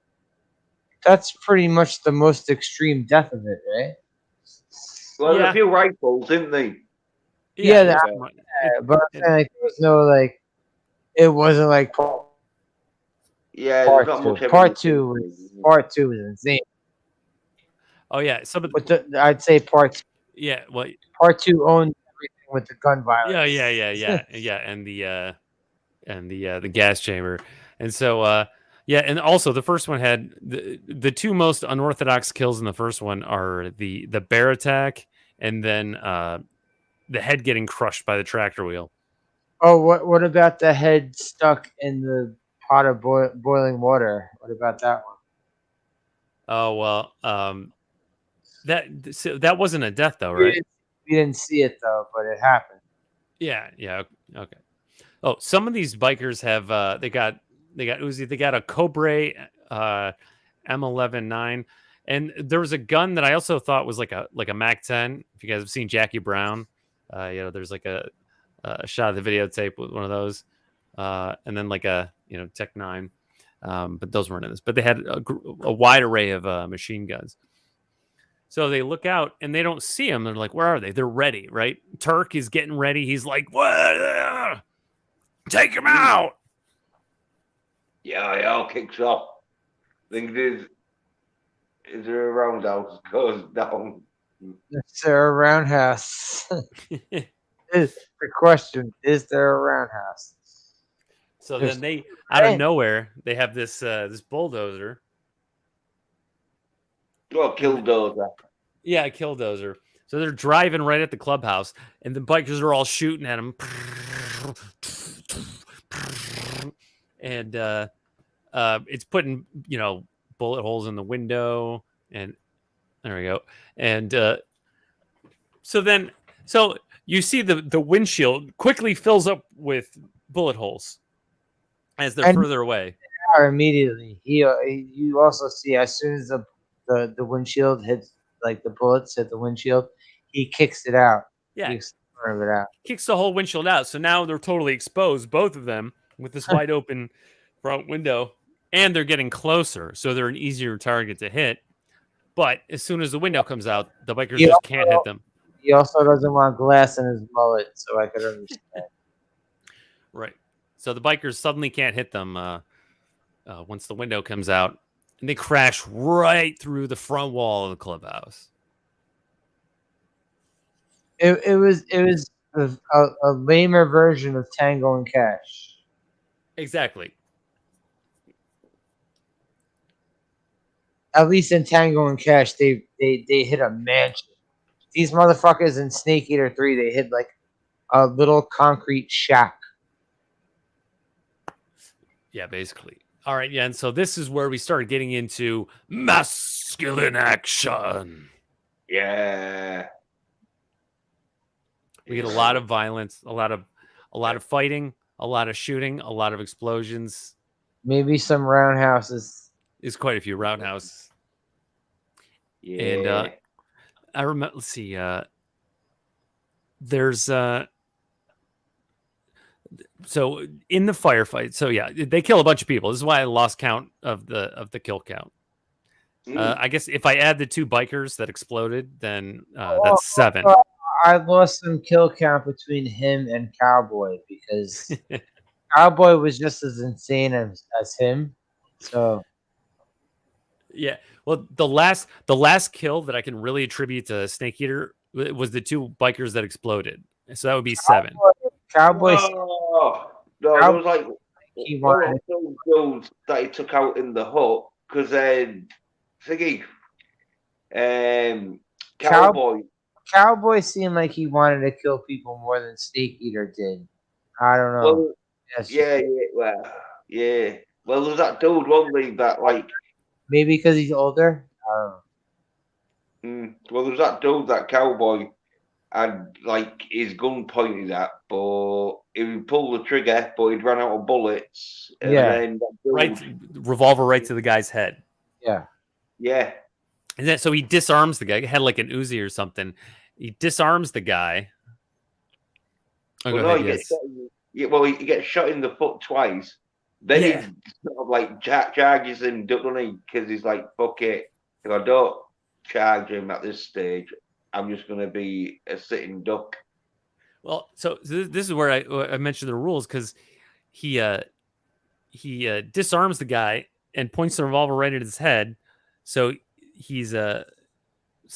That's pretty much the most extreme death of it, right? Well, a few rifles, didn't they? Yeah, but I'm saying like there was no like, it wasn't like part two. Part two was insane. Oh yeah, I'd say part two. Yeah, well, part two owned everything with the gun violence. Yeah, and the gas chamber, and so and also the first one had the two most unorthodox kills in the first one are the bear attack, and then the head getting crushed by the tractor wheel. Oh, what about the head stuck in the pot of boiling water? What about that one? Oh well, that wasn't a death though, right? We didn't see it though, but it happened. Yeah, okay. Oh, some of these bikers have they got Uzi, they got a Cobra M11-9, and there was a gun that I also thought was like a Mac 10. If you guys have seen Jackie Brown, there's like a shot of the videotape with one of those, and then like a Tech 9, but those weren't in this. But they had a wide array of machine guns. So they look out and they don't see them. They're like, where are they? They're ready, right? Turk is getting ready. He's like, what? Take him out. Yeah, it all kicks off. I think is there a roundhouse goes down? Is there a roundhouse? Is the question, is there a roundhouse? So then they, out of nowhere, they have this this bulldozer. Oh, killdozer. Yeah, killdozer. So they're driving right at the clubhouse, and the bikers are all shooting at them. And it's putting, bullet holes in the window, and there we go. And so you see the windshield quickly fills up with bullet holes as they're further away. Immediately, you also see as soon as the windshield hits, like the bullets hit the windshield, he kicks it out. Yeah, he kicks it out. Kicks the whole windshield out. So now they're totally exposed, both of them, with this wide open front window, and they're getting closer, so they're an easier target to hit. But as soon as the window comes out, the bikers just can't hit them. He also doesn't want glass in his mullet, so I could understand. Right. So the bikers suddenly can't hit them once the window comes out, and they crash right through the front wall of the clubhouse. It was a lamer version of Tango and Cash. Exactly. At least in Tango and Cash, they hit a mansion. These motherfuckers in Snake Eater 3, they hit like a little concrete shack. Yeah, basically. All right, yeah, and so this is where we started getting into masculine action. Yeah. We get a lot of violence, a lot of fighting, a lot of shooting, a lot of explosions. Maybe some roundhouses. There's quite a few roundhouse. Yeah. And I remember. Let's see. There's so in the firefight. So yeah, they kill a bunch of people. This is why I lost count of the kill count. I guess if I add the 2 bikers that exploded, then that's 7. I lost some kill count between him and Cowboy because Cowboy was just as insane as him. So Yeah. Well, the last kill that I can really attribute to Snake Eater was the 2 bikers that exploded. So that would be 7. Cowboy, no, there was like he one of wanted. those dudes that he took out in the hut because thingy, Cowboy. Cowboy seemed like he wanted to kill people more than Snake Eater did. I don't know. Well, yeah, well, yeah. Well, there's that dude, wasn't there, that like. Maybe because he's older. I don't know. Well, there's that dude, that Cowboy, had like his gun pointed at, but he would pull the trigger, but he'd run out of bullets. And then that dude, right, revolver right to the guy's head. Yeah. Yeah. And then so he disarms the guy. He had like an Uzi or something. He disarms the guy. Oh, Well, go no, ahead, yes. he gets shot in the foot twice. Then he sort of like charges him, doesn't he? Because he's like, fuck it. If I don't charge him at this stage, I'm just going to be a sitting duck. Well, so this is where I mentioned the rules, because he disarms the guy and points the revolver right at his head. So he's so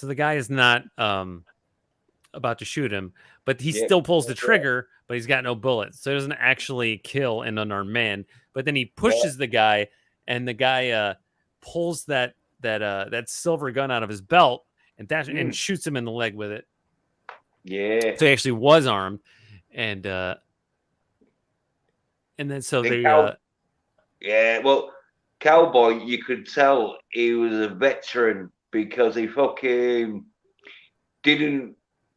the guy is not about to shoot him, but he still pulls the trigger, but he's got no bullets, so he doesn't actually kill an unarmed man. But then he pushes the guy, and the guy pulls that silver gun out of his belt and shoots him in the leg with it. Yeah. So he actually was armed, and then so they yeah, well, Cowboy, you could tell he was a veteran because he fucking didn't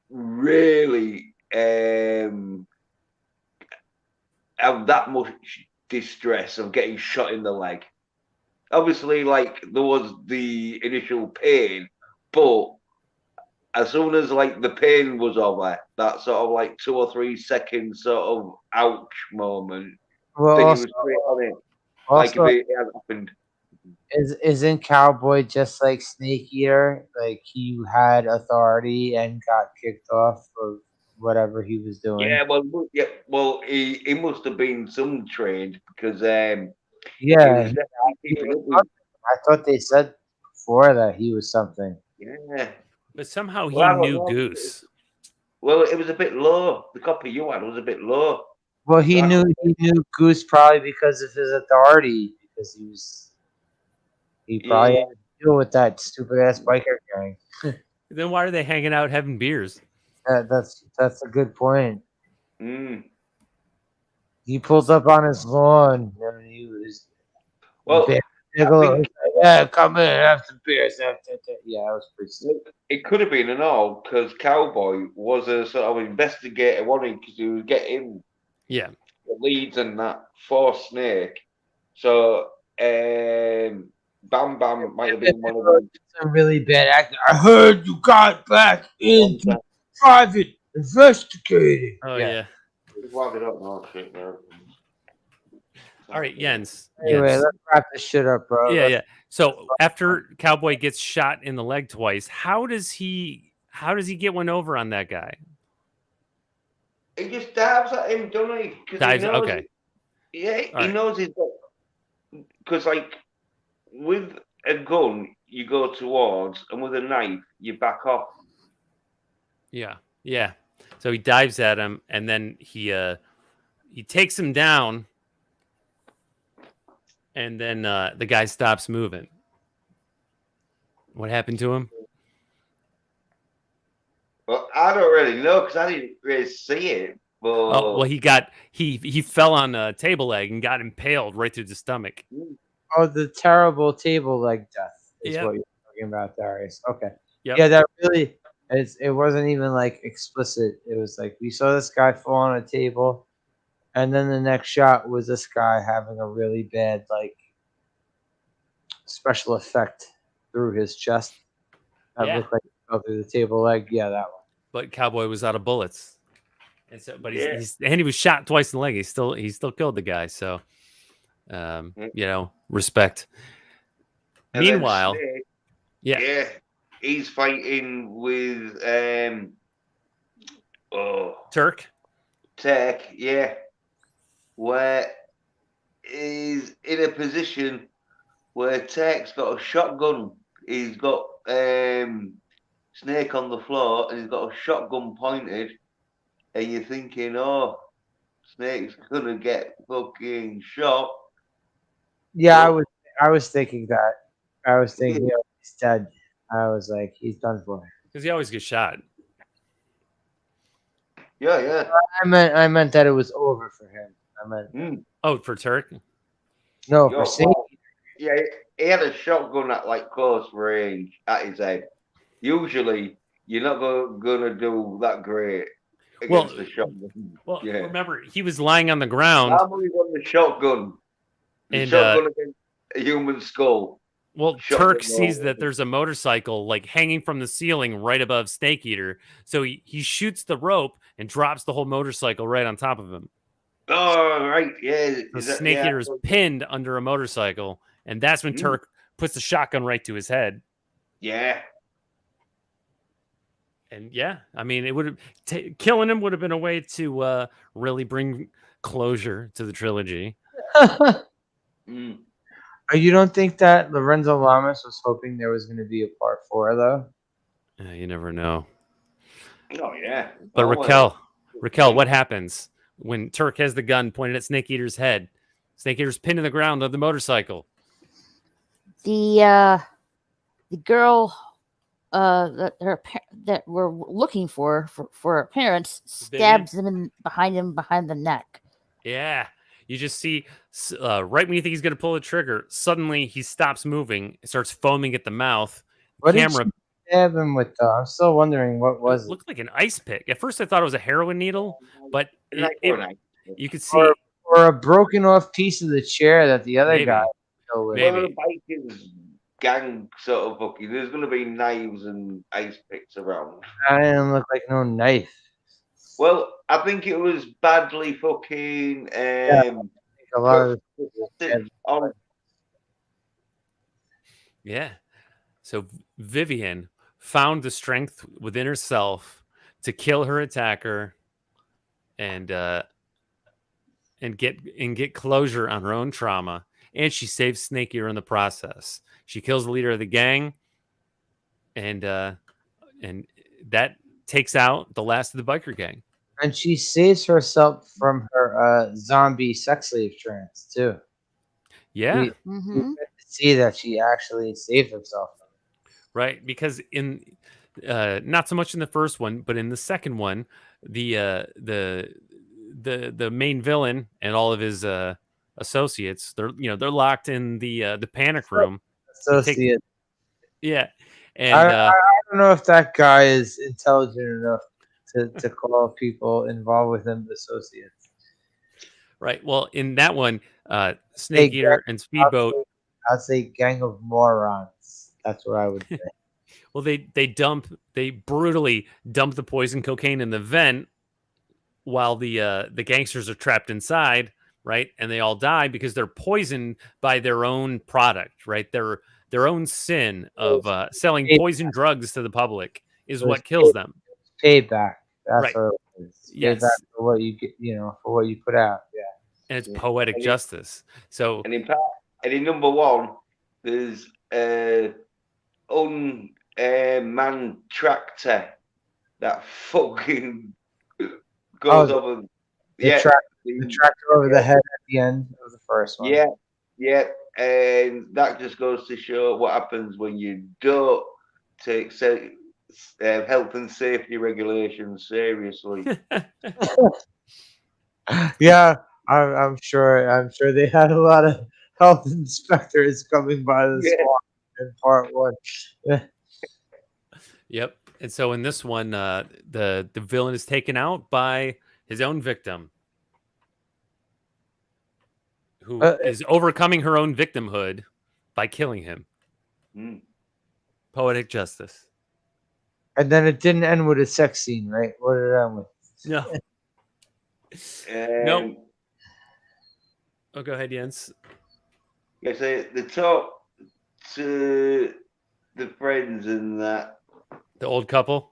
really have that much distress of getting shot in the leg. Obviously, like, there was the initial pain, but as soon as like the pain was over, that sort of like 2 or 3 seconds sort of ouch moment, Well, then he also, was straight on it. also, Like if it hadn't happened. Isn't Cowboy just like Snake Eater? Like he had authority and got kicked off for whatever he was doing. Yeah, well, he must have been some trained because Yeah, he was I thought they said before that he was something. yeah. but somehow he Well, I don't knew know. Goose. Well, it was a bit low. The copy you had was a bit low. Well, he knew Goose probably because of his authority, because he probably had to deal with that stupid ass biker gang. Then why are they hanging out having beers? That's a good point. Mm. He pulled up on his lawn and he was yeah, come in, have some beers. Yeah, it was pretty stupid. It could have been an all because Cowboy was a sort of investigator, wasn't he? Because he was getting the leads and that for Snake. So Bam Bam might have been one of them. Some really bad acting. I heard you got back into private investigating. Oh yeah. Well, they don't know shit, man. All right, Jens. Anyway, let's wrap this shit up, bro. Yeah. So after Cowboy gets shot in the leg twice, how does he get one over on that guy? He just dives at him, doesn't he? Dives. Okay. He knows he's got. Because like with a gun, you go towards, and with a knife, you back off. Yeah. So he dives at him, and then he takes him down, and then the guy stops moving. What happened to him? Well, I don't really know because I didn't really see it. But Oh, well, he fell on a table leg and got impaled right through the stomach. Oh, the terrible table leg death is Yep. what you're talking about, Darius. Okay. Yep. Yeah, that really it wasn't even like explicit. It was like we saw this guy fall on a table, and then the next shot was this guy having a really bad like special effect through his chest. That Yeah. looked like it fell through the table leg. Yeah, that one. But Cowboy was out of bullets, and so he was shot twice in the leg. He still killed the guy. So, respect. And Meanwhile, Snake, yeah, he's fighting with Turk, where he's in a position where Turk's got a shotgun. He's got Snake on the floor, and he's got a shotgun pointed, and you're thinking, oh, Snake's gonna get fucking shot. Yeah, I was thinking that. I was thinking he's dead. I was like, he's done for. because he always gets shot. Yeah. I meant that it was over for him. I meant for Turk. No, for Snake. Yeah, he had a shotgun at like close range at his head. Usually, you're not gonna do that great against the shotgun. Well, remember, he was lying on the ground. Normally, on the shotgun, against a human skull. Well, Turk sees that there's a motorcycle like hanging from the ceiling right above Snake Eater, so he shoots the rope and drops the whole motorcycle right on top of him. Oh, right, yeah. The Snake Eater is pinned under a motorcycle, and that's when Turk puts the shotgun right to his head. Yeah. And I mean, it would have killing him would have been a way to really bring closure to the trilogy. You don't think that Lorenzo Lamas was hoping there was going to be a part 4, though? You never know. Oh, yeah. But Raquel, what happens when Turk has the gun pointed at Snake Eater's head? Snake Eater's pinned to the ground of the motorcycle. The girl that we're looking for her parents stabs him behind the neck. Yeah. You just see right when you think he's going to pull the trigger, suddenly he stops moving, starts foaming at the mouth. What did she stab him with, though? I'm still wondering what was it. Looked like an ice pick. At first I thought it was a heroin needle, but you could see. Or a broken off piece of the chair that the other guy fell with. Well, the Vikings gang sort of fucking, there's going to be knives and ice picks around. That didn't look like no knife. Well, I think it was badly fucking. A lot of. Yeah. So Vivian found the strength within herself to kill her attacker, and get closure on her own trauma, and she saves Snake Eater in the process. She kills the leader of the gang, and that takes out the last of the biker gang. And she saves herself from her zombie sex slave trance, too. Yeah. We see that she actually saved herself. Right, because in not so much in the first one, but in the second one, the main villain and all of his associates, they're locked in the panic room. Associate. And I don't know if that guy is intelligent enough to call people involved with him associates. Right. Well, in that one, Snake Eater and Speedboat. I'd say gang of morons. That's what I would say. Well, they brutally dump the poison cocaine in the vent while the gangsters are trapped inside, right? And they all die because they're poisoned by their own product, right? Their own sin of selling poison drugs to the public is what kills them. Payback. That's right. what it is. Yes. Payback for what you get, for what you put out. Yeah. And it's poetic justice. So and in number 1, there's unmanned tractor that fucking goes over. The tractor over the head at the end of the first one. Yeah. and that just goes to show what happens when you don't take health and safety regulations seriously. Yeah, I'm sure. I'm sure they had a lot of health inspectors coming by the Yeah. swamp in part one. Yep. And so in this one, the villain is taken out by his own victim, who is overcoming her own victimhood by killing him. Mm. Poetic justice. And then it didn't end with a sex scene, right? What did it end with? No. No. Oh, go ahead, Jens. Yeah, so the talk to the friends and that. The old couple.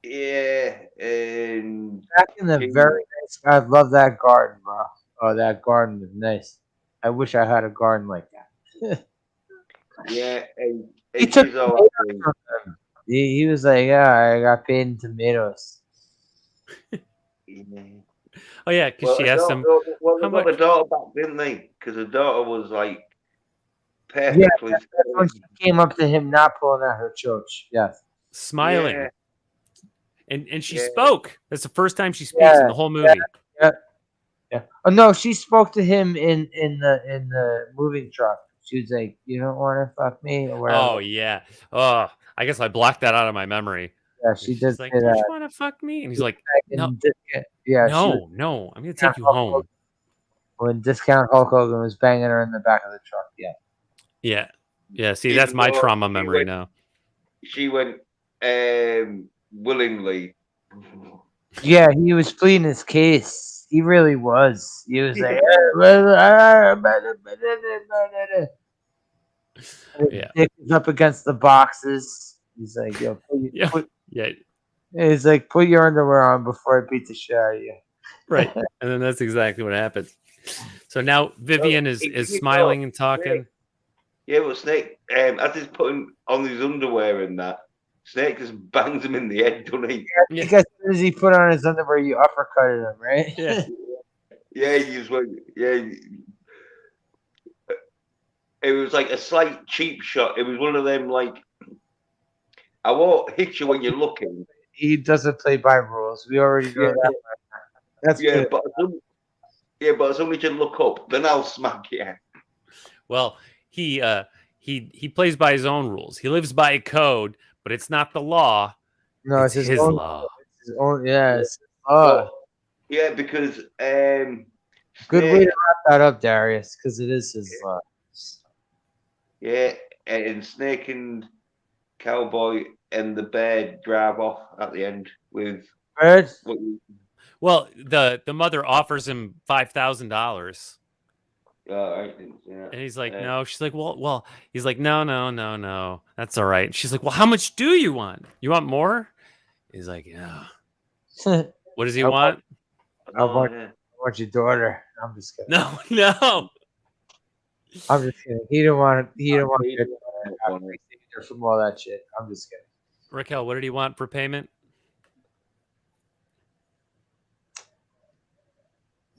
Yeah, and Back in the very nice. I love that garden, bro. Oh, that garden is nice. I wish I had a garden like that. yeah, and He took she's all tomatoes from them. He was like, "Yeah, I got paid in tomatoes." Yeah. Oh yeah, because she asked him. Well, how they got much? the daughter back, didn't they? Because the daughter was like Yeah, perfectly. that's when she came up to him, not pulling out her choach. Yes, Smiling. Yeah. And she Yeah. spoke. That's the first time she speaks in the whole movie. Yeah. Oh no, she spoke to him in the moving truck. She was like, "You don't want to fuck me," or whatever. Oh yeah. Oh, I guess I blocked that out of my memory. Yeah, she did She's like, say "Don't you that. want to fuck me?" And he's like, "No, Yeah, she was, no, I'm gonna take you home." when Discount Hulk Hogan was banging her in the back of the truck. Yeah. Yeah, yeah. See, Even that's my though trauma she memory went- now. She went willingly. Yeah, he was pleading his case. He really was. He was like, Yeah. Dick is up against the boxes. He's like, "Yo, Yeah, yeah, he's like, put your underwear on before I beat the shit out of you." right. And then that's exactly what happens. So now Vivian is smiling and talking. Yeah, but Snake, as he's putting on his underwear and that, Snake just bangs him in the head, doesn't he? Yeah. Because as soon as he put on his underwear, you uppercutted him, right? Yeah. Yeah, he just went. Yeah, it was like a slight cheap shot. It was one of them like, I won't hit you when you're looking. He doesn't play by rules. We already know that. That's Yeah, good. but as soon as you look up, then I'll smack you. Well, he plays by his own rules. He lives by a code, but it's not the law. No, it's his own law. It's his own. Yeah, it's his law. Yeah, because Good way to wrap that up, Darius, because it is his law. Yeah, and Snake and Cowboy and the bear drive off at the end with. Bird? Well, the mother offers him $5,000. Yeah. And he's like, no. She's like, well. He's like, no. That's all right. She's like, well, how much do you want? You want more? He's like, yeah. What does he want? I want your daughter. I'm just kidding. No. I'm just kidding. He didn't want your daughter from all that shit. I'm just kidding. Raquel, what did he want for payment?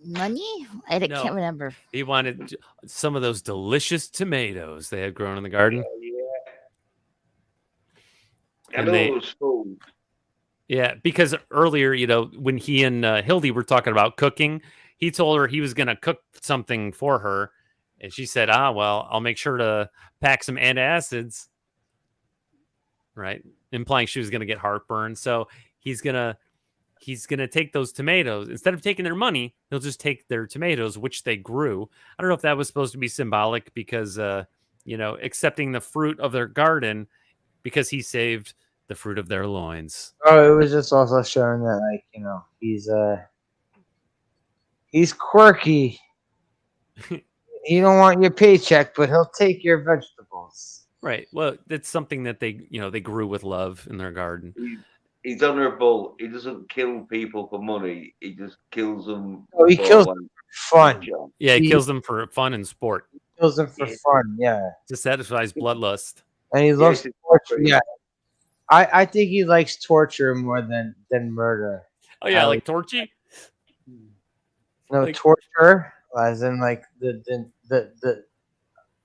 Money? I can't remember. He wanted some of those delicious tomatoes they had grown in the garden. And it was food. Yeah, because earlier, when he and Hildy were talking about cooking, he told her he was going to cook something for her. And she said, well, I'll make sure to pack some antacids. Right? Implying she was going to get heartburn. So he's going to take those tomatoes. Instead of taking their money, he'll just take their tomatoes, which they grew. I don't know if that was supposed to be symbolic because, accepting the fruit of their garden because he saved the fruit of their loins. Oh, it was just also showing that, he's quirky. He don't want your paycheck, but he'll take your vegetables. Right. Well, it's something that they grew with love in their garden. He's honorable. He doesn't kill people for money. He just kills them. Oh, he kills them for fun. Yeah, he kills them for fun and sport. He kills them for fun. Yeah. To satisfy his bloodlust. And he loves torture. Yeah. I think he likes torture more than murder. Oh yeah, like Torchy? No, torture, as in like the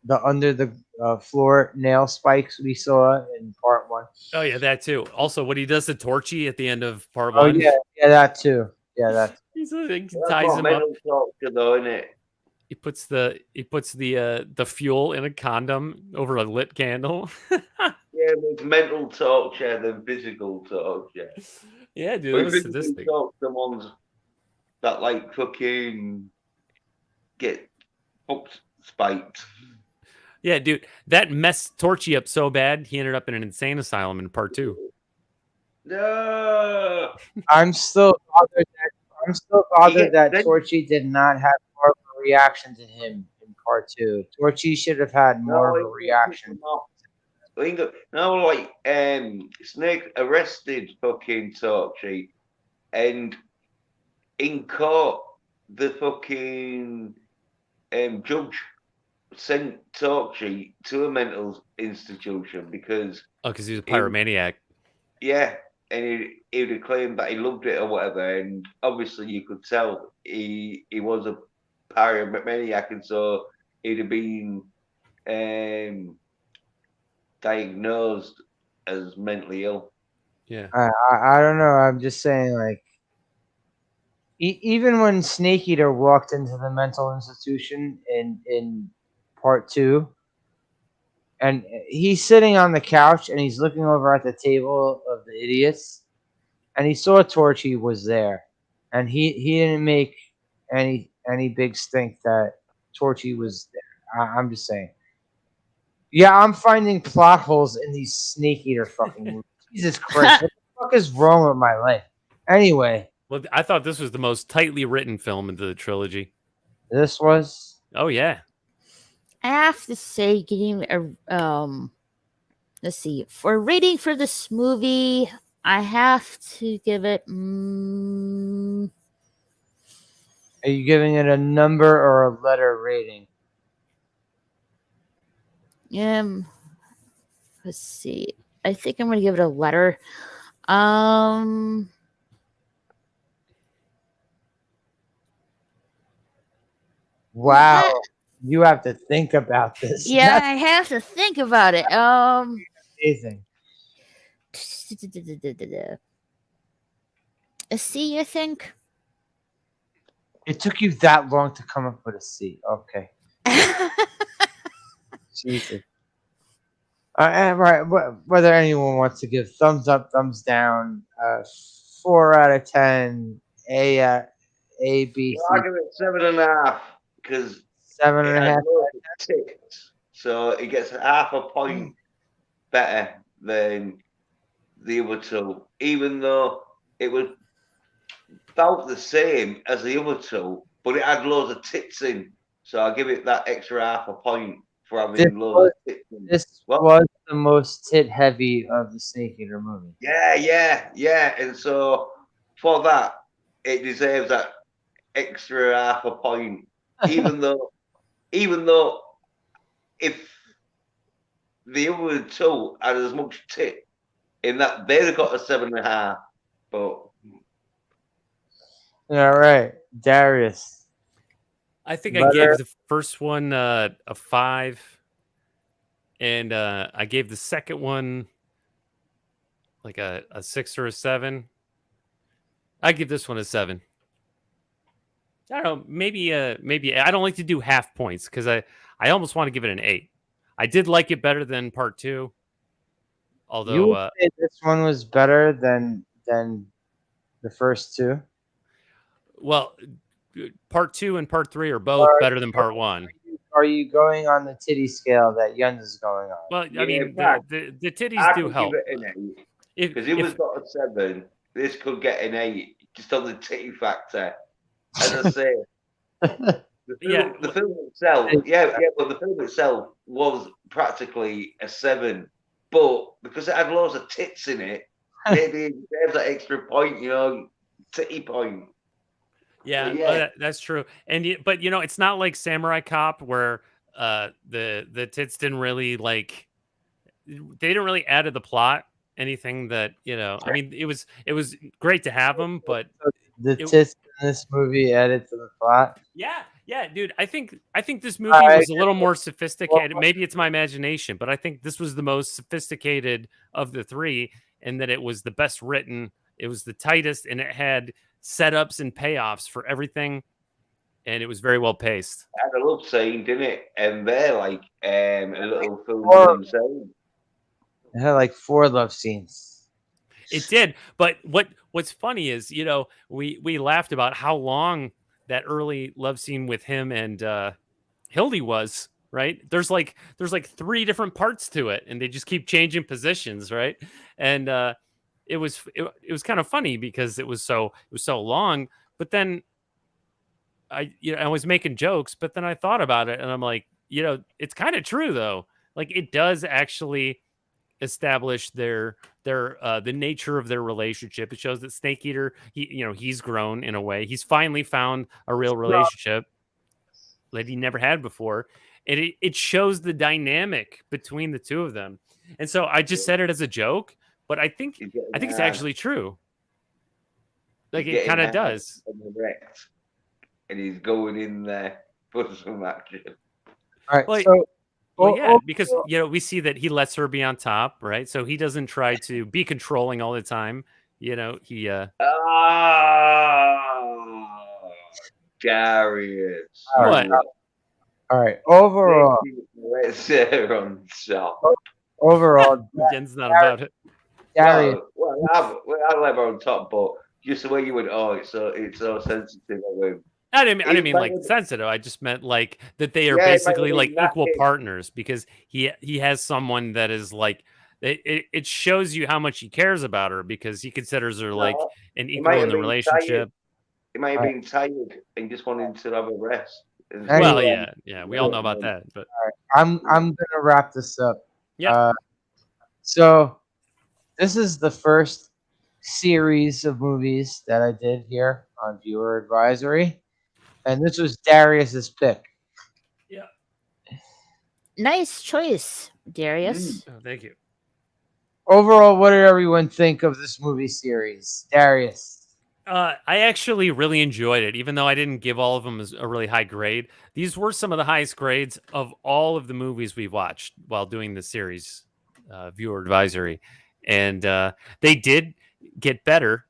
the under the floor nail spikes we saw in part 1. Oh yeah, that too. Also, what he does to Torchy at the end of part Oh 1. yeah, that too. Yeah, that. He That's ties what him up. mental torture, though, isn't it? He puts the fuel in a condom over a lit candle. Yeah, it's mental torture than physical torture. Yeah, dude, But that was physical sadistic. torture, the ones that like fucking get fucked spiked. Yeah, dude, that messed Torchy up so bad he ended up in an insane asylum in part 2. No. I'm still bothered that Torchy did not have more of a reaction to him in part 2. Torchy should have had more of a reaction. No, like Snake arrested fucking Torchy, and in court the fucking judge sent Torchy to a mental institution because Because he's a pyromaniac. yeah, and he would have claimed that he loved it or whatever, and obviously you could tell he was a pyromaniac, and so he'd have been diagnosed as mentally ill. Yeah. I don't know. I'm just saying, like, even when Snake Eater walked into the mental institution in part 2, and he's sitting on the couch and he's looking over at the table of the idiots, and he saw Torchy was there, and he didn't make any big stink that Torchy was there. I'm just saying. Yeah, I'm finding plot holes in these Snake Eater fucking movies. Jesus Christ, what the fuck is wrong with my life? Anyway. Well, I thought this was the most tightly written film in the trilogy. This was? Oh yeah. I have to say, getting a let's see, for rating for this movie, I have to give it. Are you giving it a number or a letter rating? Let's see. I think I'm gonna give it a letter. Wow. You have to think about this. Yeah, I have to think about it. Amazing. A C, I think. It took you that long to come up with a C. Okay. Jesus. Right. Whether anyone wants to give thumbs up, thumbs down, 4 out of 10, A, B, I'll C. give it 7.5 because 7.5. ticks, so it gets half a point better than the other two, even though it was about the same as the other two, but it had loads of tits in. So I'll give it that extra half a point for having loads of tits in. This was the most tit heavy of the Snake Eater movie. Yeah. And so for that, it deserves that extra half a point. Even though if the other two had as much tit in that, they'd have got a 7.5. But all right, Darius. I think I gave the first one a 5, and I gave the second one like a 6 or a 7. I give this one a 7. I don't know, maybe I don't like to do half points because I almost want to give it an 8. I did like it better than part 2, although you would say this one was better than the first two. Well, part 2 and part 3 are both better than part 1. Are you going on the titty scale that Jens is going on? Well, I mean, the titties do help. Give it an 8 because if it got a 7, this could get an 8 just on the titty factor. As I say, the film itself, but the film itself was practically a 7, but because it had loads of tits in it, maybe it deserves that extra point, titty point. Yeah, that's true. But it's not like Samurai Cop where the tits didn't really they didn't really add to the plot anything that I mean it was great to have them, but the tits in this movie added to the plot. Yeah, Yeah, dude, I think this movie was a little more sophisticated. Maybe it's my imagination, but I think this was the most sophisticated of the three, and that it was the best written. It was the tightest, and it had setups and payoffs for everything, and it was very well paced. Had a love scene, didn't it? And they're like a little film in themselves. It had like 4 love scenes. It did, but what's funny is, you know, we laughed about how long that early love scene with him and Hildy was, right? There's like 3 different parts to it, and they just keep changing positions, right? And it was kind of funny because it was so long. But then I was making jokes, but then I thought about it, and I'm like, you know, it's kind of true though. Like, it does actually establish their the nature of their relationship. It shows that Snake Eater, he's grown in a way. He's finally found a real relationship that he never had before. And it shows the dynamic between the two of them. And so I just said it as a joke, but I think it's actually true. Like, it kind of does. And he's going in there for some action. All right, because we see that he lets her be on top, right? So he doesn't try to be controlling all the time. He Darius. What? All right. Overall, let's on top. Overall, Jen's not about it. Darius. Well, I love her on top, but just the way you went, it's so sensitive. I didn't mean like sensitive. I just meant like that they are basically like equal partners, because he has someone that is like, it shows you how much he cares about her, because he considers her like an equal in the relationship. He might have been tired and just wanted to have a rest. Well, yeah, we all know about that. But I'm gonna wrap this up. Yeah. So this is the first series of movies that I did here on Viewer Advisory, and this was Darius's pick. Yeah. Nice choice, Darius. Oh, thank you. Overall, what did everyone think of this movie series, Darius? I actually really enjoyed it, even though I didn't give all of them a really high grade. These were some of the highest grades of all of the movies we've watched while doing the series, Viewer Advisory. And they did get better.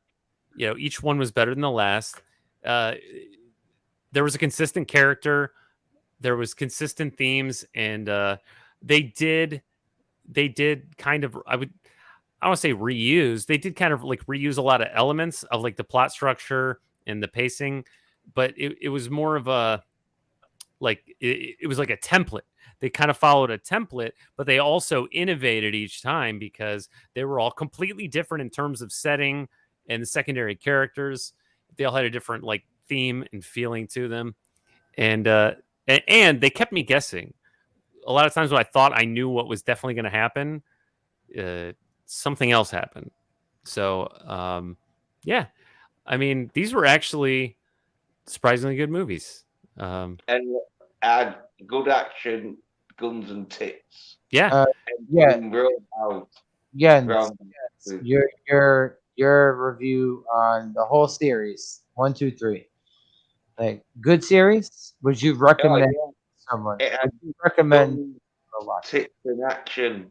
You know, each one was better than the last. There was a consistent character. There was consistent themes, and they did kind of, I don't want to say reuse. They did kind of like reuse a lot of elements of like the plot structure and the pacing, but it was more of a, like, it was like a template. They kind of followed a template, but they also innovated each time, because they were all completely different in terms of setting and the secondary characters. They all had a different like theme and feeling to them. And they kept me guessing. A lot of times when I thought I knew what was definitely going to happen, something else happened. So, yeah, I mean, these were actually surprisingly good movies. And add good action, guns and tits. Yeah. Roadhouse. Yeah. Your review on the whole series, 1, 2, 3. Like, good series? Would you recommend someone? Would you recommend tits and action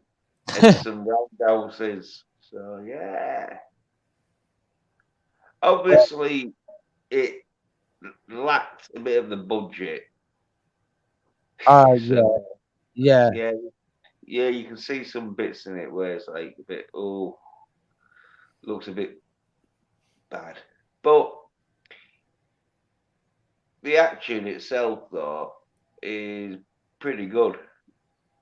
and some roundhouses? So yeah. Obviously, it lacked a bit of the budget. Yeah. You can see some bits in it where it's like a bit, looks a bit bad. But the action itself, though, is pretty good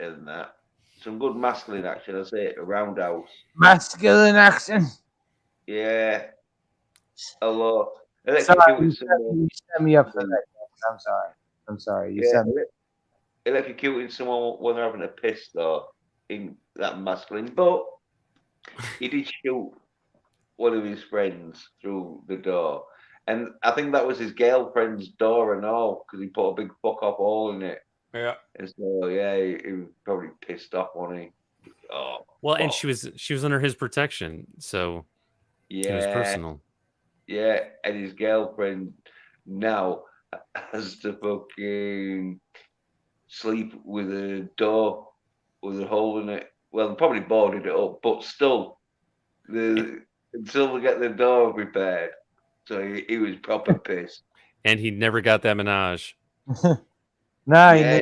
in that. Some good masculine action, I say, a roundhouse. Masculine action? Yeah. A lot. You set me up for that. I'm sorry. You set me. Electrocuting someone when they're having a piss, though, in that masculine. But he did shoot one of his friends through the door. And I think that was his girlfriend's door and all, because he put a big fuck off hole in it. Yeah. And so, he was probably pissed off, wasn't he? Oh. Well, and she was under his protection, so it was personal. Yeah, and his girlfriend now has to fucking sleep with a door with a hole in it. Well, they probably boarded it up, but still, until they get the door repaired. So he was proper pissed. And he never got that menage. No, Yeah,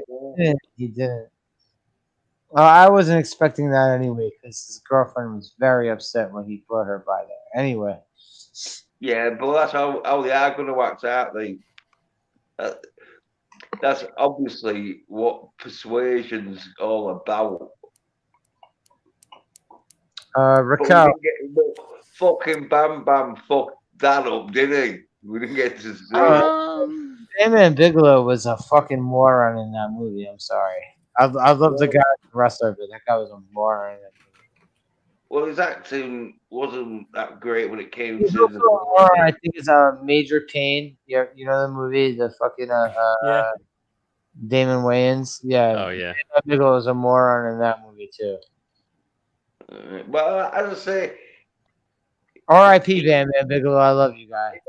he didn't. Well, I wasn't expecting that anyway, because his girlfriend was very upset when he brought her by there. Anyway. yeah, but that's how they are going to act out. That's obviously what persuasion's all about. Raquel. But we didn't get, fucking Bam Bam fucked that up, didn't he? We didn't get to see it. Damon Bigelow was a fucking moron in that movie. I'm sorry. I love the guy as a wrestler, but that guy was a moron in that movie. Well, his acting wasn't that great when it came He's to also a moron. I think it's a Major Pain. Yeah, you know the movie, the fucking Yeah. Damon Wayans. Yeah. Oh yeah. Damon Bigelow was a moron in that movie too. Well, as I say, R.I.P. Bam Bigelow. I love you, guy.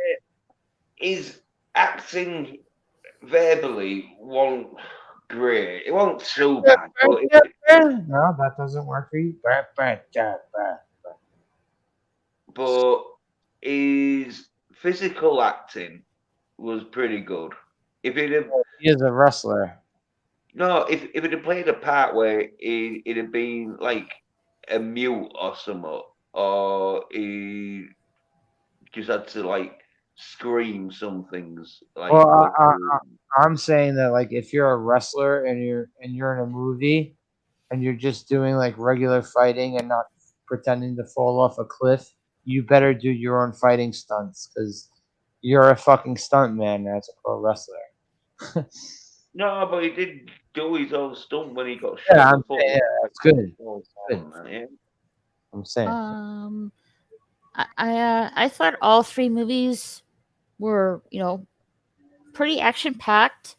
his acting verbally wasn't great. It wasn't too bad. No, that doesn't work for you. But his physical acting was pretty good. If it had, He is a wrestler. no, if it had played a part where it had been like a mute or something, or he just had to like scream some things. Like, Well, I'm saying that like if you're a wrestler and you're in a movie and you're just doing like regular fighting and not pretending to fall off a cliff, you better do your own fighting stunts because you're a fucking stunt man as a pro wrestler. no, but he did do his own stunt when he got shot. Yeah, in I'm the foot. saying, yeah, it's good. Yeah. I'm saying. I thought all three movies were, pretty action packed.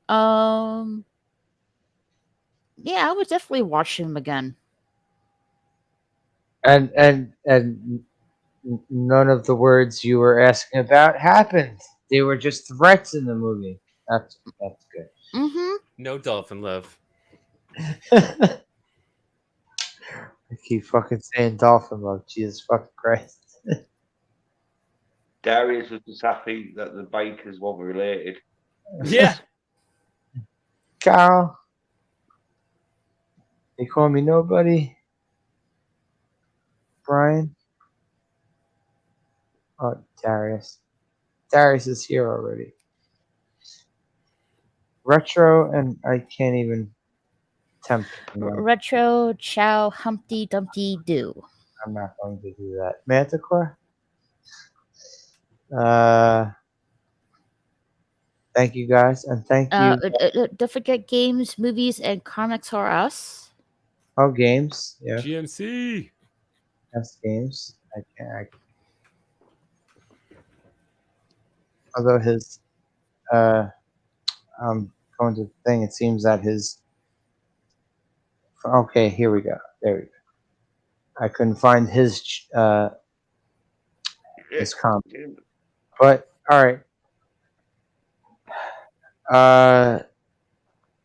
Yeah, I would definitely watch them again. And none of the words you were asking about happened. They were just threats in the movie. That's good. Mm-hmm. No dolphin love. I keep fucking saying dolphin love. Jesus fucking Christ. Darius was just happy that the bikers weren't related. Yeah. Carl. They call me nobody. Brian. Oh, Darius. Darius is here already. Retro, and I can't even tempt him. Retro, Chow, Humpty Dumpty Doo. I'm not going to do that. Manticore? Thank you guys, and thank you. Don't forget games, movies, and comics are us. Oh, games. Yeah. GMC. That's games. I can't. Although his, I'm going to the thing. It seems that his. Okay, here we go. There we go. I couldn't find his comment, but all right.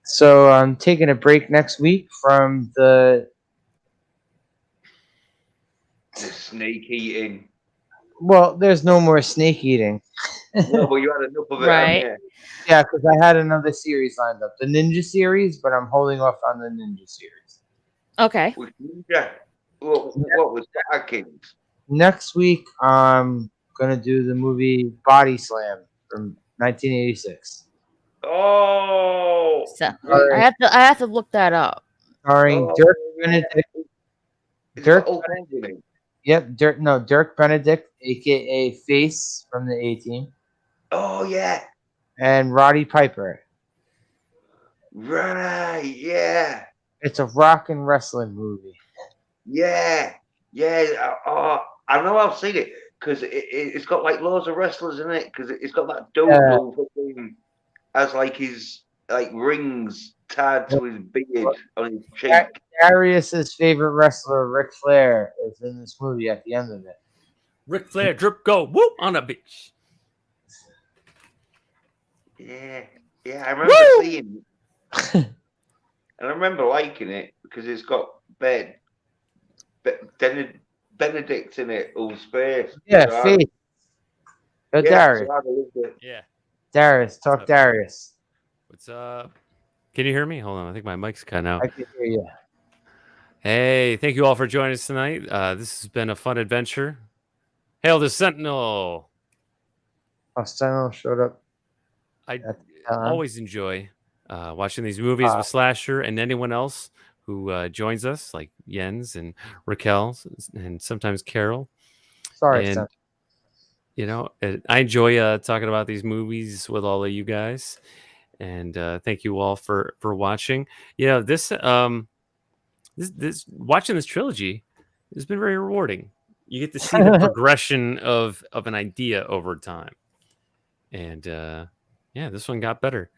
So I'm taking a break next week from the snake eating. Well, there's no more snake eating. No, but you had enough of it, right? Yeah, because I had another series lined up, the Ninja series, but I'm holding off on the Ninja series. Okay. Yeah. What was that, Kings? Next week, I'm gonna do the movie Body Slam from 1986. Oh, so I have to look that up. Starring Dirk Benedict. Yep, Dirk Benedict, aka Face from the A-Team. Oh yeah. And Roddy Piper. Right, yeah. It's a rock and wrestling movie. Yeah. I know I've seen it because it's got like loads of wrestlers in it because it's got that dude who has like his rings tied to his beard on his cheek. Darius's favorite wrestler, Ric Flair, is in this movie at the end of it. Ric Flair, drip, go, whoop on a bitch. Yeah, yeah, I remember seeing it, and I remember liking it because it's got Benedict in it, all space. Yeah, So Faith. Darius. so I loved it. Yeah. Darius, talk up? Darius. What's up? Can you hear me? Hold on. I think my mic's cut out. I can hear you. Hey, thank you all for joining us tonight. This has been a fun adventure. Hail the Sentinel! Oh, Sentinel showed up. I at the time. always enjoy watching these movies with Slasher and anyone else who joins us, like Jens and Raquel and sometimes Carol. Sorry, And Sentinel. you know, I enjoy talking about these movies with all of you guys. And thank you all for watching. You know, this watching this trilogy has been very rewarding. You get to see the progression of an idea over time. And yeah, this one got better.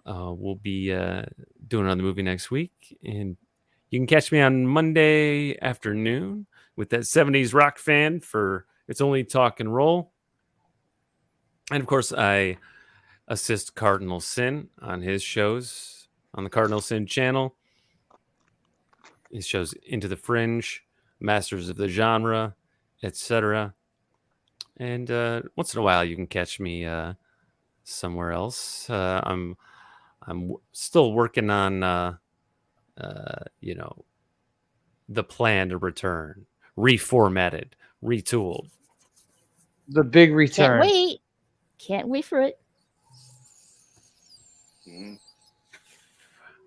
We'll be doing another movie next week, and you can catch me on Monday afternoon with that 70s rock fan for It's Only Talk and Roll. And of course, I assist Cardinal Sin on his shows on the Cardinal Sin channel. His shows Into the Fringe, Masters of the Genre, etc. And once in a while, you can catch me somewhere else. I'm still working on you know, the plan to return, reformatted, retooled. The big return. Can't wait for it. Mhm.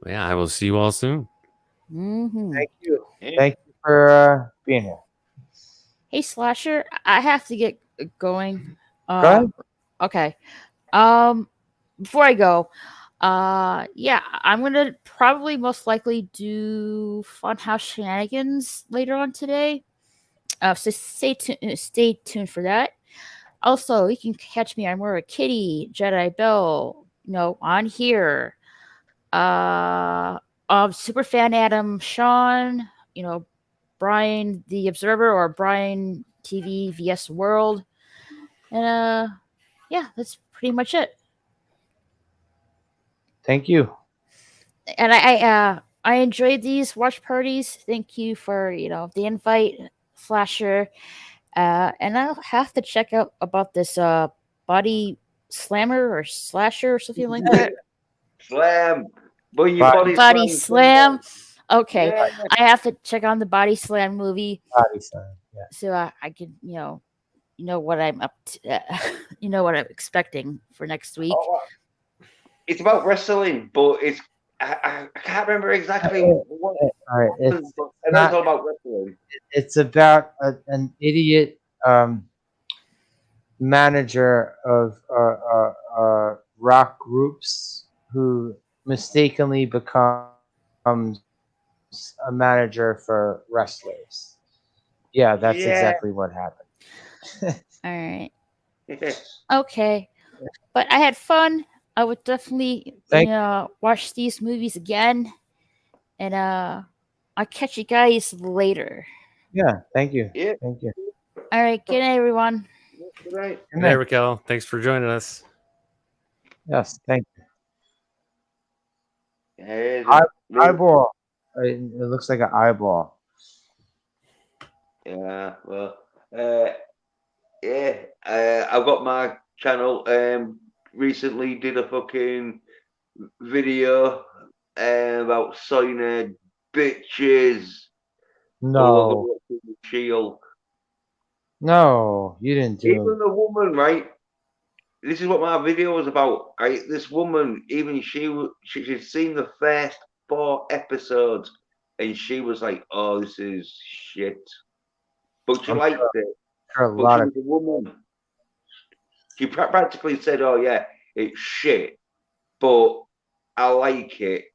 Yeah, I will see you all soon. Mm-hmm. Thank you. Yeah. Thank you for being here. Hey, Slasher, I have to get going. Go ahead. Okay. Before I go, yeah, I'm gonna probably most likely do Funhouse Shenanigans later on today. So stay tuned for that. Also, you can catch me on Mora Kitty, Jedi Bell, on here. Superfan Adam Sean, Brian the Observer or Brian TV VS World. And yeah, that's pretty much it. Thank you. And I enjoyed these watch parties. Thank you for the invite, Flasher. And I'll have to check out about this body slammer or slasher or something like that. Slam. But your Body slam. Okay, Yeah. I have to check on the body slam movie Body slam. Yeah. so I can what I'm up to, what I'm expecting for next week. Oh, it's about wrestling, but I can't remember exactly what. All right. I know it's all about wrestling. It's about an idiot manager of rock groups who mistakenly becomes a manager for wrestlers. Yeah, that's exactly what happened. All right. Okay. But I had fun. I would definitely watch these movies again. And I'll catch you guys later. Yeah, thank you. Yeah. Thank you. All right. Good night, everyone. Good night. Good Hey, night. Raquel. Thanks for joining us. Yes, thank you. Yeah, Eyeball. It looks like an eyeball. yeah, well, yeah, I've got my channel. Recently did a fucking video about signing bitches. No, Shield. no, you didn't do Even the woman, right? This is what my video was about. Right? This woman, even she'd seen the first 4 episodes, and she was like, "Oh, this is shit," but she I'm liked it. sure a But lot she of was a woman. She practically said, "Oh yeah, it's shit, but I like it."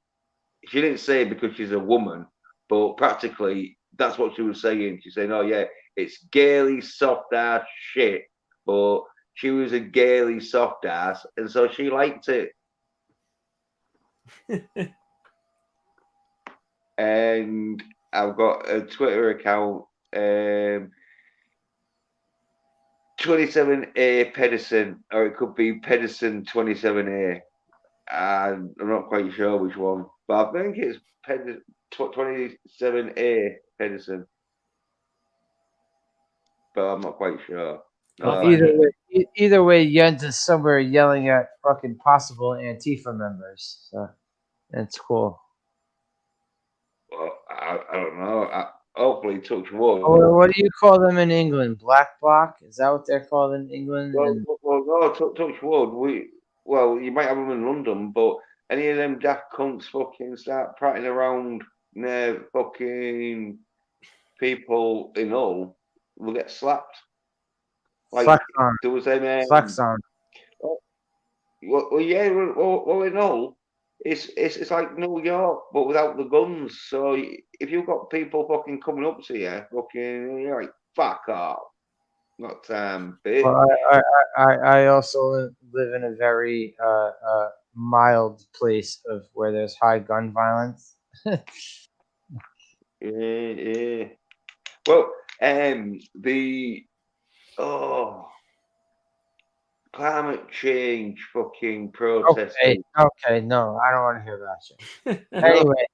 She didn't say it because she's a woman, but practically that's what she was saying. She's saying, "Oh yeah, it's gaily soft ass shit," but she was a gaily soft ass, and so she liked it. And I've got a Twitter account. 27A Pedersen, or it could be Pedersen 27A. And I'm not quite sure which one, but I think it's 27A Pedersen. But I'm not quite sure. Well, either way, Jens is somewhere yelling at fucking possible Antifa members. So that's cool. Well, I don't know. Hopefully, touch wood. Oh, what do you call them in England? Black bloc? Is that what they're called in England? Well, no, touch wood. You might have them in London, but any of them daft cunts fucking start prattling around near fucking people in Hull, will get slapped. Like flex on. there was them. Flex on. Well, yeah. Well, in Hull, it's like New York, but without the guns. So if you've got people fucking coming up to you, fucking, you're like, fuck off. Not bitch. Well, I also live in a very mild place of where there's high gun violence. Yeah. Well, climate change fucking protest. Okay, no, I don't want to hear that shit. Anyway,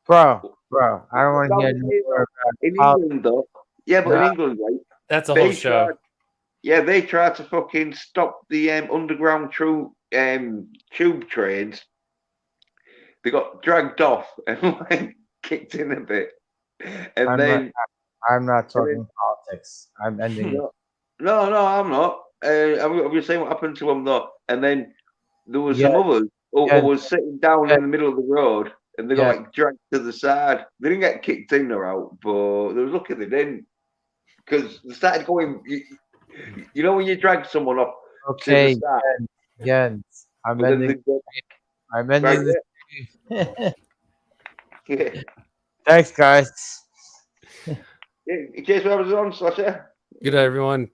bro, I don't want to hear more about in England though. Yeah, but in England, right? That's a whole show. They tried to fucking stop the underground tube trains. They got dragged off and like kicked in a bit, and I'm not talking politics. I'm ending. No, I'm not. I'm just saying what happened to them though. And then there was some others who was sitting down in the middle of the road, and they got like dragged to the side. They didn't get kicked in or out, but they were lucky they didn't, because they started going. You know when you drag someone up. Okay, again, I'm ending. I'm ending. Yeah. Thanks, guys. In case we have on, Slasher. Good night, everyone.